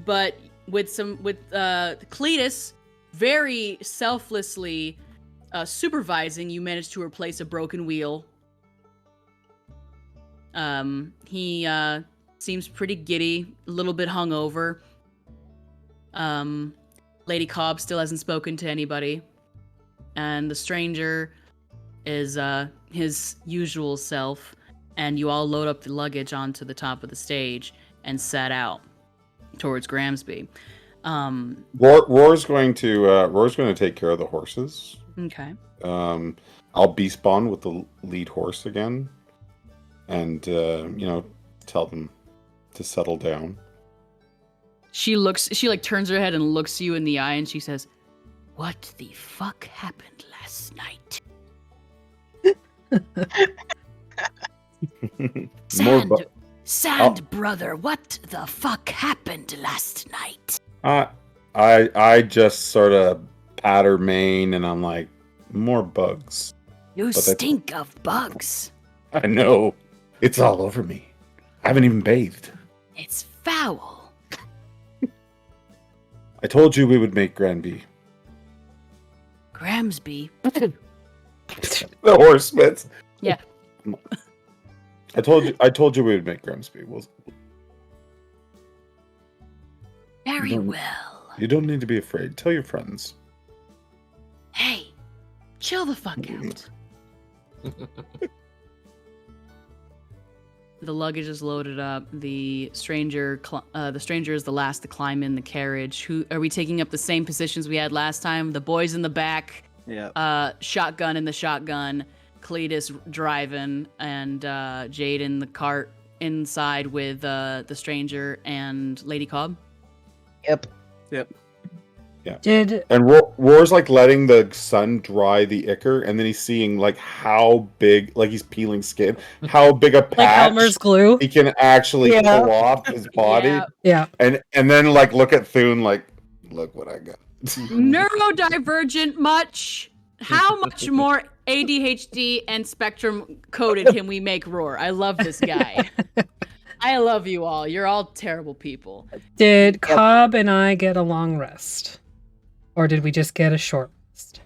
but with Cletus very selflessly supervising, you managed to replace a broken wheel. He seems pretty giddy, a little bit hungover. Lady Cobb still hasn't spoken to anybody. And the stranger is his usual self. And you all load up the luggage onto the top of the stage and set out towards Gramsby. Roar's going to take care of the horses. Okay. I'll beast spawn with the lead horse again, and tell them to settle down. She turns her head and looks you in the eye and she says, "What the fuck happened last night?" Sand brother, what the fuck happened last night? I just sort of pat her mane and I'm like, more bugs. You stink of bugs. I know. It's all over me. I haven't even bathed. It's foul. I told you we would make Granby. Gramsby. The horse spits. Yeah. I told you we would make Gramsby. Very well. You don't need to be afraid. Tell your friends. Hey, chill the fuck out. The luggage is loaded up. The stranger is the last to climb in the carriage. Who are we taking up the same positions we had last time? The boys in the back. Yeah. Shotgun in the shotgun, Cletus driving and Jade in the cart inside with the stranger and Lady Cobb. Yep. Did And Roar's like letting the sun dry the ichor, and then he's seeing like how big, like he's peeling skin, how big a patch like Elmer's glue? he can actually Yeah. pull off his body. Yeah. Yeah. And then like look at Thune like, look what I got. Neurodivergent much. How much more ADHD and spectrum coded can we make Roar? I love this guy. I love you all. You're all terrible people. Did Cobb and I get a long rest? Or did we just get a short rest?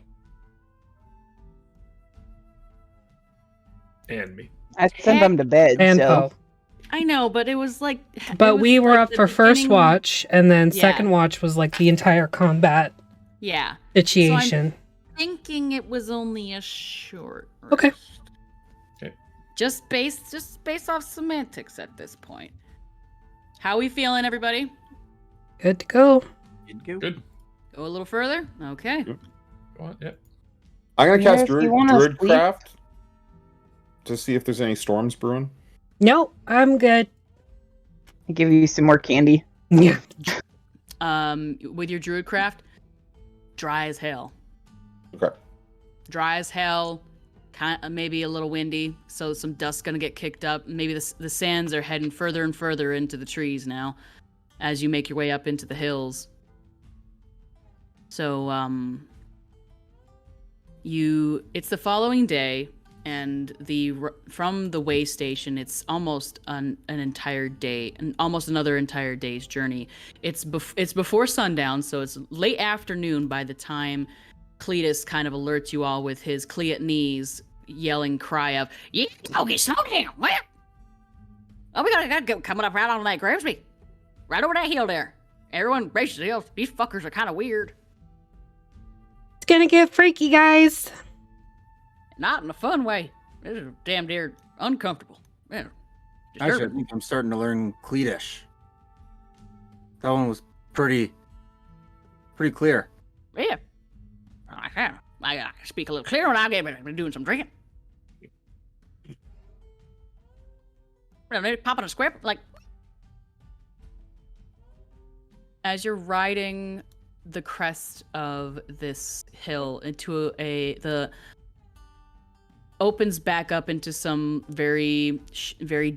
And me. I sent them to bed. And so. Poe. I know, but it was like. But we were like up the for first beginning- watch, and then Yeah. second watch was like the entire combat Yeah. situation. Thinking it was only a short. Okay. rest. Just based off semantics at this point. How we feeling, everybody? Good to go. Good. Go a little further. Okay. Go on. Yeah. I'm gonna cast Yes, you wanna Druidcraft to see if there's any storms brewing. No, I'm good. I give you some more candy. Yeah. With your Druidcraft, dry as hell. Okay. Dry as hell. Kind of, maybe a little windy, so some dust's gonna get kicked up. Maybe the sands are heading further and further into the trees now, as you make your way up into the hills. So, it's the following day, and from the way station, it's almost an entire day, and almost another entire day's journey. It's before sundown, so it's late afternoon by the time Cletus kind of alerts you all with his Cleat yelling cry of, "Yeah, okay, slow down, well. Oh, we gotta go coming up right on that Gramsby. Right over that hill there. Everyone brace yourselves. These fuckers are kind of weird. It's gonna get freaky, guys. Not in a fun way. This is damn near uncomfortable. Yeah. Actually, I Disturbing. think I'm starting to learn Cleatish. That one was pretty clear. Yeah. I speak a little clearer when I've been doing some drinking. Popping a squib, like. As you're riding the crest of this hill into the opens back up into some very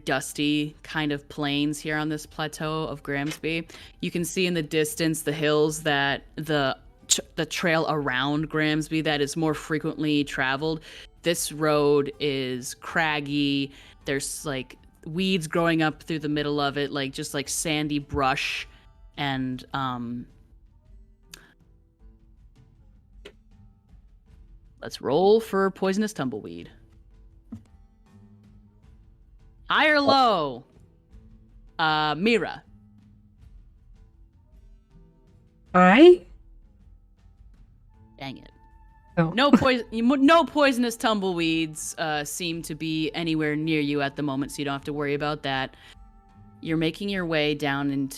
dusty kind of plains here on this plateau of Gramsby. You can see in the distance the hills that the trail around Gramsby that is more frequently traveled. This road is craggy. There's like weeds growing up through the middle of it, like just like sandy brush. And let's roll for poisonous tumbleweed. High or low? Mira. I? Dang it. Oh. No poisonous tumbleweeds seem to be anywhere near you at the moment, so you don't have to worry about that. You're making your way down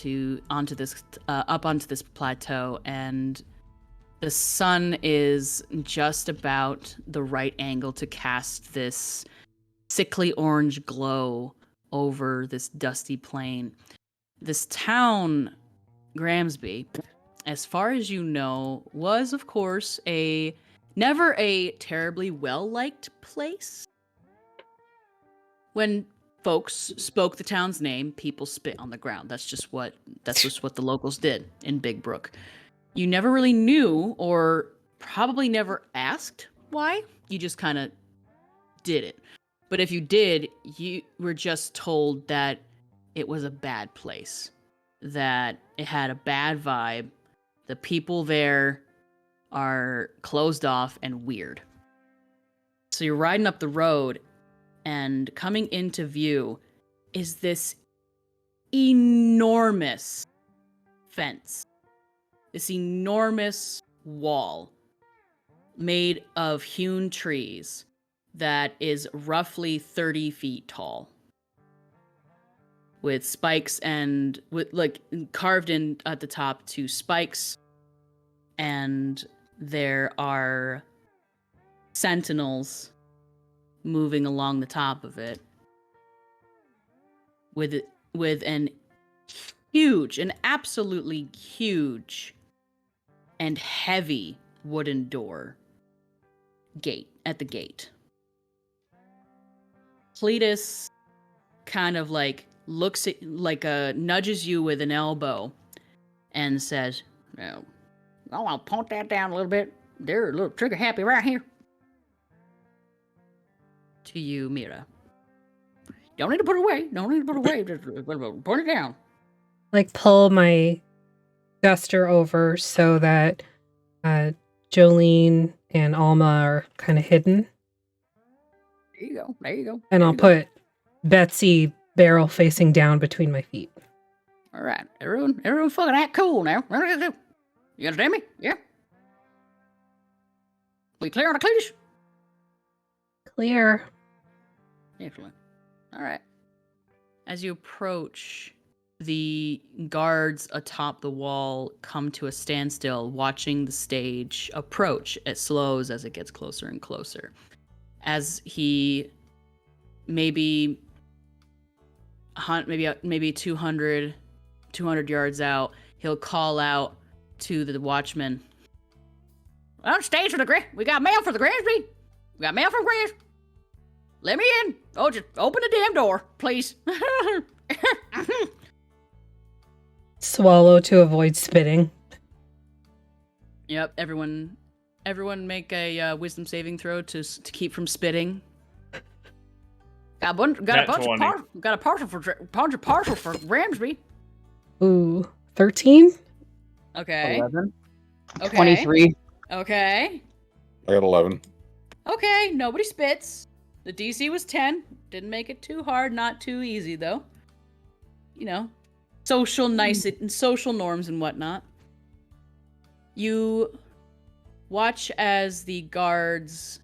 onto this plateau, and the sun is just about the right angle to cast this sickly orange glow over this dusty plain. This town, Gramsby, as far as you know, was of course never a terribly well-liked place. When folks spoke the town's name, people spit on the ground. That's just what the locals did in Big Brook. You never really knew, or probably never asked why. You just kind of did it. But if you did, you were just told that it was a bad place, that it had a bad vibe. The people there are closed off and weird. So you're riding up the road, and coming into view is this enormous fence. This enormous wall made of hewn trees that is roughly 30 feet tall. With spikes and with like carved in at the top 2 spikes. And there are sentinels moving along the top of it with an absolutely huge and heavy wooden door at the gate. Cletus kind of looks at nudges you with an elbow and says, "Well, I'll point that down a little bit. They're a little trigger happy right here." To you, Mira. Don't need to put it away. Just point it down. Pull my duster over so that Jolene and Alma are kind of hidden. There you go. And I'll put Betsy barrel facing down between my feet. All right, everyone fucking act cool now. You understand me? Yeah? We clear on the Cletus? Clear. Excellent. All right. As you approach, the guards atop the wall come to a standstill, watching the stage approach. It slows as it gets closer and closer. As he maybe 200 yards out, he'll call out to the watchman. "Well, stage for we got mail for the Gramsby. We got mail from Gramsby. Let me in. Oh, just open the damn door, please." Swallow to avoid spitting. Yep, everyone make a wisdom saving throw to keep from spitting. Got a parcel for Gramsby. Ooh, 13? Okay. 11. Okay. 23. Okay. I got 11. Okay, nobody spits. The DC was 10. Didn't make it too hard, not too easy though. You know, social norms and whatnot. You watch as the guards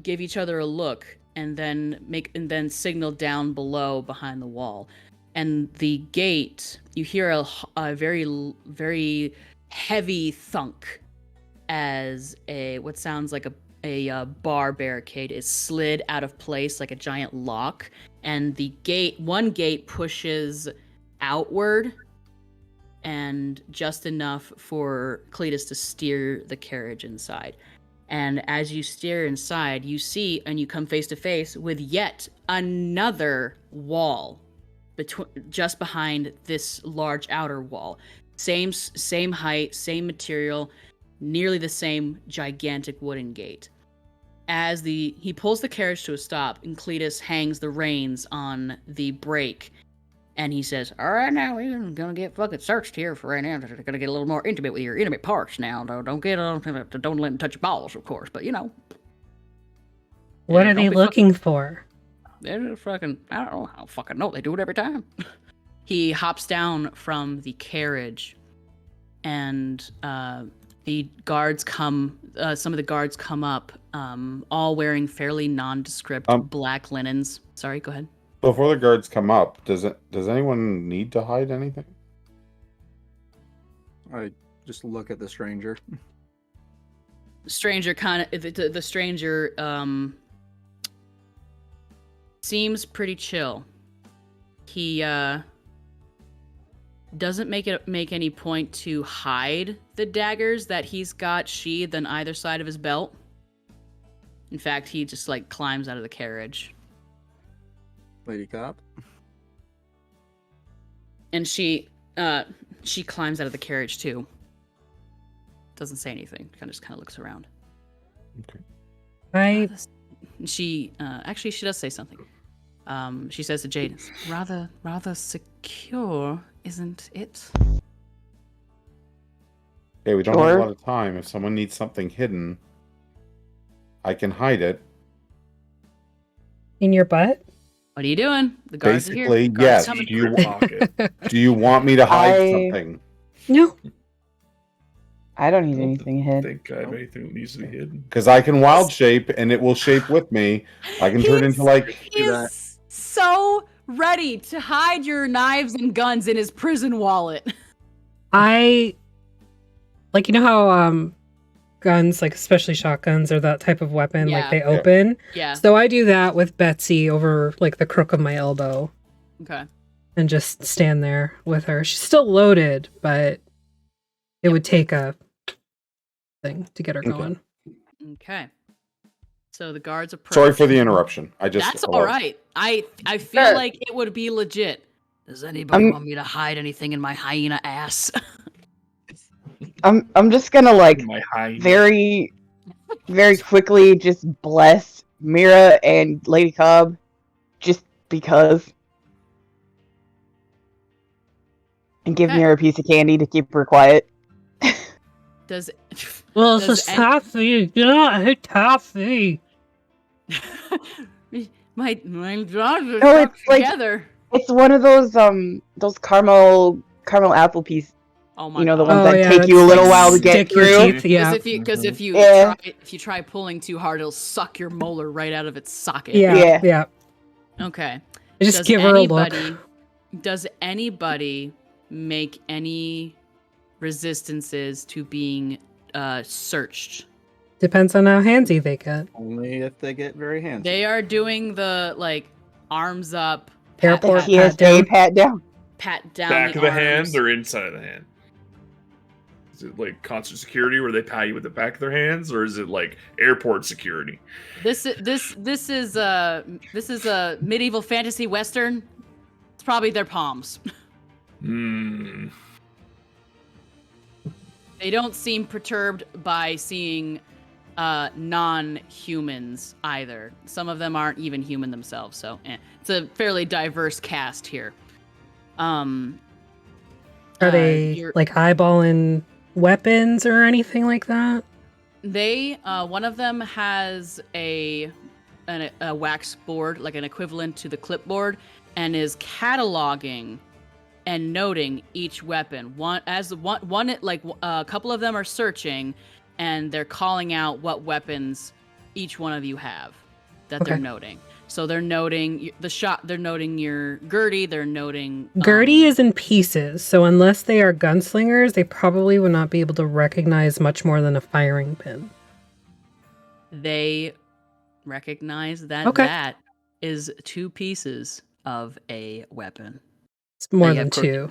give each other a look and then signal down below behind the wall. And the gate, you hear a very, very heavy thunk as what sounds like a bar barricade is slid out of place like a giant lock, and one gate pushes outward and just enough for Cletus to steer the carriage inside. And as you steer inside, you see and you come face to face with yet another wall just behind this large outer wall. Same height, same material, nearly the same gigantic wooden gate. As he pulls the carriage to a stop, and Cletus hangs the reins on the brake, and he says, "All right, now we're gonna get fucking searched here for right now. We're gonna get a little more intimate with your intimate parts now. Don't let them touch your balls, of course, but you know." What are they looking for? They're just fucking, I don't know. I don't fucking know. They do it every time. He hops down from the carriage, and the guards come. Some of the guards come up, all wearing fairly nondescript black linens. Sorry, go ahead. Before the guards come up, does anyone need to hide anything? I just look at the stranger. The stranger seems pretty chill. He doesn't make any point to hide the daggers that he's got sheathed on either side of his belt. In fact, he just climbs out of the carriage. Lady cop. And she climbs out of the carriage too. Doesn't say anything. Just kind of looks around. Okay. She actually she does say something. She says to Jade, "Rather secure, isn't it?" Okay, we don't have a lot of time. If someone needs something hidden, I can hide it. In your butt? What are you doing? The guards Basically, are here. yes. Guards Do you want me to hide something? No. I don't need anything I hid. think I have anything that needs to be hidden. Because I can wild shape, and it will shape with me. I can turn into He's so ready to hide your knives and guns in his prison wallet. You know how guns, like especially shotguns or that type of weapon, like Yeah. they open. Yeah. So I do that with Betsy over like the crook of my elbow Okay. and just stand there with her. She's still loaded, but it would take a thing to get her going. Okay. So the guards approach. Sorry for the interruption. That's all right. I feel like it would be legit. Does anybody want me to hide anything in my hyena ass? I'm just gonna like My hyena. very quickly just bless Mira and Lady Cobb, just because, and give Okay. Mira a piece of candy to keep her quiet. Does Well, Does it's just toffee. You know, I hate toffee. my jaws are No, stuck it's like- together. It's one of those caramel apple pieces. Oh my You know, the god. ones that take you a little while to get stick your through. teeth, yeah. Because if you Yeah. try pulling too hard, it'll suck your molar right out of its socket. Yeah. Okay. I just give her a look. Does anybody make any resistances to being searched? Depends on how handsy they get. Only if they get very handsy. They are doing the like arms up, Airport pat pat down. Pat down. down Back the of the arms. hand or inside of the hand? Is it like constant security where they pat you with the back of their hands, or is it like airport security? This is a medieval fantasy western. It's probably their palms. Hmm. They don't seem perturbed by seeing non-humans either. Some of them aren't even human themselves, so it's a fairly diverse cast here. Are they like eyeballing weapons or anything like that? They one of them has a wax board, like an equivalent to the clipboard, and is cataloging and noting each weapon. A couple of them are searching, and they're calling out what weapons each one of you have that they're noting. So they're noting the shot. They're noting your Gertie. They're noting Gertie is in pieces, so unless they are gunslingers, they probably would not be able to recognize much more than a firing pin. They recognize that that is 2 pieces of a weapon. It's more than 2.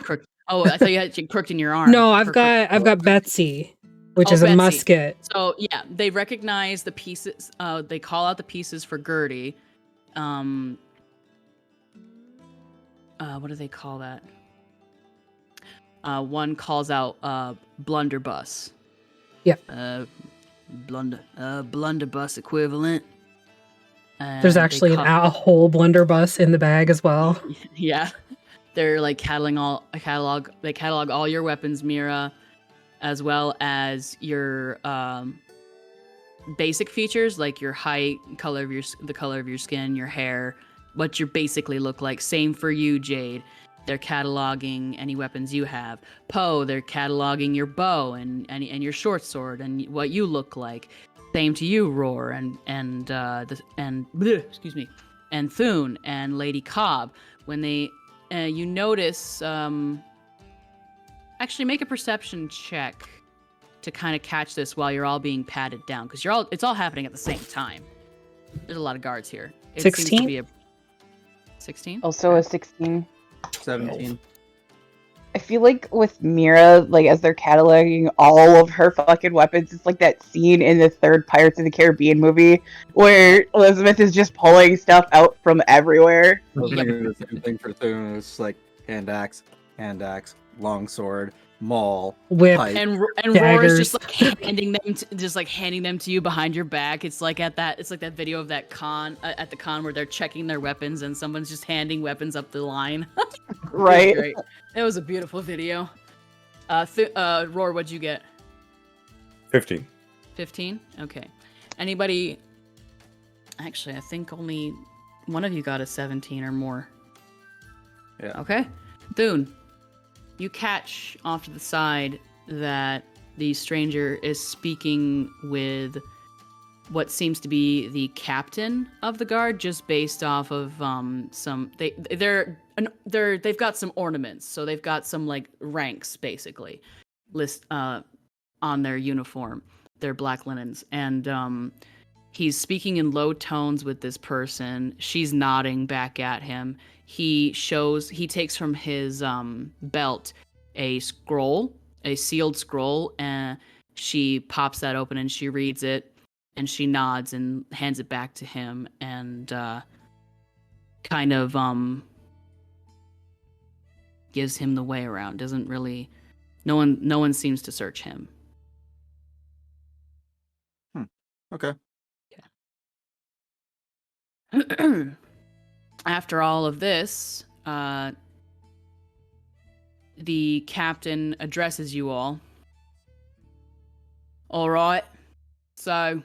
I thought you had crooked in your arm. No, I've got Betsy, which is a Betsy. musket. So yeah, they recognize the pieces. They call out the pieces for Gertie. What do they call that? One calls out blunderbuss. Yeah. Blunderbuss equivalent. There's actually a whole blunderbuss in the bag as well. Yeah. They're like they catalog all your weapons, Mira, as well as your basic features like your height, the color of your skin, your hair, what you basically look like. Same for you, Jade. They're cataloging any weapons you have. Poe, they're cataloging your bow and your short sword and what you look like. Same to you, Roar, and Thune and Lady Cobb. When they you notice, actually make a perception check to kind of catch this while you're all being patted down, because it's all happening at the same time. There's a lot of guards here. It 16? seems to be 16? Also a 16. 17. I feel like with Mira, like as they're cataloging all of her fucking weapons, it's like that scene in the 3rd Pirates of the Caribbean movie where Elizabeth is just pulling stuff out from everywhere. I was thinking the same thing for Thune. It's like hand axe, longsword, maul, whip, pipe. And Roar is just like handing them to you behind your back. It's like that video of that con at the con where they're checking their weapons and someone's just handing weapons up the line. Right. It was great. It was a beautiful video. Roar, what'd you get? 15. 15? Okay. Anybody? Actually, I think only one of you got a 17 or more. Yeah. Okay. Thune, you catch off to the side that the stranger is speaking with what seems to be the captain of the guard, just based off of they've got some ornaments, so they've got some like ranks basically on their uniform. their black linens, and he's speaking in low tones with this person. She's nodding back at him. He takes from his belt a scroll, a sealed scroll, and she pops that open and she reads it, and she nods and hands it back to him, and kind of gives him the way around. Doesn't really, no one seems to search him. Okay. Yeah. After all of this, the captain addresses you all. All right. So,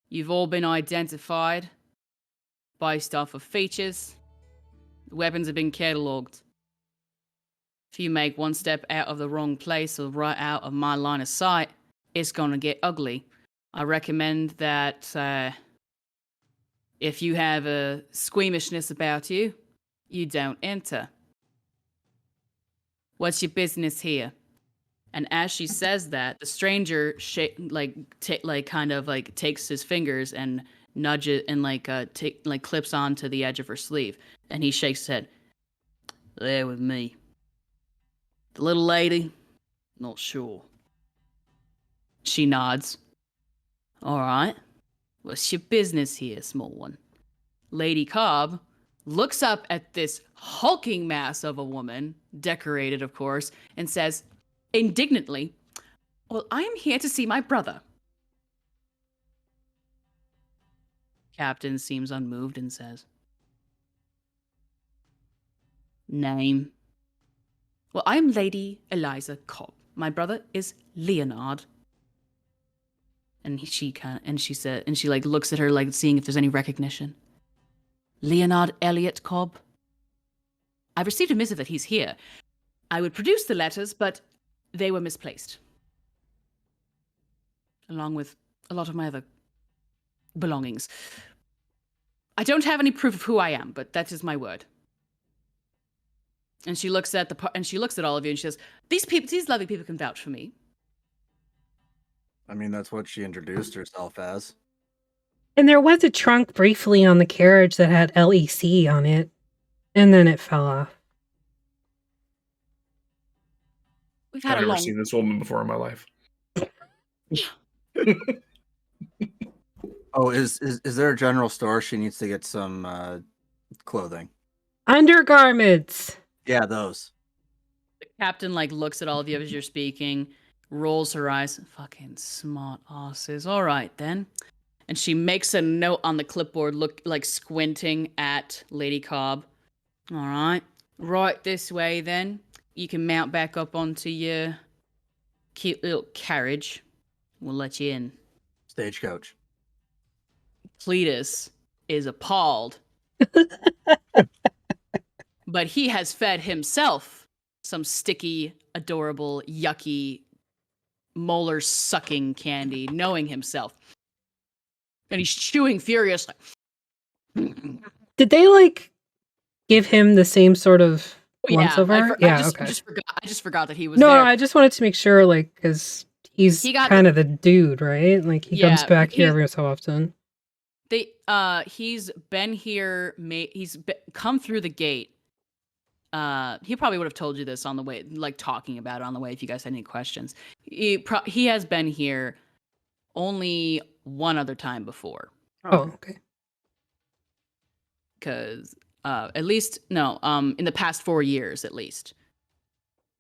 you've all been identified based off of features. The weapons have been catalogued. If you make one step out of the wrong place or right out of my line of sight, it's going to get ugly. I recommend that if you have a squeamishness about you, you don't enter. What's your business here? And as she says that, the stranger takes his fingers and nudges and clips onto the edge of her sleeve, and he shakes his head. There with me. The little lady, not sure. She nods. All right. What's your business here, small one? Lady Cobb looks up at this hulking mass of a woman, decorated, of course, and says indignantly, well, I am here to see my brother. Captain seems unmoved and says, name? Well, I am Lady Eliza Cobb. My brother is Leonard. And she looks at her like seeing if there's any recognition. Leonard Elliot Cobb. I've received a missive that he's here. I would produce the letters, but they were misplaced. Along with a lot of my other belongings. I don't have any proof of who I am, but that is my word. And she looks at all of you and she says, these lovely people can vouch for me. I mean, that's what she introduced herself as. And there was a trunk briefly on the carriage that had LEC on it, and then it fell off. We've had I've never seen this woman before in my life. Oh, is there a general store she needs to get some clothing? Undergarments. Yeah, those. The captain looks at all of you as you're speaking, rolls her eyes. Fucking smart asses. All right then. And she makes a note on the clipboard, squinting at Lady Cobb. All right. Right this way then. You can mount back up onto your cute little carriage. We'll let you in. Stagecoach. Cletus is appalled. But he has fed himself some sticky, adorable, yucky, molar-sucking candy, knowing himself. And he's chewing furiously. Did they, give him the same sort of once-over? I Okay. I just forgot that he was there. there. No, I just wanted to make sure, because he's kind of the dude, right? He comes back here every so often. He's been here, come through the gate. He probably would have told you this on the way, talking about it on the way if you guys had any questions. He has been here only one other time before. Oh, okay. Because in the past 4 years at least.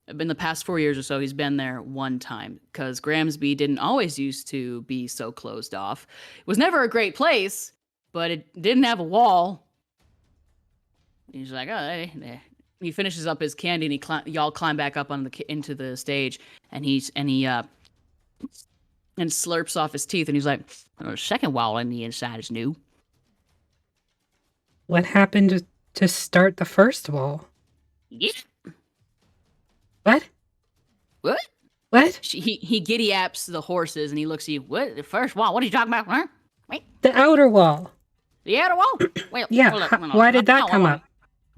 In the past 4 years or so, he's been there one time. Because Gramsby didn't always used to be so closed off. It was never a great place, but it didn't have a wall. He's like, oh, hey. He finishes up his candy and y'all climb back up into the stage, and he slurps off his teeth, and he's like, the second wall on the inside is new. What happened to start the first wall? Yeah. What? He giddy-aps the horses, and he looks at you. What? The first wall? What are you talking about? Huh? Wait. The outer wall. The outer wall? Well, yeah. Why did that come up?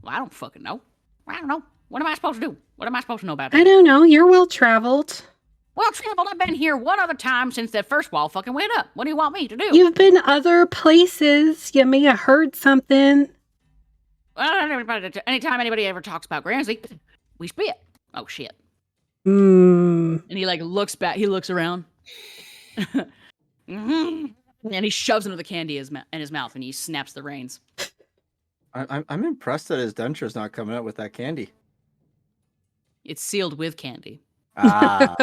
Well, I don't fucking know. I don't know. What am I supposed to do? What am I supposed to know about that? I don't know. You're well-traveled. Well, Trimble, I've been here one other time since that first wall fucking went up. What do you want me to do? You've been other places. You may have heard something. Well, anytime anybody ever talks about Gramsby, we spit. Oh, shit. Mm. And he like looks back. He looks around. And he shoves into the candy in his mouth, and he snaps the reins. I'm impressed that his denture's not coming out with that candy. It's sealed with candy. Ah,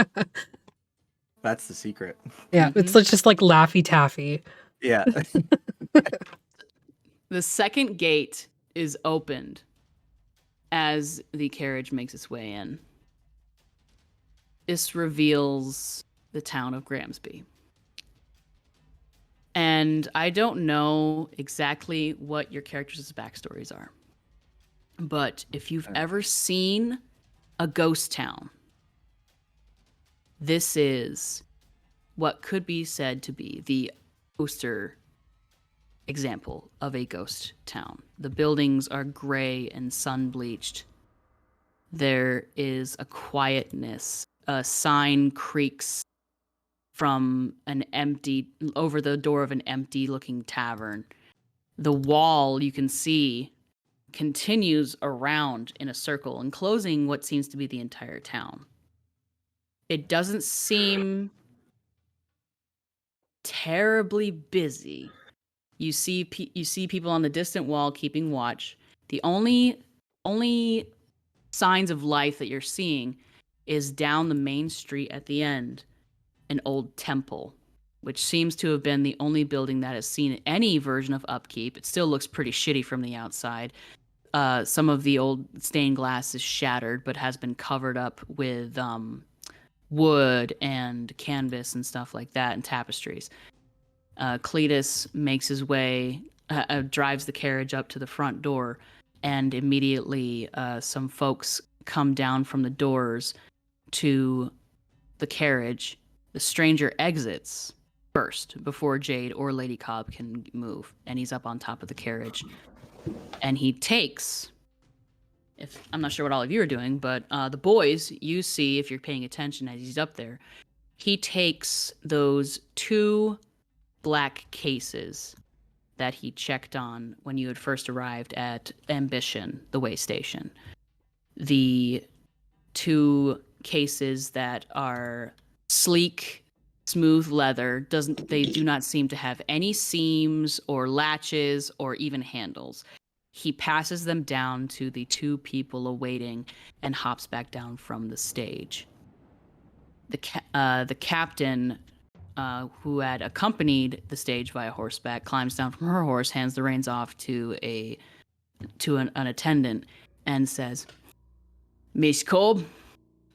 that's the secret. Yeah, it's just like Laffy Taffy. Yeah. The second gate is opened as the carriage makes its way in. This reveals the town of Gramsby. And I don't know exactly what your characters' backstories are. But if you've ever seen a ghost town, this is what could be said to be the poster example of a ghost town. The buildings are gray and sun-bleached. There is a quietness. A sign creaks from over the door of an empty-looking tavern. The wall, you can see, continues around in a circle, enclosing what seems to be the entire town. It doesn't seem terribly busy. You see people on the distant wall keeping watch. The only signs of life that you're seeing is down the main street at the end, an old temple, which seems to have been the only building that has seen any version of upkeep. It still looks pretty shitty from the outside. Some of the old stained glass is shattered, but has been covered up with wood and canvas and stuff like that, and tapestries. Cletus makes his way, drives the carriage up to the front door, and immediately some folks come down from the doors to the carriage. The stranger exits first before Jade or Lady Cobb can move, and he's up on top of the carriage. And he takes, I'm not sure what all of you are doing, but the boys, you see, if you're paying attention as he's up there, he takes those 2 black cases that he checked on when you had first arrived at Ambition, the way station. The 2 cases that are sleek, smooth leather, they do not seem to have any seams or latches or even handles. He passes them down to the 2 people awaiting and hops back down from the stage. The captain, who had accompanied the stage via horseback, climbs down from her horse, hands the reins off to an attendant, and says, "Miss Cobb,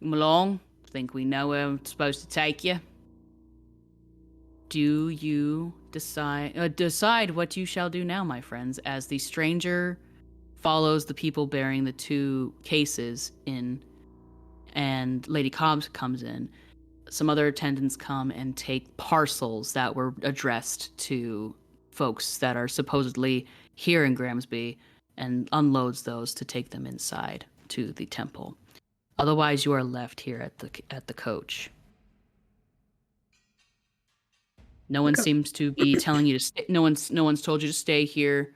come along. Think we know where I'm supposed to take you. Do you decide what you shall do now, my friends?" As the stranger follows the people bearing the 2 cases in, and Lady Cobbs comes in. Some other attendants come and take parcels that were addressed to folks that are supposedly here in Gramsby, and unloads those to take them inside to the temple. Otherwise, you are left here at the coach. No one seems to be telling you to stay. No one's told you to stay here.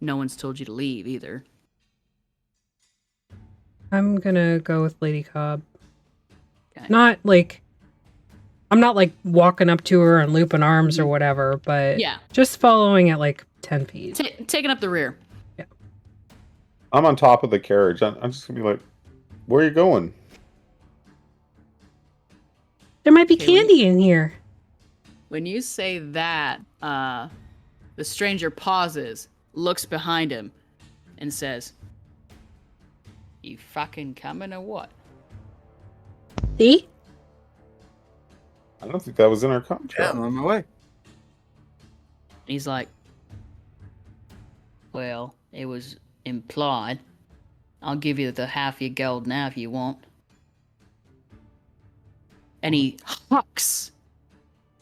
No one's told you to leave either. I'm gonna go with Lady Cobb. Okay. I'm not like walking up to her and looping arms or whatever, but yeah, just following at like 10 feet. Taking up the rear. Yeah. I'm on top of the carriage. I'm just gonna be like, "Where are you going?" There might be candy in here. When you say that, the stranger pauses, looks behind him, and says, "You fucking coming or what?" See? I don't think that was in our contract. Yeah, I'm on my way. He's like, "Well, it was implied. I'll give you the half your gold now if you want." And he hucks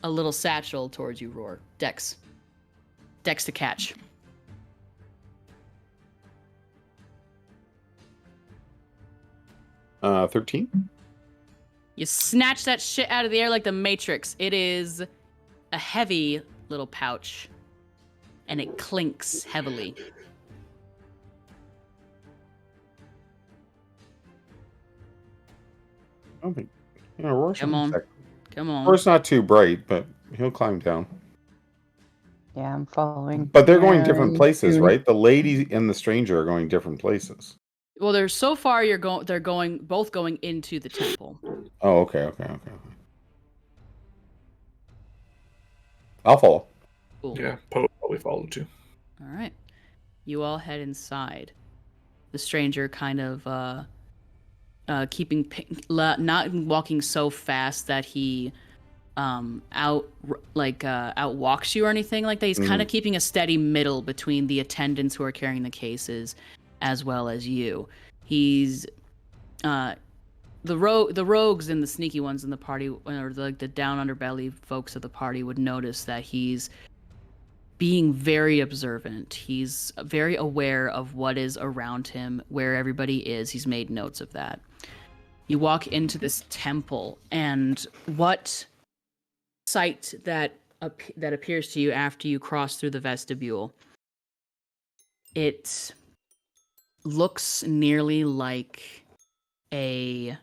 a little satchel towards you, Roar. Dex to catch. Uh, 13. You snatch that shit out of the air like the Matrix. It is a heavy little pouch, and it clinks heavily. I don't think. Rorschach. Come on. Roar's not too bright, but he'll climb down. Yeah, I'm following. But they're going different places, right? The lady and the stranger are going different places. Well, they're both going into the temple. Oh, okay. I'll follow. Cool. Yeah, Poe probably followed too. All right. You all head inside. The stranger kind of not walking so fast that he outwalks you or anything like that. He's kind of keeping a steady middle between the attendants who are carrying the cases as well as you. He's the rogues and the sneaky ones in the party, or the down underbelly folks of the party, would notice that he's being very observant. He's very aware of what is around him, where everybody is. He's made notes of that. You walk into this temple, and what sight that appears to you after you cross through the vestibule? It looks nearly like a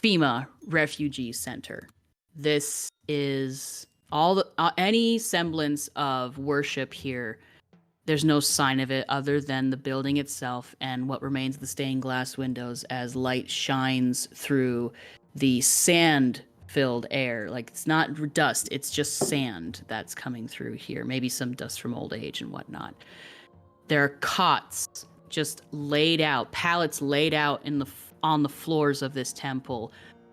FEMA refugee center. This is any semblance of worship here. There's no sign of it other than the building itself and what remains of the stained glass windows as light shines through the sand-filled air. Like, it's not dust, it's just sand that's coming through here. Maybe some dust from old age and whatnot. There are cots just laid out, pallets laid out on the floors of this temple,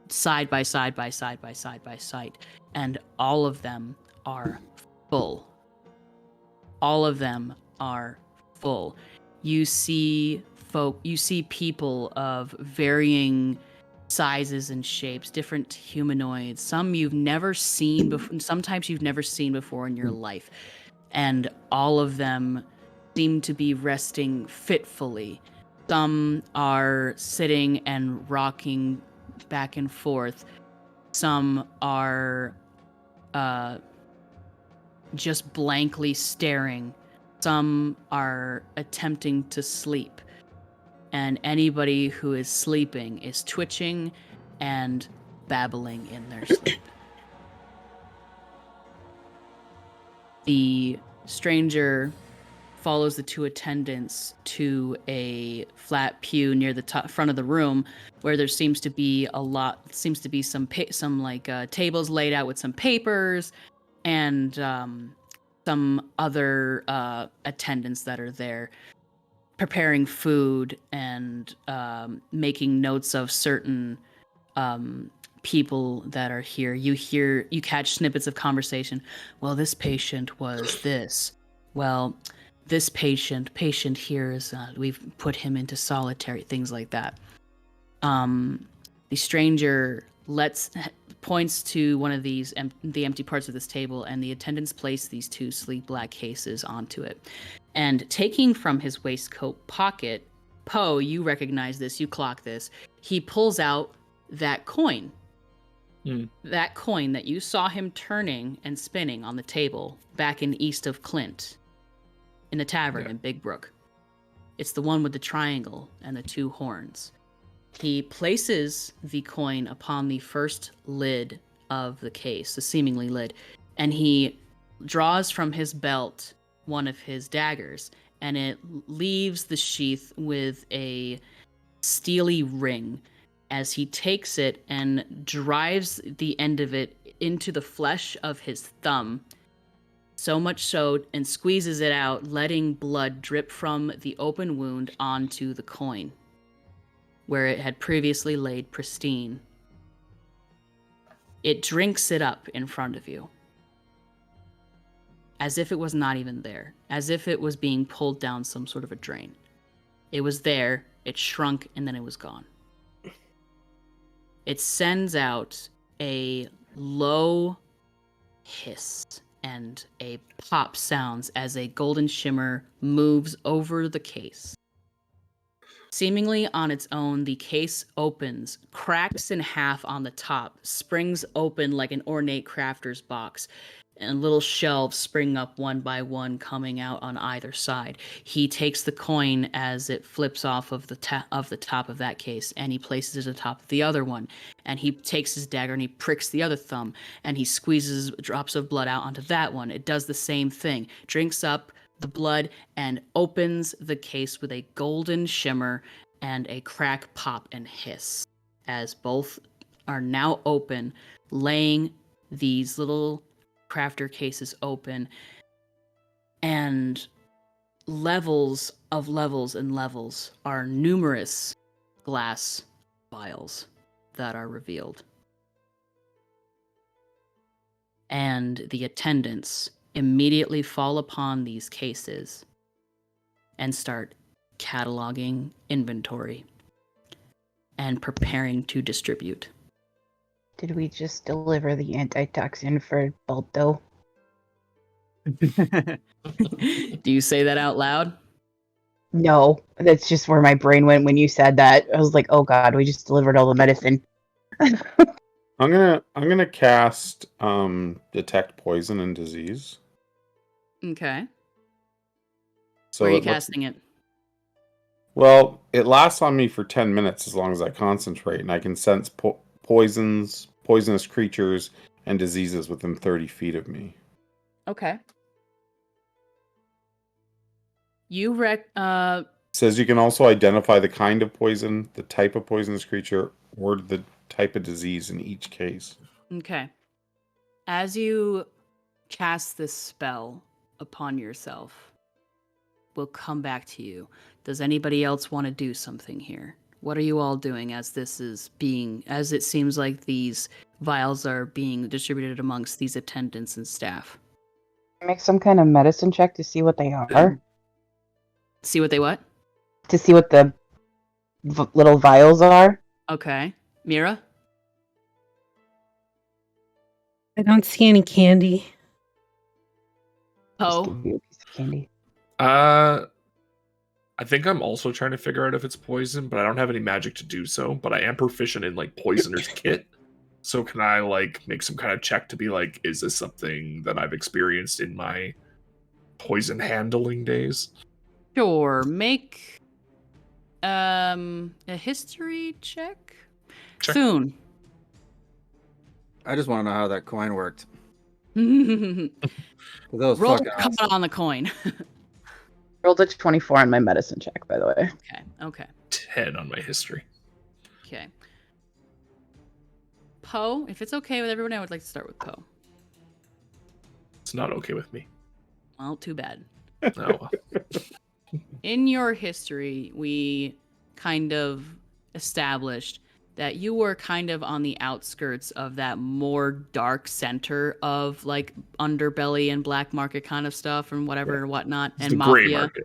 side by side by side by side by side, and all of them are full. All of them are full. You see people of varying sizes and shapes, different humanoids. Some you've never seen before, sometimes you've never seen before in your life, and all of them seem to be resting fitfully. Some are sitting and rocking back and forth. Some are just blankly staring. Some are attempting to sleep. And anybody who is sleeping is twitching and babbling in their sleep. The stranger follows the two attendants to a flat pew near the front of the room, where there seems to be some tables laid out with some papers and some other attendants that are there preparing food and making notes of certain people that are here. You catch snippets of conversation. Well, this patient was this. Well, this patient here is, we've put him into solitary, things like that. The stranger points to one of these, the empty parts of this table, and the attendants place these two sleek black cases onto it. And taking from his waistcoat pocket, Poe, you recognize this, you clock this, he pulls out that coin. That coin that you saw him turning and spinning on the table back in east of Clint. In the tavern in Big Brook. It's the one with the triangle and the two horns. He places the coin upon the first lid of the case, the seemingly lid, and he draws from his belt one of his daggers, and it leaves the sheath with a steely ring as he takes it and drives the end of it into the flesh of his thumb. So much so, and squeezes it out, letting blood drip from the open wound onto the coin, where it had previously laid pristine. It drinks it up in front of you, as if it was not even there, as if it was being pulled down some sort of a drain. It was there, it shrunk, and then it was gone. It sends out a low hiss and a pop sounds as a golden shimmer moves over the case. Seemingly on its own, the case opens, cracks in half on the top, springs open like an ornate crafter's box, and little shelves spring up one by one, coming out on either side. He takes the coin as it flips off of the top of that case, and he places it atop of the other one. And he takes his dagger and he pricks the other thumb, and he squeezes drops of blood out onto that one. It does the same thing, drinks up the blood and opens the case with a golden shimmer and a crack, pop, and hiss as both are now open, laying these little crafter cases open, and levels of levels and levels are numerous glass vials that are revealed. And the attendants immediately fall upon these cases and start cataloging inventory and preparing to distribute. Did we just deliver the antitoxin for Balto? Do you say that out loud? No, that's just where my brain went when you said that. I was like, oh god, we just delivered all the medicine. I'm gonna cast detect poison and disease. Okay. So Where are you casting it? Well, it lasts on me for 10 minutes as long as I concentrate, and I can sense poisonous creatures, and diseases within 30 feet of me. Okay. You says you can also identify the kind of poison, the type of poisonous creature, or the type of disease in each case. Okay. As you cast this spell upon yourself, we'll come back to you. Does anybody else want to do something here? What are you all doing as it seems like these vials are being distributed amongst these attendants and staff? Make some kind of medicine check to see what they are. See what they what? To see what the little vials are. Okay. Mira? I don't see any candy. Just Oh. give you a piece of candy. I think I'm also trying to figure out if it's poison, but I don't have any magic to do so. But I am proficient in like poisoner's kit. So can I like make some kind of check to be like, is this something that I've experienced in my poison handling days? Sure. Make a history check. Sure. Soon. I just want to know how that coin worked. Roll That was fucking cut awesome. on the coin. Rolled a 24 on my medicine check, by the way. Okay. 10 on my history. Okay. Poe, if it's okay with everyone, I would like to start with Poe. It's not okay with me. Well, too bad. No. In your history, we kind of established that you were kind of on the outskirts of that more dark center of like underbelly and black market kind of stuff and whatever and whatnot, and the mafia. gray market.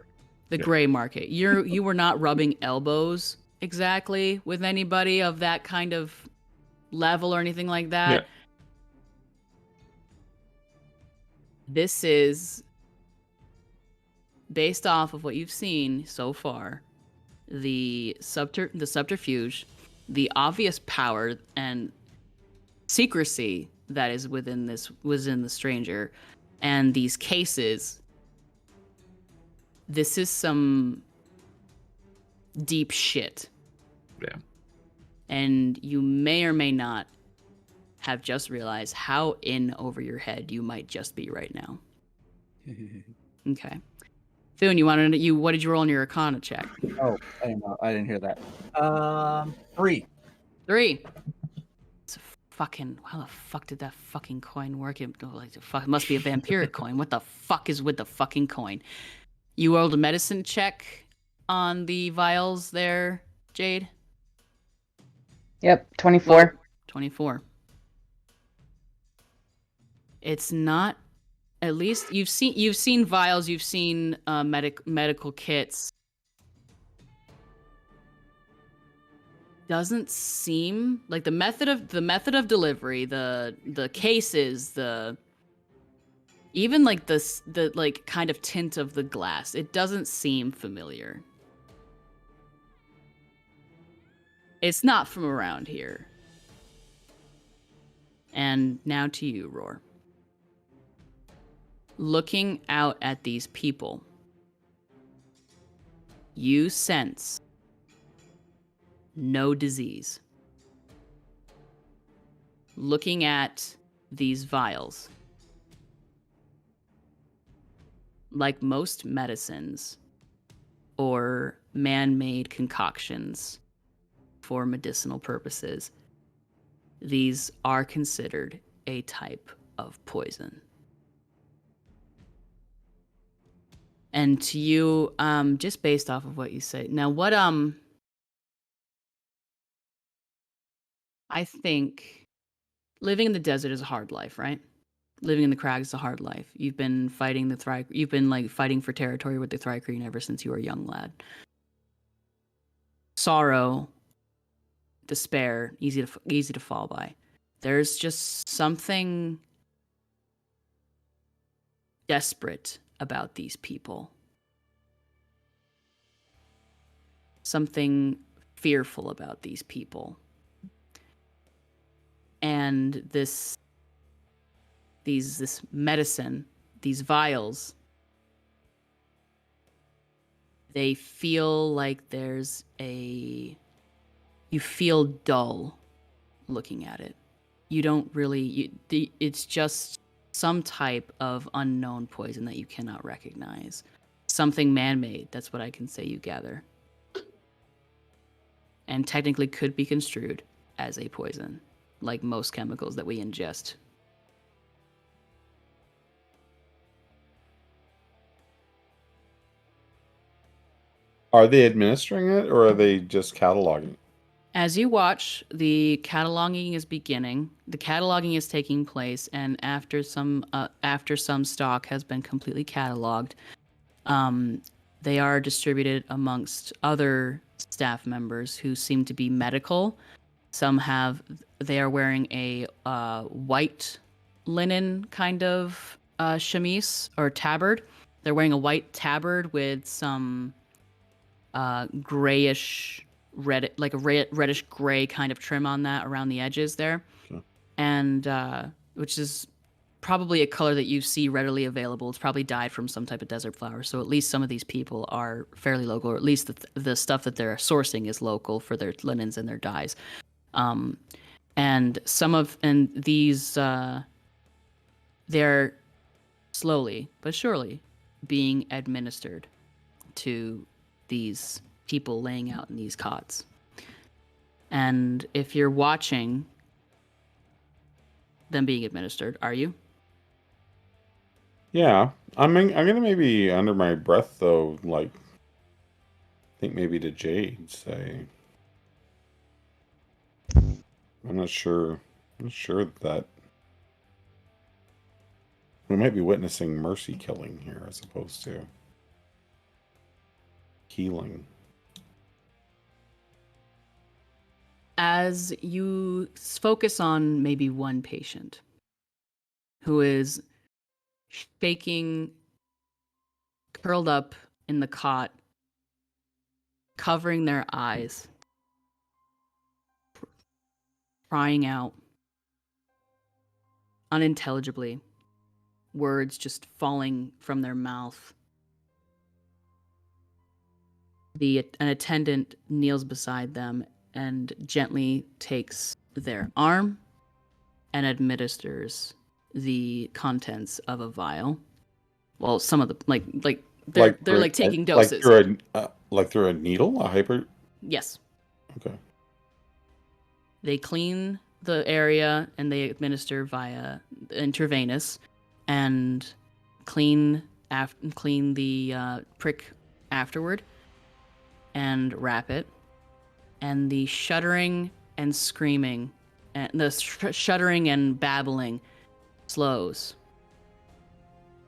The gray market. You were not rubbing elbows exactly with anybody of that kind of level or anything like that. Yeah. This is based off of what you've seen so far, the subterfuge, the obvious power and secrecy that is within the stranger, and these cases. This is some deep shit. Yeah. And you may or may not have just realized how in over your head you might just be right now. Okay. Thune, what did you roll in your Arcana check? Oh, I didn't know. I didn't hear that. 3. 3. It's how the fuck did that fucking coin work? It must be a vampiric coin. What the fuck is with the fucking coin? You rolled a medicine check on the vials there, Jade? Yep, 24. 24. It's not. At least you've seen vials, you've seen medical kits. Doesn't seem like the method of delivery, the cases, even like the like kind of tint of the glass. It doesn't seem familiar. It's not from around here. And now to you, Roar. Looking out at these people, you sense no disease. Looking at these vials, like most medicines or man-made concoctions for medicinal purposes, these are considered a type of poison. And to you, just based off of what you say, now what I think living in the desert is a hard life, right? Living in the crags is a hard life. You've been fighting you've been like fighting for territory with the Thrycreen ever since you were a young lad. Sorrow, despair, easy to fall by. There's just something desperate about these people. Something fearful about these people. And this medicine, these vials, they feel like you feel dull looking at it. You don't really, it's just some type of unknown poison that you cannot recognize. Something man-made, that's what I can say you gather. And technically could be construed as a poison, like most chemicals that we ingest. Are they administering it, or are they just cataloging? As you watch, the cataloging is beginning. The cataloging is taking place, and after some stock has been completely cataloged, they are distributed amongst other staff members who seem to be medical. They are wearing a white linen kind of chemise or tabard. They're wearing a white tabard with some grayish red, like a reddish gray kind of trim on that around the edges there. Okay. And which is probably a color that you see readily available. It's probably dyed from some type of desert flower. So at least some of these people are fairly local, or at least the stuff that they're sourcing is local for their linens and their dyes. And these they're slowly but surely being administered to these people laying out in these cots. And if you're watching them being administered, are you? Yeah, I'm gonna maybe under my breath though, like think maybe to Jade say, I'm not sure that we might be witnessing mercy killing here as opposed to healing. As you focus on maybe one patient who is shaking, curled up in the cot, covering their eyes, crying out unintelligibly, words just falling from their mouth. An attendant kneels beside them and gently takes their arm and administers the contents of a vial. Well, some of the they're taking doses. Like through a needle, a hyper. Yes. Okay. They clean the area and they administer via intravenous, and clean the prick afterward, and wrap it. And the shuddering and screaming, and the shuddering and babbling slows.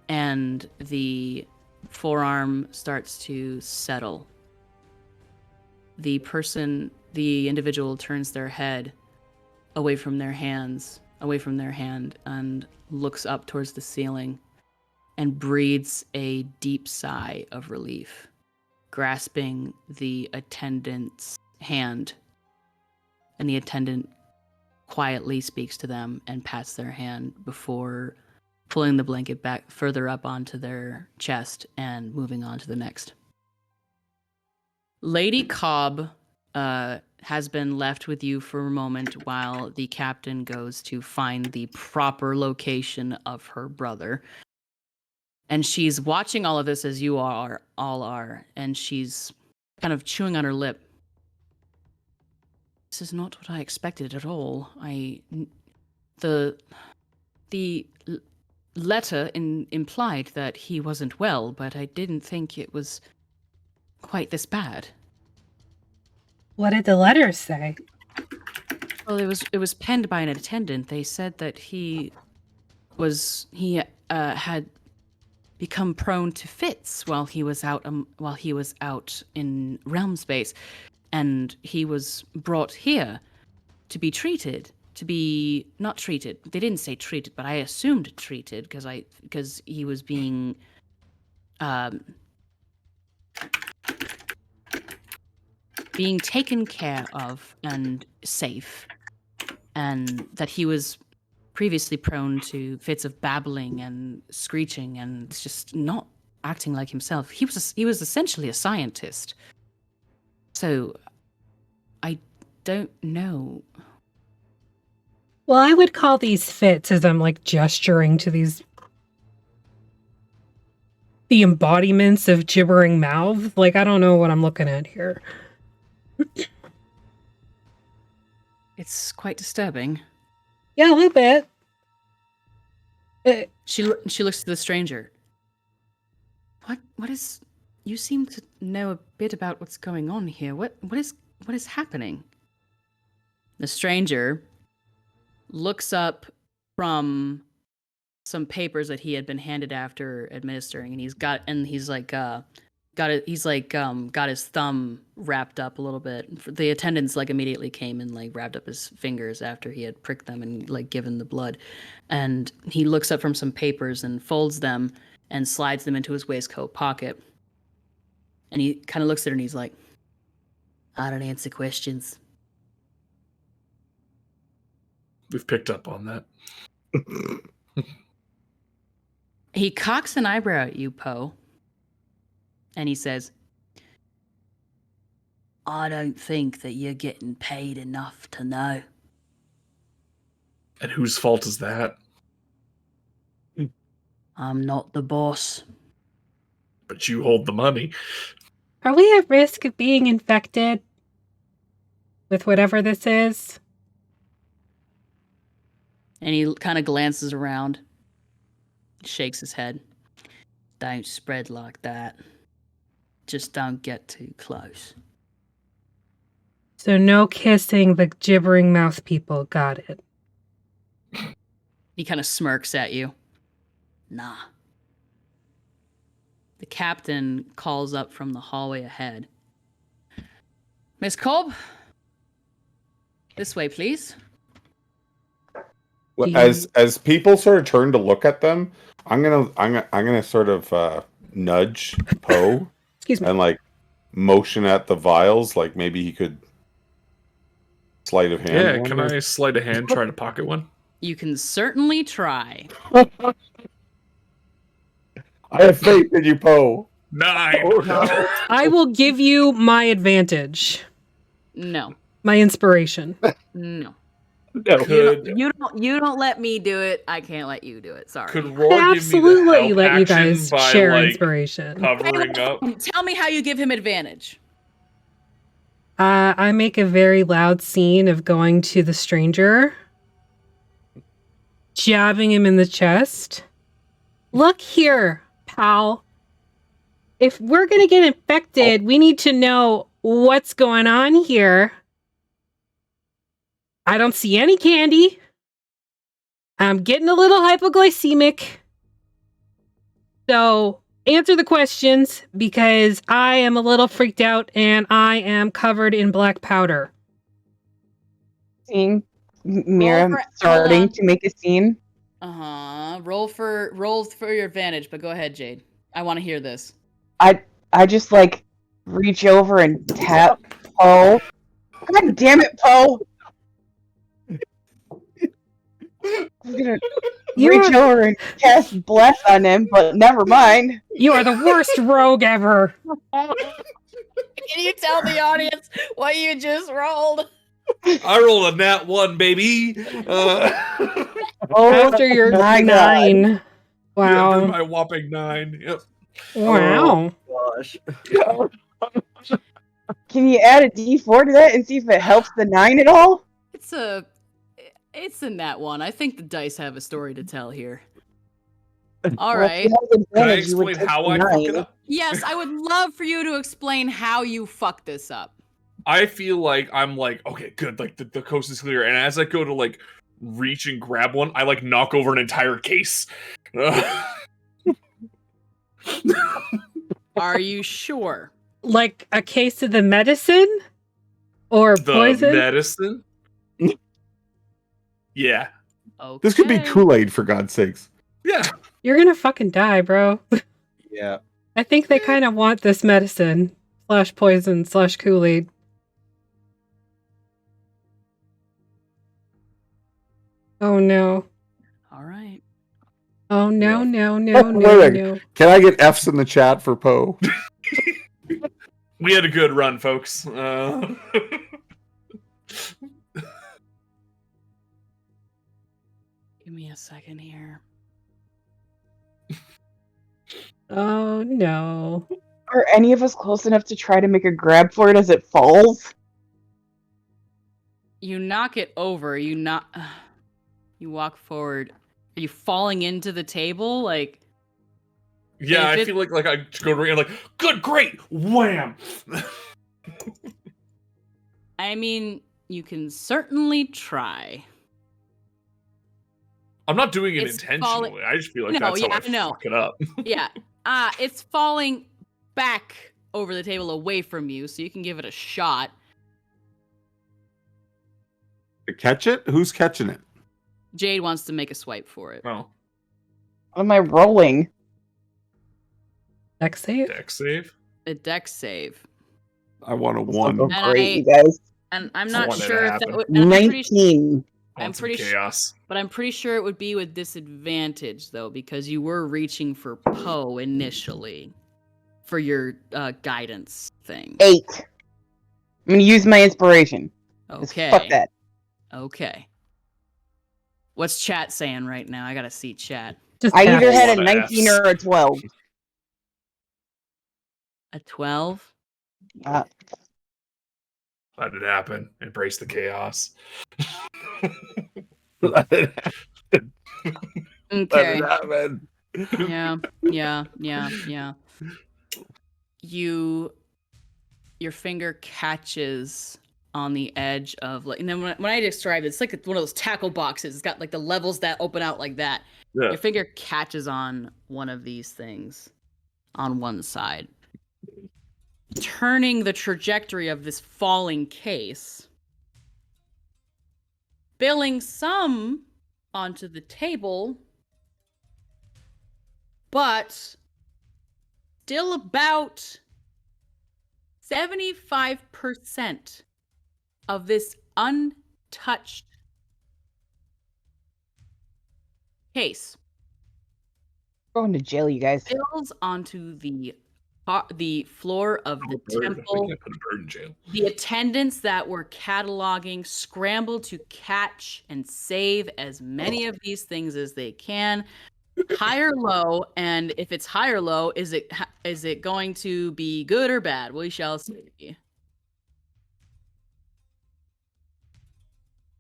And the forearm starts to settle. The individual turns their head away from their hand, and looks up towards the ceiling and breathes a deep sigh of relief, grasping the attendant's hand and the attendant quietly speaks to them and pats their hand before pulling the blanket back further up onto their chest and moving on to the next. Lady Cobb has been left with you for a moment while the captain goes to find the proper location of her brother. And she's watching all of this as you all are, and she's kind of chewing on her lip. This is not what I expected at all. The letter implied that he wasn't well, but I didn't think it was quite this bad. What did the letter say? Well, it was penned by an attendant. They said that he had become prone to fits while he was out in realm space, and he was brought here to be treated. To be not treated. They didn't say treated, but I assumed treated because he was being taken care of and safe, and that he was previously prone to fits of babbling and screeching and just not acting like himself. He was essentially a scientist. So I don't know. Well, I would call these fits as I'm like gesturing to the embodiments of gibbering mouth. Like, I don't know what I'm looking at here. It's quite disturbing. Yeah, a little bit. She looks to the stranger. What is? You seem to know a bit about what's going on here. What is happening? The stranger looks up from some papers that he had been handed after administering, and he's got his thumb wrapped up a little bit. The attendants immediately came and wrapped up his fingers after he had pricked them and given the blood. And he looks up from some papers and folds them and slides them into his waistcoat pocket. And he kind of looks at her and he's like, "I don't answer questions." We've picked up on that. He cocks an eyebrow at you, Poe. And he says, "I don't think that you're getting paid enough to know." And whose fault is that? I'm not the boss. But you hold the money. Are we at risk of being infected with whatever this is? And he kind of glances around, shakes his head. "Don't spread like that. Just don't get too close." So no kissing the gibbering mouth people. Got it. He kind of smirks at you. "Nah." The captain calls up from the hallway ahead. "Miss Cobb, this way, please." Well, as people sort of turn to look at them, I'm gonna sort of nudge Poe. Excuse me. And motion at the vials, maybe he could sleight of hand. Yeah, can I sleight of hand try to pocket one? You can certainly try. I have faith in you, Poe. 9. Oh, no. I will give you my advantage. No. My inspiration. No. No. You don't let me do it. I can't let you do it. Sorry. Could Roar I give me the help let you action guys by, share inspiration. covering up? Tell me how you give him advantage. I make a very loud scene of going to the stranger, jabbing him in the chest. "Look here, pal. If we're going to get infected, we need to know what's going on here. I don't see any candy. I'm getting a little hypoglycemic. So answer the questions because I am a little freaked out and I am covered in black powder." Seeing Mira starting to make a scene. Roll for your advantage, but go ahead, Jade. I want to hear this. I just reach over and tap Poe. God damn it, Poe! was gonna reach over and cast Bless on him, but never mind. You are the worst rogue ever. Can you tell the audience what you just rolled? I rolled a nat 1, baby. After your my 9. God. Wow. Yeah, my whopping 9. Yep. Wow. Oh, gosh. Can you add a D4 to that and see if it helps the 9 at all? It's a nat 1. I think the dice have a story to tell here. All Well, if right. you had Can I advantage, you would explain take how the I fuck 9. it up? Yes, I would love for you to explain how you fucked this up. I feel like I'm like, okay, good. Like the coast is clear. And as I go to like reach and grab one, I like knock over an entire case. Are you sure? Like a case of the medicine? Or The poison? medicine? Yeah. Okay. This could be Kool-Aid, for God's sakes. Yeah. You're gonna fucking die, bro. Yeah. I think they kind of want this medicine / poison / Kool-Aid. Oh no. All right. Oh no, Rough. no, no, Wait a no, minute. no. Can I get F's in the chat for Poe? We had a good run, folks. Give me a second here. Oh no. Are any of us close enough to try to make a grab for it as it falls? You knock it over. You walk forward. Are you falling into the table? Like, Yeah, I If it- feel like I go to ring and like, good, great, wham. I mean, you can certainly try. I'm not doing it It's intentionally. falling- I just feel like No, that's yeah, how I know. fuck it up. Yeah. It's falling back over the table away from you, so you can give it a shot. To catch it? Who's catching it? Jade wants to make a swipe for it. Oh, What am I rolling? Dex save? deck save. A dex save. I want a Oh, 1. great, you guys. And I'm I not want it to sure if happen. that would. and I'm pretty, 19. I I'm want some pretty sure- chaos. but I'm pretty sure it would be with disadvantage though, because you were reaching for Poe initially for your guidance thing. 8. I'm gonna use my inspiration. 'Cause Okay. Fuck that. Okay. What's chat saying right now? I gotta see chat. Just I either pass. had a Lot of 19 Fs. or a 12. A 12. Uh, Let it happen. Embrace the chaos. Let it happen. Okay. happen. Yeah. Your finger catches on the edge of like, and then when I describe it, it's like one of those tackle boxes. It's got like the levels that open out like that. Yeah. Your finger catches on one of these things on one side, turning the trajectory of this falling case, spilling some onto the table, but still about 75% of this untouched case going to jail, you guys. spills onto the floor of the temple. We can't put a bird in jail. The attendants that were cataloging scramble to catch and save as many of these things as they can. High or low, and if it's high or low, is it going to be good or bad? We shall see.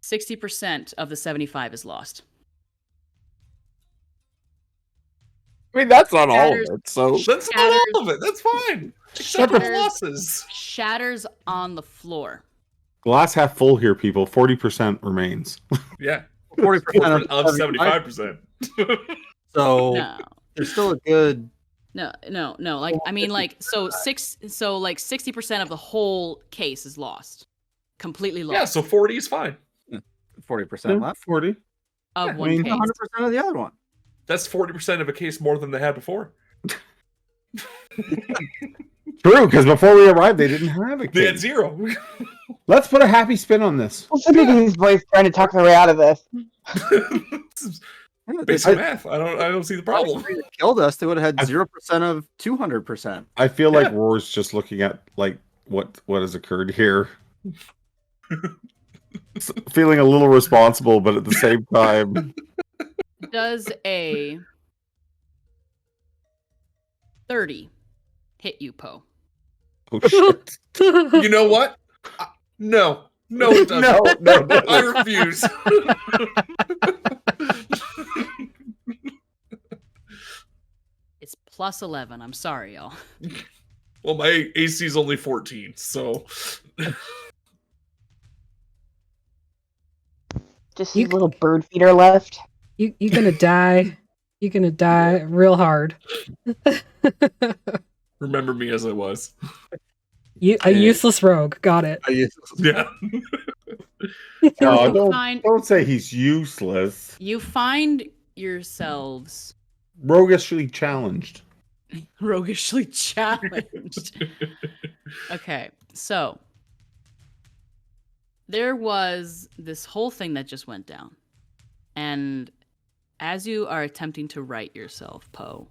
60% of the 75 is lost. I mean, that's not all of Shatters- it, so... That's not all of it. That's fine. Except for the Shatters- losses. Shatters on the floor. Glass half full here, people. 40% remains. Yeah. 40% Of 75%. So No. there's still a good. No. Like, I mean, like, so 60% of the whole case is lost. Completely lost. Yeah, so 40 is fine. 40% left. 40. Of yeah, I one mean, case. 100% of the other one. That's 40% of a case more than they had before. True, because before we arrived, they didn't have a They had king. 0. Let's put a happy spin on this. Listen to these boys trying to talk their way out of this. Basic math. I don't see the problem. If they killed us, they would have had 0% of 200%. I feel like Roar's just looking at like what has occurred here. Feeling a little responsible, but at the same time. Does a 30 hit you, Poe? Oh shit. You know what? No, it doesn't. No. I refuse. It's plus 11. I'm sorry, y'all. Well, my AC is only 14, so Just a little bird feeder left. You're gonna die. You're gonna die real hard. remember me as I was. A useless rogue. Got it. Yeah. Don't say he's useless. You find yourselves Roguishly challenged. roguishly challenged. Okay, so there was this whole thing that just went down. And as you are attempting to right yourself, Poe,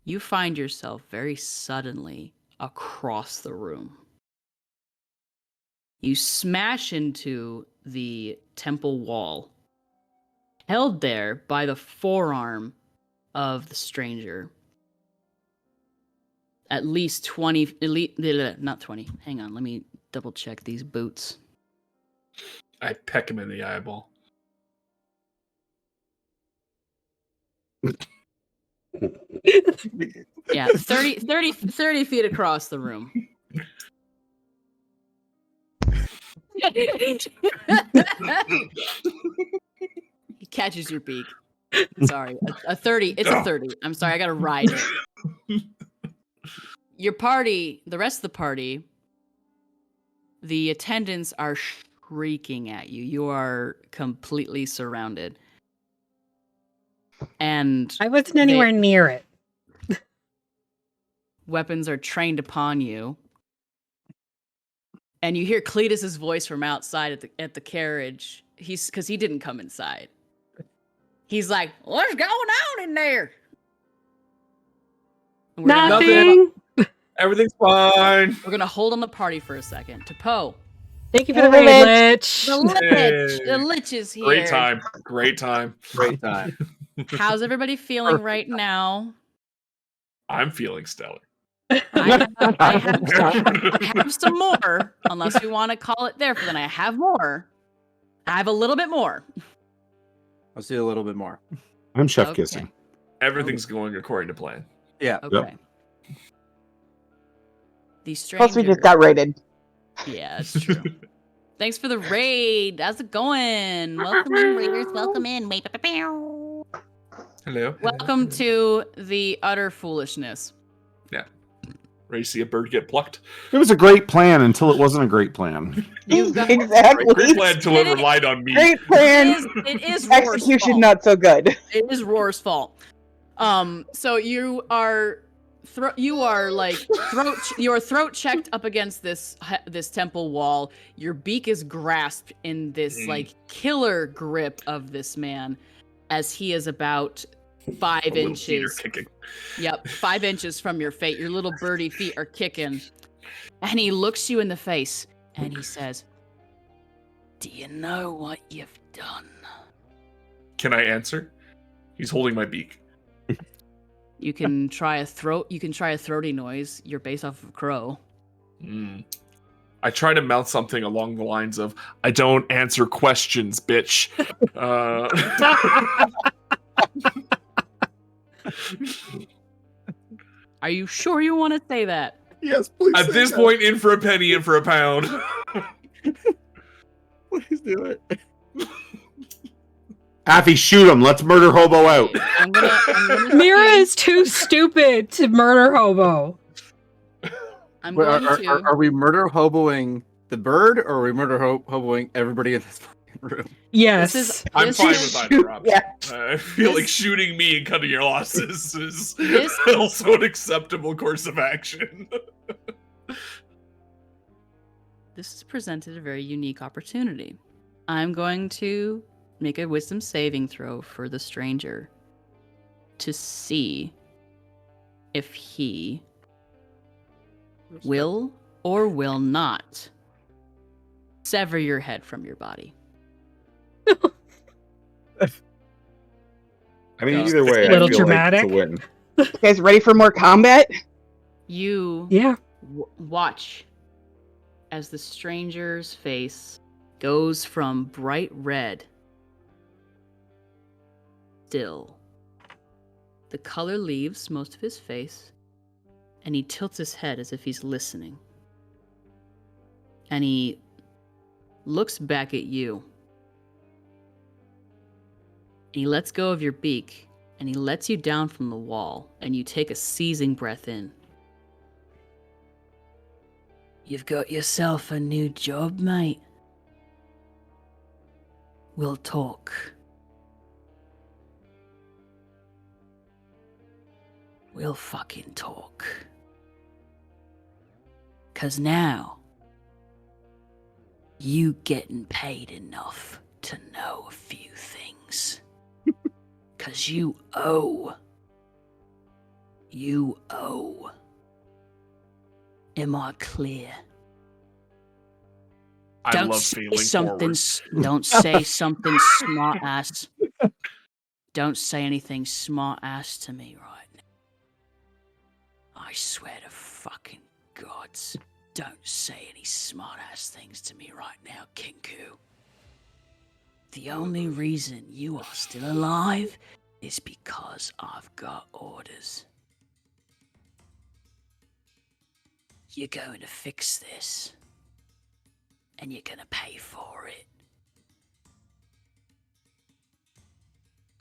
you find yourself very suddenly across the room. You smash into the temple wall, held there by the forearm of the stranger. At least 20, not 20. Hang on, let me double check these boots. I peck him in the eyeball. Yeah, 30 feet across the room. He catches your beak. Sorry, a 30. It's a 30. I'm sorry, I gotta ride it. Your party, the rest of the party, the attendants are shrieking at you. You are completely surrounded. And I wasn't anywhere near it. Weapons are trained upon you. And you hear Cletus's voice from outside at the carriage. Because he didn't come inside. He's like, "What's going on in there?" Nothing. Everything's fine. We're gonna hold on the party for a second. To Poe. Thank you for the raid, Lich. The Lich is here. Great time. How's everybody feeling right now? I'm feeling stellar. I have some more, unless we want to call it there for then. I have more. I have a little bit more. Let's do a little bit more. I'm chef kissing. Everything's going according to plan. Yeah. Okay. Yep. The stranger. Plus, we just got raided. Yeah, that's true. Thanks for the raid. How's it going? Welcome in, raiders. Welcome in. Hello. Welcome to the utter foolishness. Yeah. Ready to see a bird get plucked? It was a great plan until it wasn't a great plan. Exactly. Great plan until it relied on me. Great plan. It is Roar's Execution fault. not so good. It is Roar's fault. So you are throat checked up against this temple wall. Your beak is grasped in this like killer grip of this man, as he is about 5 inches. Yep, 5 inches from your fate. Your little birdie feet are kicking, and he looks you in the face and he says, "Do you know what you've done?" Can I answer? He's holding my beak. You can try a throaty noise. You're based off of crow. I try to mouth something along the lines of, "I don't answer questions, bitch." Are you sure you want to say that? Yes, please. At this point, in for a penny, in for a pound. Please do it. Affy, shoot him. Let's murder Hobo out. I'm gonna Mira is too stupid to murder Hobo. I'm going to. Are we murder hoboing the bird, or are we murder hoboing everybody in this? room. Yes. I'm fine with either option. Yeah. I feel like shooting me and cutting your losses is This- also an acceptable course of action. This has presented a very unique opportunity. I'm going to make a wisdom saving throw for the stranger to see if he will or will not sever your head from your body. I mean, either way, Little I feel dramatic. like it's a win. You guys ready for more combat? You Yeah. watch as the stranger's face goes from bright red still. The color leaves most of his face, and he tilts his head as if he's listening. And he looks back at you. And he lets go of your beak, and he lets you down from the wall, and you take a seizing breath in. You've got yourself a new job, mate. We'll talk. We'll fucking talk. 'Cause now, you getting paid enough to know a few things. 'Cause you owe. You owe. Am I clear? I love failing forward. Don't say something smart ass. Don't say anything smart ass to me right now. I swear to fucking gods, don't say any smart ass things to me right now, Kinku. The only reason you are still alive is because I've got orders. You're going to fix this, and you're going to pay for it.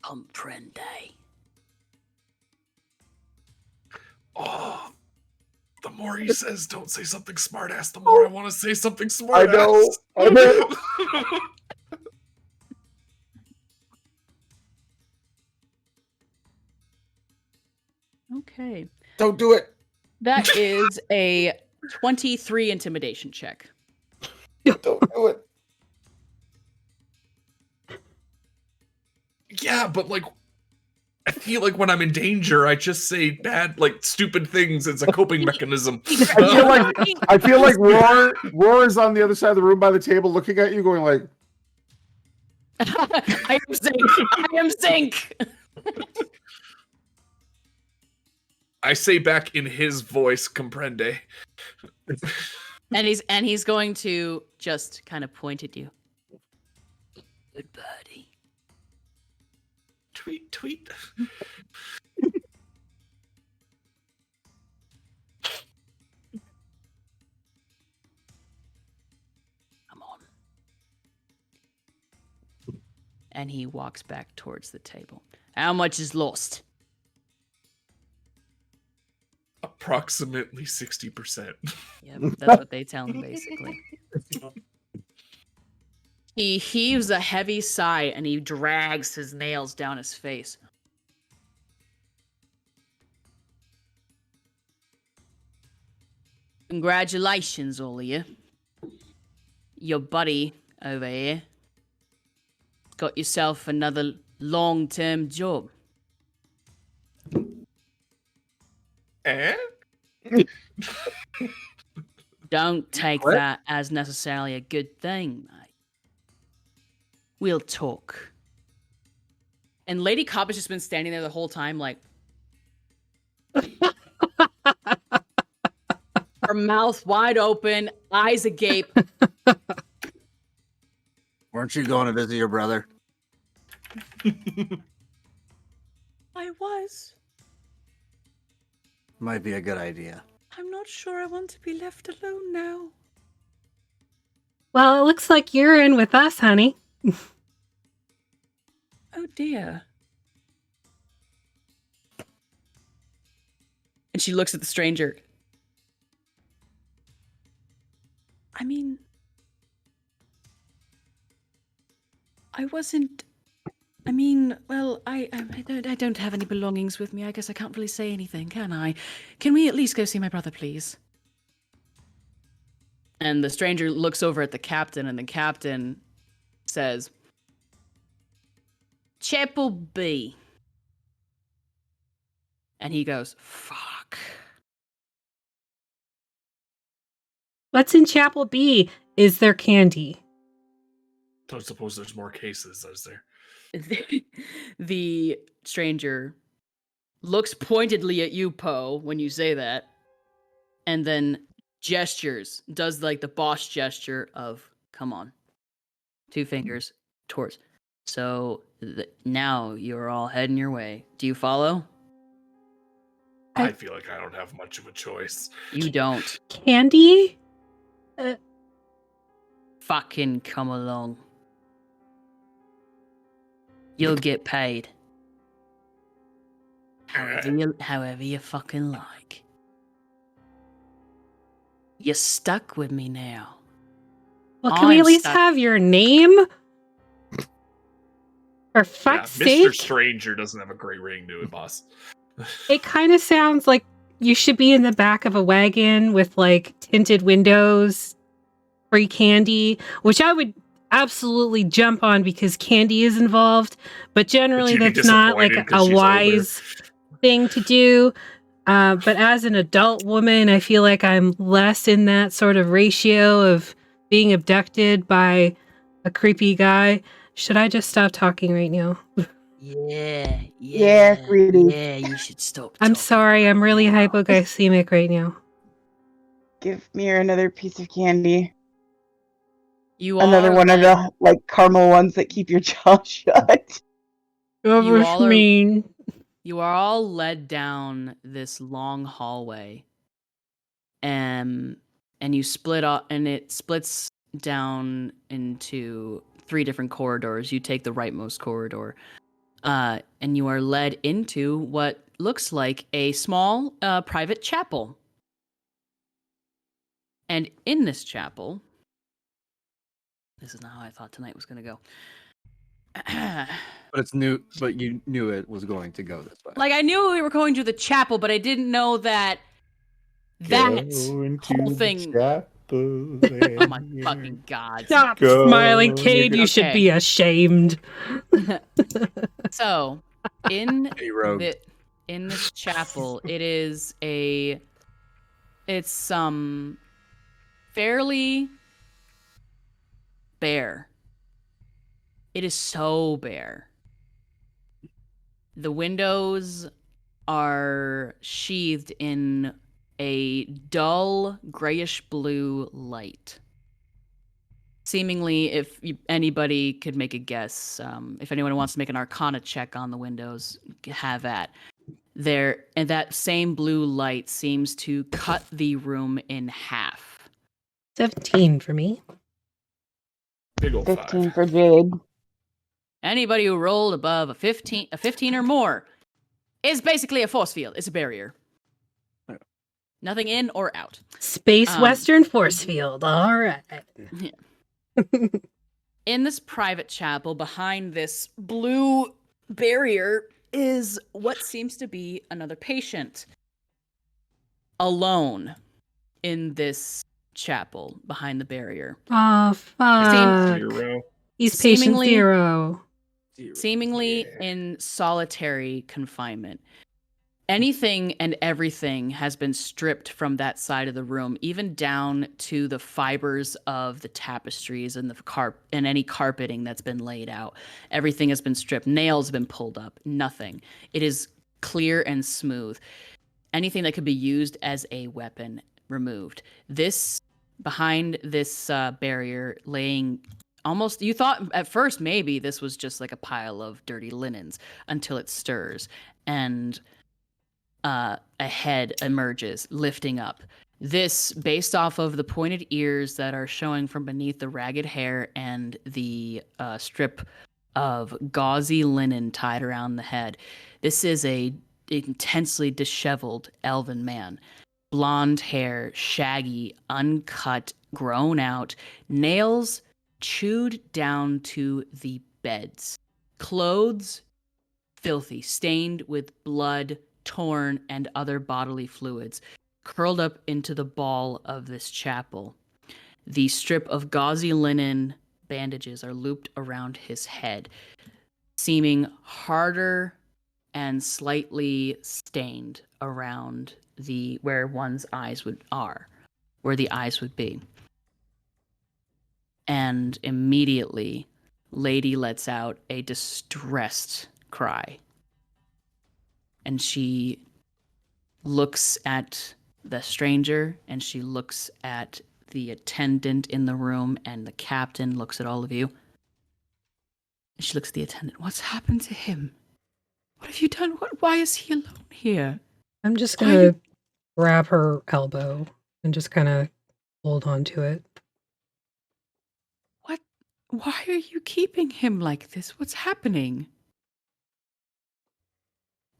Comprende? Oh, the more he says, don't say something smart ass, the more I want to say something smart I know. I know. Okay. Don't do it. That is a 23 intimidation check. Don't do it. Yeah, but like, I feel like when I'm in danger, I just say bad, like stupid things. It's a coping mechanism. I feel like Roar is on the other side of the room by the table, looking at you, going like, I am Zinc. I am Zinc. I say back in his voice, comprende. And he's going to just kind of point at you. Good birdie. Tweet. Come on. And he walks back towards the table. How much is lost? Approximately 60%. Yep, that's what they tell him, basically. He heaves a heavy sigh and he drags his nails down his face. Congratulations, all of you. Your buddy over here got yourself another long-term job. Eh? Don't take What? that as necessarily a good thing, mate. We'll talk. And Lady Cobb has just been standing there the whole time, like... her mouth wide open, eyes agape. Weren't you going to visit your brother? I was. Might be a good idea. I'm not sure I want to be left alone now. Well, it looks like you're in with us, honey. Oh dear. And she looks at the stranger. I mean, wasn't. I mean, well, I don't have any belongings with me. I guess I can't really say anything, can I? Can we at least go see my brother, please? And the stranger looks over at the captain, and the captain says, Chapel B. And he goes, fuck. What's in Chapel B? Is there candy? Don't suppose there's more cases, is there? The stranger looks pointedly at you, Poe, when you say that, and then gestures, does like the boss gesture of, come on. 2 fingers towards. So now you're all heading your way. Do you follow? I feel like I don't have much of a choice. You don't. Candy? Fucking come along. You'll get paid. However you fucking like. You're stuck with me now. Well, can we at least stuck. have your name? For fuck's sake. Mr. Stranger doesn't have a great ring to it, boss. It kind of sounds like you should be in the back of a wagon with like tinted windows, free candy, which I would absolutely jump on because candy is involved, but generally that's not like a wise thing to do. But as an adult woman, I feel like I'm less in that sort of ratio of being abducted by a creepy guy. Should I just stop talking right now? Yeah, sweetie. Yeah, you should stop. I'm sorry, I'm really hypoglycemic right now. Give me another piece of candy. Another one of the like caramel ones that keep your jaw shut. You are all led down this long hallway, and you split up, and it splits down into 3 different corridors. You take the rightmost corridor, and you are led into what looks like a small private chapel. And in this chapel, this is not how I thought tonight was going to go. But it's new. But you knew it was going to go this way. Like, I knew we were going to the chapel, but I didn't know that whole thing. Oh my fucking god! Stop smiling, Cade. You should be ashamed. So, in this chapel, it's fairly bare. It is so bare. The windows are sheathed in a dull grayish blue light. Seemingly, if anybody could make a guess, if anyone wants to make an Arcana check on the windows, have at. And that same blue light seems to cut the room in half. 17 for me. Big old 15 5. for Jade. Anybody who rolled above a 15 or more is basically a force field. It's a barrier. Nothing in or out. Space Western force field. All right. Yeah. In this private chapel, behind this blue barrier, is what seems to be another patient. Alone in this chapel behind the barrier. Oh, fuck. He's patient zero. Seemingly in solitary confinement. Anything and everything has been stripped from that side of the room, even down to the fibers of the tapestries and and any carpeting that's been laid out. Everything has been stripped. Nails have been pulled up. Nothing. It is clear and smooth. Anything that could be used as a weapon removed. Behind this barrier, laying almost, you thought at first maybe this was just like a pile of dirty linens until it stirs and a head emerges, lifting up. This, based off of the pointed ears that are showing from beneath the ragged hair and the strip of gauzy linen tied around the head, this is a intensely disheveled elven man. Blonde hair, shaggy, uncut, grown out, nails chewed down to the beds. Clothes, filthy, stained with blood, torn, and other bodily fluids, curled up into the ball of this chapel. The strip of gauzy linen bandages are looped around his head, seeming harder and slightly stained around where one's eyes where the eyes would be. And immediately, Lady lets out a distressed cry. And she looks at the stranger, and she looks at the attendant in the room, and the captain looks at all of you. And she looks at the attendant. What's happened to him? What have you done? Why is he alone here? I'm just gonna grab her elbow and just kind of hold on to it. What? Why are you keeping him like this? What's happening?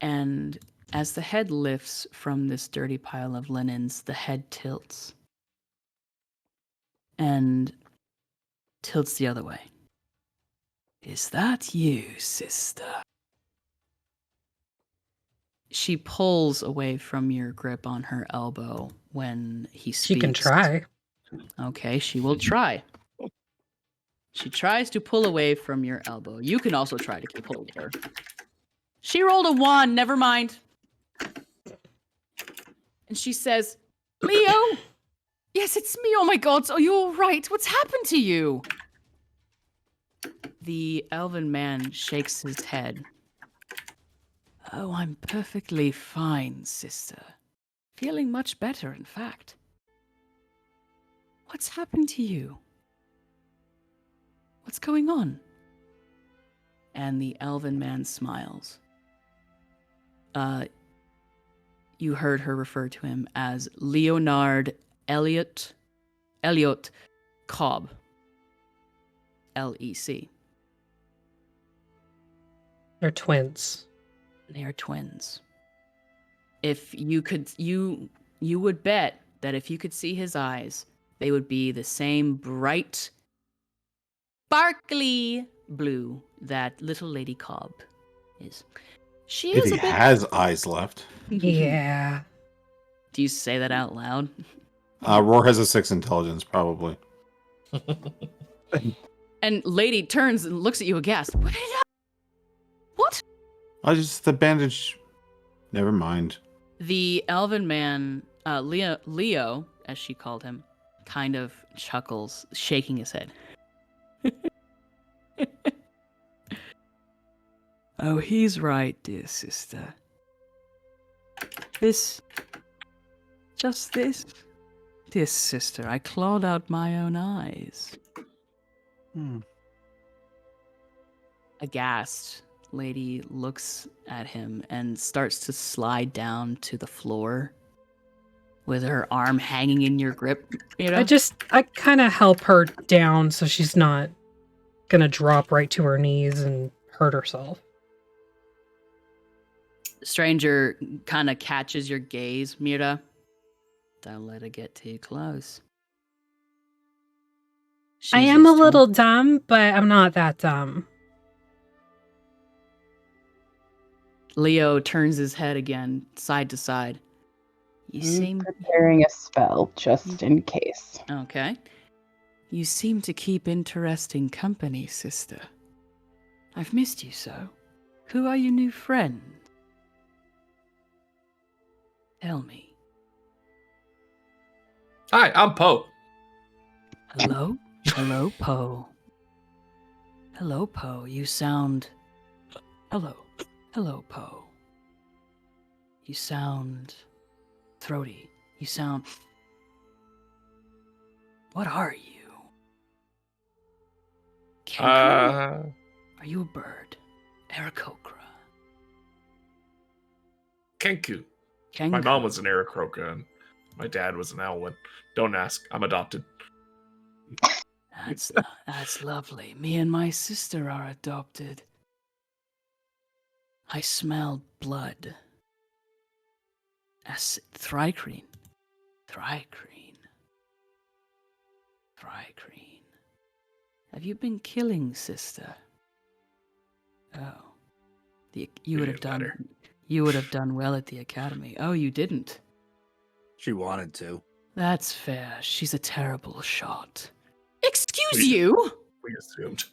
And as the head lifts from this dirty pile of linens, the head tilts. And tilts the other way. Is that you, sister? She pulls away from your grip on her elbow when he speaks. She can try. Okay, she will try. She tries to pull away from your elbow. You can also try to keep hold of her. She rolled a 1, never mind. And she says, Leo? Yes, it's me. Oh my god, are you all right? What's happened to you? The elven man shakes his head. Oh, I'm perfectly fine, sister. Feeling much better, in fact. What's happened to you? What's going on? And the elven man smiles. You heard her refer to him as Leonard Elliot Cobb. L-E-C. They're twins. They are twins. If you could, you would bet that if you could see his eyes, they would be the same bright, sparkly blue that little Lady Cobb is. She If is he a bit... has eyes left. Yeah. Do you say that out loud? Roar has a 6 intelligence, probably. And Lady turns and looks at you aghast. What? I just the bandage. Never mind. The elven man, Leo, as she called him, kind of chuckles, shaking his head. Oh, he's right, dear sister. This, dear sister, I clawed out my own eyes. Aghast, Lady looks at him and starts to slide down to the floor with her arm hanging in your grip. You know? I kind of help her down so she's not gonna drop right to her knees and hurt herself. Stranger kind of catches your gaze, Mira. Don't let her get too close. I am a little dumb, but I'm not that dumb. Leo turns his head again, side to side. You seem preparing a spell just in case. Okay. You seem to keep interesting company, sister. I've missed you so. Who are your new friends? Tell me. Hi, I'm Poe. Hello? Hello, Poe. Hello, Poe. You sound... Hello. Hello, Poe. You sound... throaty. You sound... What are you? Are you a bird? Aarakocra? Kenku. Kenku. My mom was an Aarakocra and my dad was an Elwyn. Don't ask. I'm adopted. That's lovely. Me and my sister are adopted. I smell blood. Thrycreen. Have you been killing, sister? Oh. You would have done well at the academy. Oh, you didn't. She wanted to. That's fair. She's a terrible shot. Excuse you? We assumed.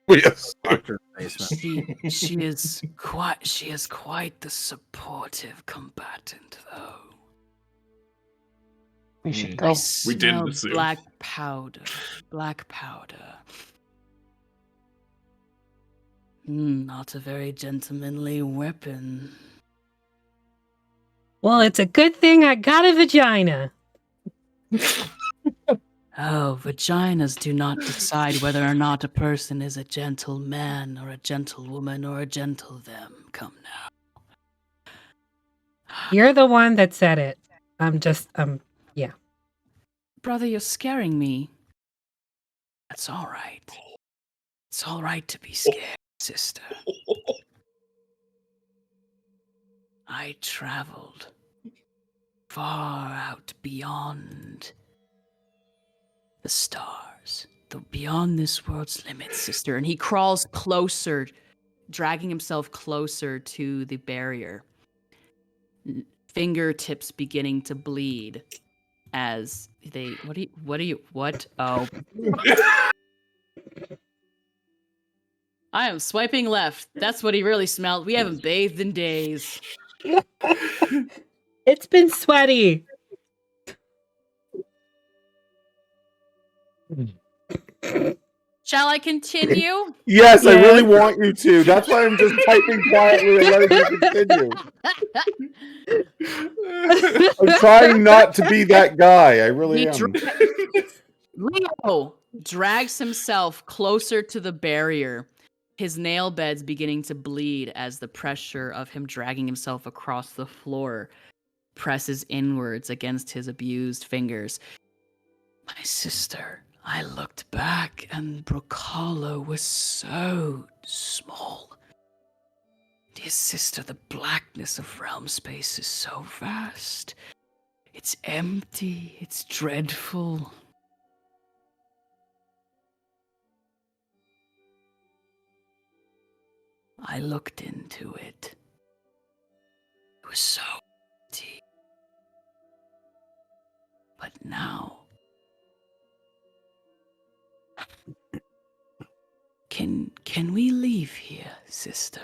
Locked her in the basement. She is quite the supportive combatant, though. We should I go. We didn't smell assume. black powder. Black powder. Not a very gentlemanly weapon. Well, it's a good thing I got a vagina. Oh, vaginas do not decide whether or not a person is a gentleman or a gentlewoman or a gentle them. Come now. You're the one that said it. Yeah. Brother, you're scaring me. That's all right. It's all right to be scared, sister. I traveled far out beyond the stars, beyond this world's limits, sister. And he crawls closer, dragging himself closer to the barrier. Fingertips beginning to bleed as they. What? Oh. I am swiping left. That's what he really smelled. We haven't bathed in days. It's been sweaty. Shall I continue? Yes, I really want you to. That's why I'm just typing quietly and letting you continue. I'm trying not to be that guy. I really am. Leo drags himself closer to the barrier. His nail bed's beginning to bleed as the pressure of him dragging himself across the floor presses inwards against his abused fingers. My sister, I looked back and Brocolo was so small. Dear sister, the blackness of realm space is so vast. It's empty, it's dreadful. I looked into it. It was so empty. But now, can we leave here, sister?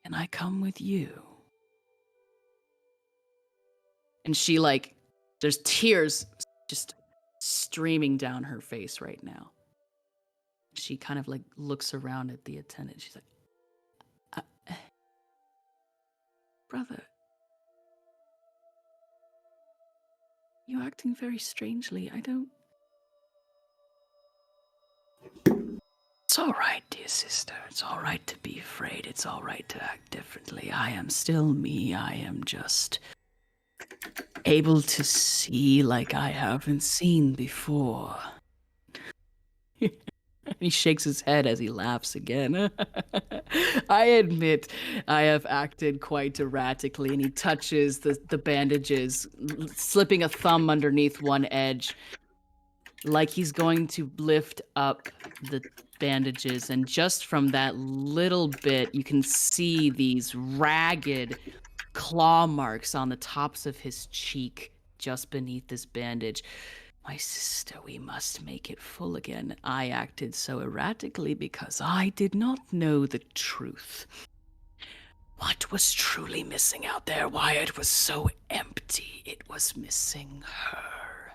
Can I come with you? And she there's tears just streaming down her face right now. She kind of looks around at the attendant. She's like, brother, you're acting very strangely. It's all right, dear sister. It's all right to be afraid. It's all right to act differently. I am still me. I am just able to see like I haven't seen before. He shakes his head as he laughs again. I admit I have acted quite erratically, and he touches the bandages, slipping a thumb underneath one edge, like he's going to lift up the bandages, and just from that little bit, you can see these ragged claw marks on the tops of his cheek, just beneath this bandage. My sister, we must make it full again. I acted so erratically because I did not know the truth. What was truly missing out there? Why it was so empty? It was missing her.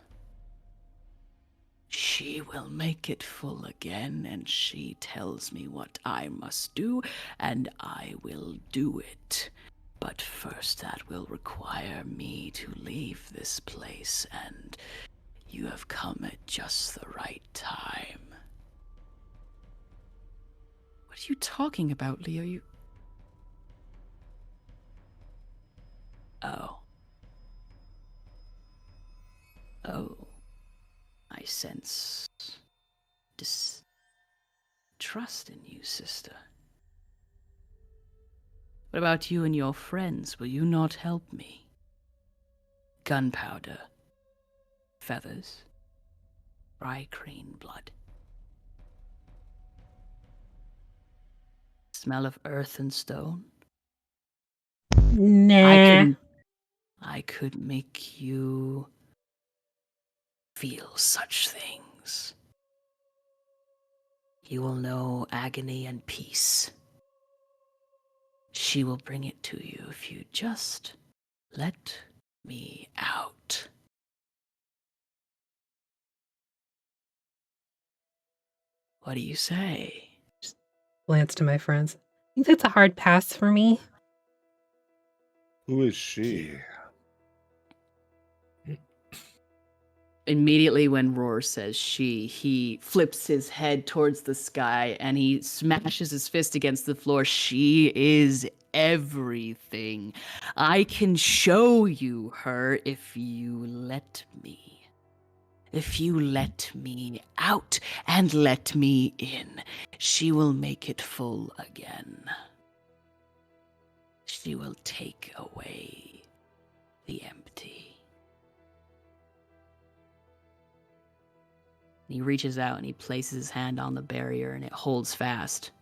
She will make it full again, and she tells me what I must do, and I will do it. But first, that will require me to leave this place, and you have come at just the right time. What are you talking about, Leo? Oh. I sense distrust in you, sister. What about you and your friends? Will you not help me? Gunpowder. Feathers. Rye green blood. smell of earth and stone? Nah. I could make you feel such things. You will know agony and peace. She will bring it to you if you just let me out. What do you say? Just glance to my friends. I think that's a hard pass for me. Who is she? Immediately when Roar says she, he flips his head towards the sky and he smashes his fist against the floor. She is everything. I can show you her if you let me. If you let me out and let me in, she will make it full again. She will take away the empty. He reaches out and he places his hand on the barrier and it holds fast.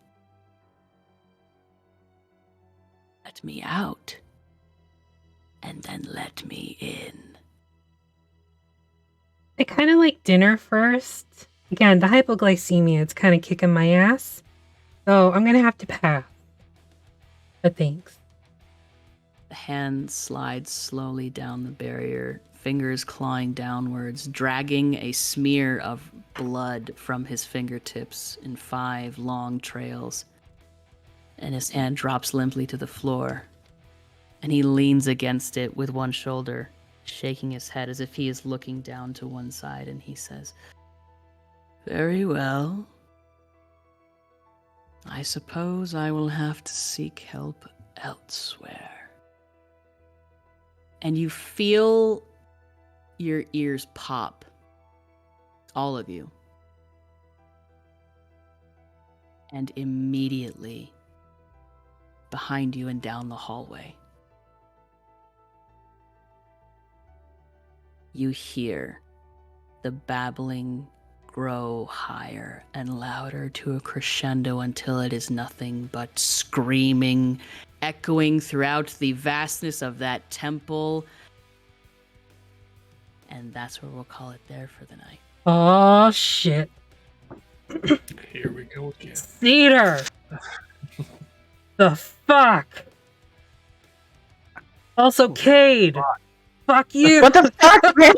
Let me out, and then let me in. I kind of like dinner first. Again, the hypoglycemia, it's kind of kicking my ass. So I'm going to have to pass. But thanks. The hand slides slowly down the barrier, fingers clawing downwards, dragging a smear of blood from his fingertips in 5 long trails. And his hand drops limply to the floor. And he leans against it with one shoulder, shaking his head as if he is looking down to one side, and he says, "Very well. I suppose I will have to seek help elsewhere." And you feel your ears pop. All of you. And immediately, behind you and down the hallway, you hear the babbling grow higher and louder to a crescendo until it is nothing but screaming, echoing throughout the vastness of that temple. And that's where we'll call it there for the night. Oh, shit. Here we go again. Cedar! The fuck? Also, Cade! Fuck you! What the fuck, man?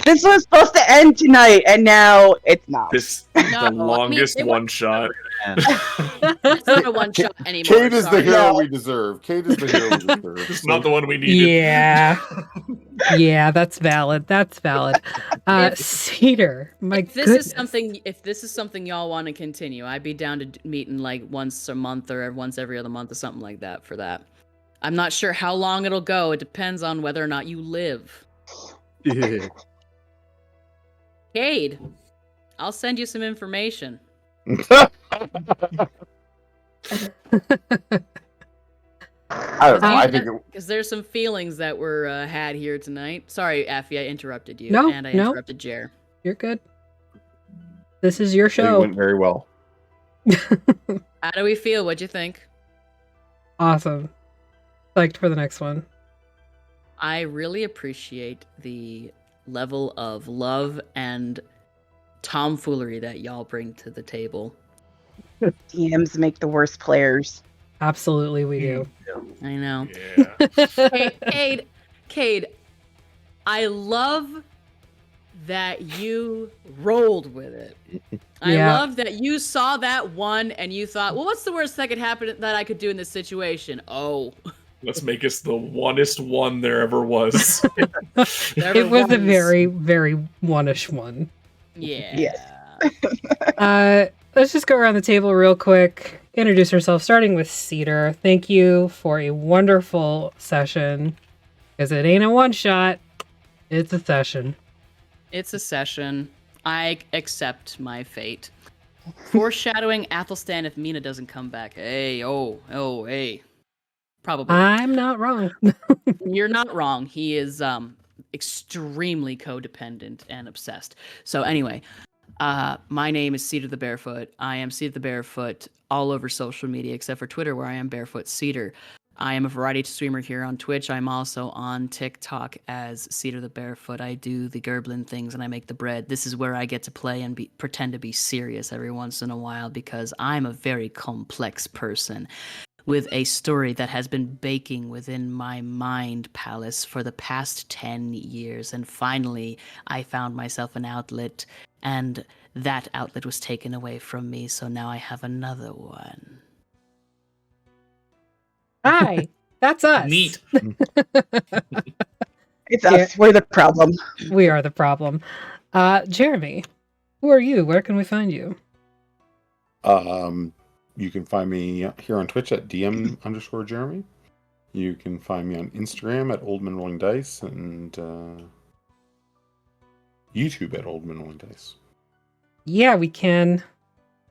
This was supposed to end tonight, and now it's not. This No, the longest one shot. It's not a one shot anymore. Cade is the sorry. hero we deserve. Cade is the hero we deserve. It's not the one we needed. Yeah. Yeah, that's valid. That's valid. Cedar, my If this goodness. is something y'all want to continue, I'd be down to meeting like once a month or once every other month or something like that for that. I'm not sure how long it'll go. It depends on whether or not you live. Yeah. Cade, I'll send you some information. I don't know. I think Because there's some feelings that were had here tonight. Sorry, Affy, I interrupted you. No, and I no. interrupted Jer. You're good. This is your it show. went very well. How do we feel? What'd you think? Awesome. Psyched for the next one. I really appreciate the level of love and tomfoolery that y'all bring to the table. DMs make the worst players. Absolutely, we do. I know. Yeah. Cade, I love that you rolled with it. I Yeah. love that you saw that one and you thought, well, what's the worst that could happen that I could do in this situation? Oh. Let's make us the onest one there ever was. It was a very, very one-ish one. Yeah. Let's just go around the table real quick. Introduce yourself, starting with Cedar. Thank you for a wonderful session. Because it ain't a one-shot, it's a session. It's a session. I accept my fate. Foreshadowing Athelstan if Mina doesn't come back. Hey. Probably. I'm not wrong. You're not wrong. He is extremely codependent and obsessed. So anyway, My name is Cedar the Barefoot. I am Cedar the Barefoot all over social media except for Twitter, where I am Barefoot Cedar. I am a variety streamer here on Twitch. I'm also on TikTok as Cedar the Barefoot. I do the Gerblin things and I make the bread. This is where I get to play and pretend to be serious every once in a while because I'm a very complex person with a story that has been baking within my mind palace for the past 10 years. And finally, I found myself an outlet, and that outlet was taken away from me, so now I have another one. Hi, that's us. Neat. It's us. We're the problem. We are the problem. Jeremy, who are you? Where can we find you? You can find me here on Twitch at DM_Jeremy. You can find me on Instagram at Oldman Rolling Dice and YouTube at Oldman Rolling Dice. Yeah, we can.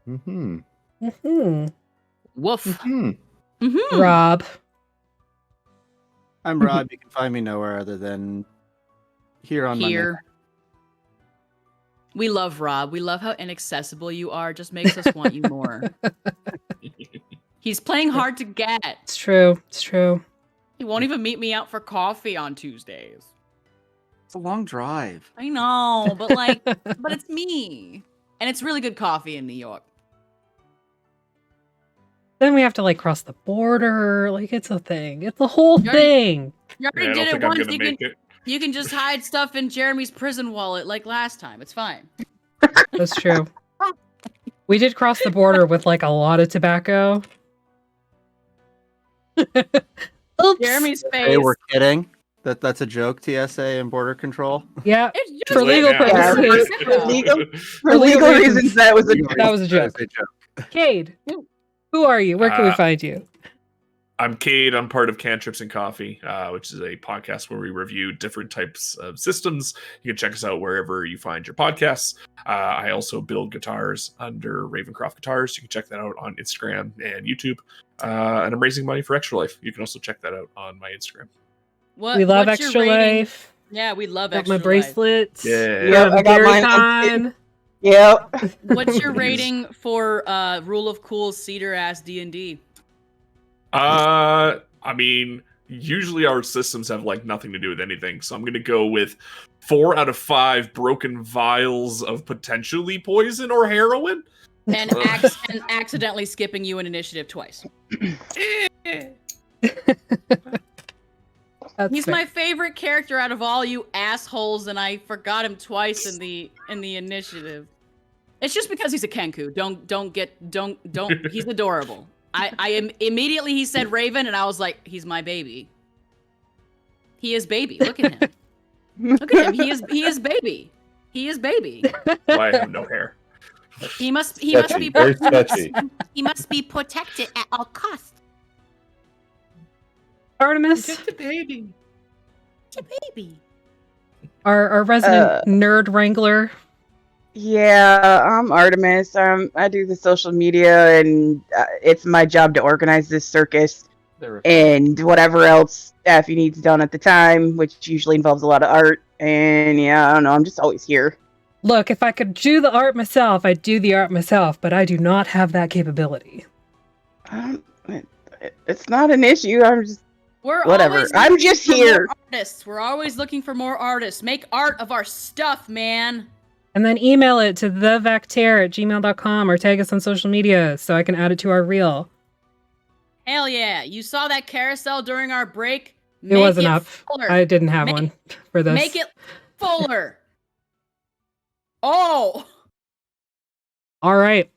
Mm-hmm. Mm-hmm. Woof. Mm-hmm. Mm-hmm. Rob. I'm Rob. You can find me nowhere other than here on Here. We love Rob. We love how inaccessible you are. Just makes us want you more. He's playing hard to get. It's true. It's true. He won't even meet me out for coffee on Tuesdays. It's a long drive. I know, but but it's me. And it's really good coffee in New York. Then we have to cross the border. It's a thing. It's a whole thing. You already did it once. You can just hide stuff in Jeremy's prison wallet like last time. It's fine. That's true. We did cross the border with a lot of tobacco. Oops. Jeremy's face. Hey, we're kidding. That's a joke, TSA and Border Control. Yeah. It's just For legal purposes. For legal reasons, that was a joke. Cade, who are you? Where can we find you? I'm Cade. I'm part of Cantrips and Coffee, which is a podcast where we review different types of systems. You can check us out wherever you find your podcasts. I also build guitars under Ravencroft Guitars. You can check that out on Instagram and YouTube. And I'm raising money for Extra Life. You can also check that out on my Instagram. We love Extra Life. Yeah, we love got Extra my bracelets. Yeah. Yep, I got mine. Yep. What's your rating for Rule of Cool Cedar Ass D&D? I mean, usually our systems have nothing to do with anything, so I'm gonna go with 4 out of 5 broken vials of potentially poison or heroin, and accidentally skipping you an initiative twice. He's my favorite character out of all you assholes, and I forgot him twice in the initiative. It's just because he's a Kenku. Don't. He's adorable. I am immediately he said Raven, and I was like, he's my baby. He is baby. Look at him. Look at him. He is baby. He is baby. I have no hair. He must be very sketchy. He must be protected at all costs. Artemis. Just a baby. It's a baby. Our resident nerd wrangler. Yeah, I'm Artemis. I do the social media, and it's my job to organize this circus and whatever else Daffy needs done at the time, which usually involves a lot of art. And yeah, I don't know, I'm just always here. Look, if I could do the art myself, I'd do the art myself, but I do not have that capability. It's not an issue. I'm just whatever. I'm just here. Artists. We're always looking for more artists. Make art of our stuff, man. And then email it to thevactaire@gmail.com or tag us on social media so I can add it to our reel. Hell yeah. You saw that carousel during our break? It wasn't up. I didn't have one for this. Make it fuller. Oh. All right.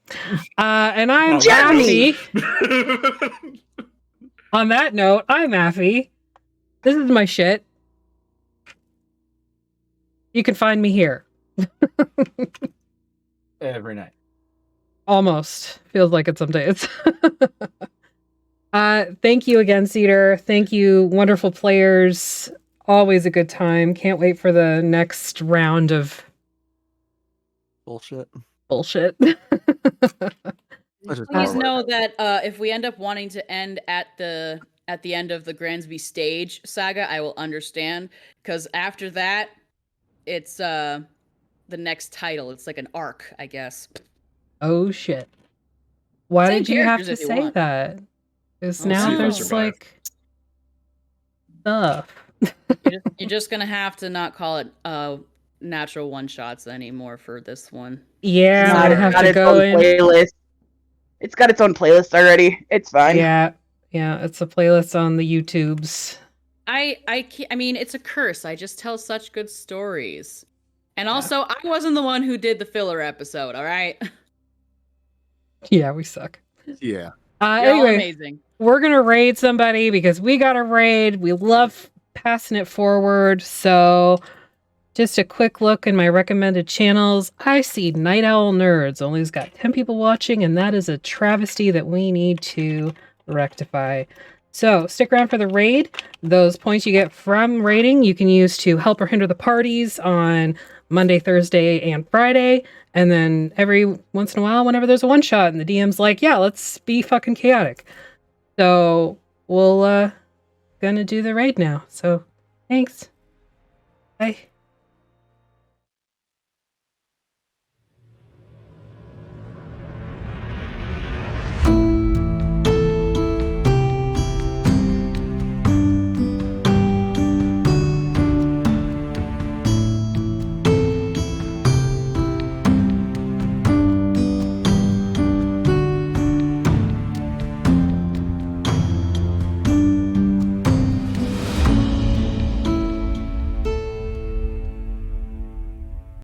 And I'm Affy. On that note, I'm Affy. This is my shit. You can find me here. Every night. Almost. Feels like it some days. Thank you again, Cedar. Thank you, wonderful players. Always a good time. Can't wait for the next round of bullshit. Please know that if we end up wanting to end at the end of the Gramsby Stage saga, I will understand, because after that, it's the next title. It's like an arc, I guess. Oh shit! Why Same did you have characters to if you say want. that? Because We'll now see if I there's survive. like stuff. You're just gonna have to not call it natural one shots anymore for this one. Yeah, I'm Sorry. gonna have got to its go own in. playlist. It's got its own playlist already. It's fine. Yeah, it's a playlist on the YouTubes. I mean, it's a curse. I just tell such good stories. And also, I wasn't the one who did the filler episode, all right? Yeah, we suck. Yeah. You're all Anyway, amazing. we're gonna raid somebody because we got a raid. We love passing it forward. So, just a quick look in my recommended channels. I see Night Owl Nerds only has got 10 people watching, and that is a travesty that we need to rectify. So, stick around for the raid. Those points you get from raiding, you can use to help or hinder the parties on Monday, Thursday, and Friday. And then every once in a while, whenever there's a one shot and the DM's like, yeah, let's be fucking chaotic. So we'll gonna do the raid now. So thanks. Bye.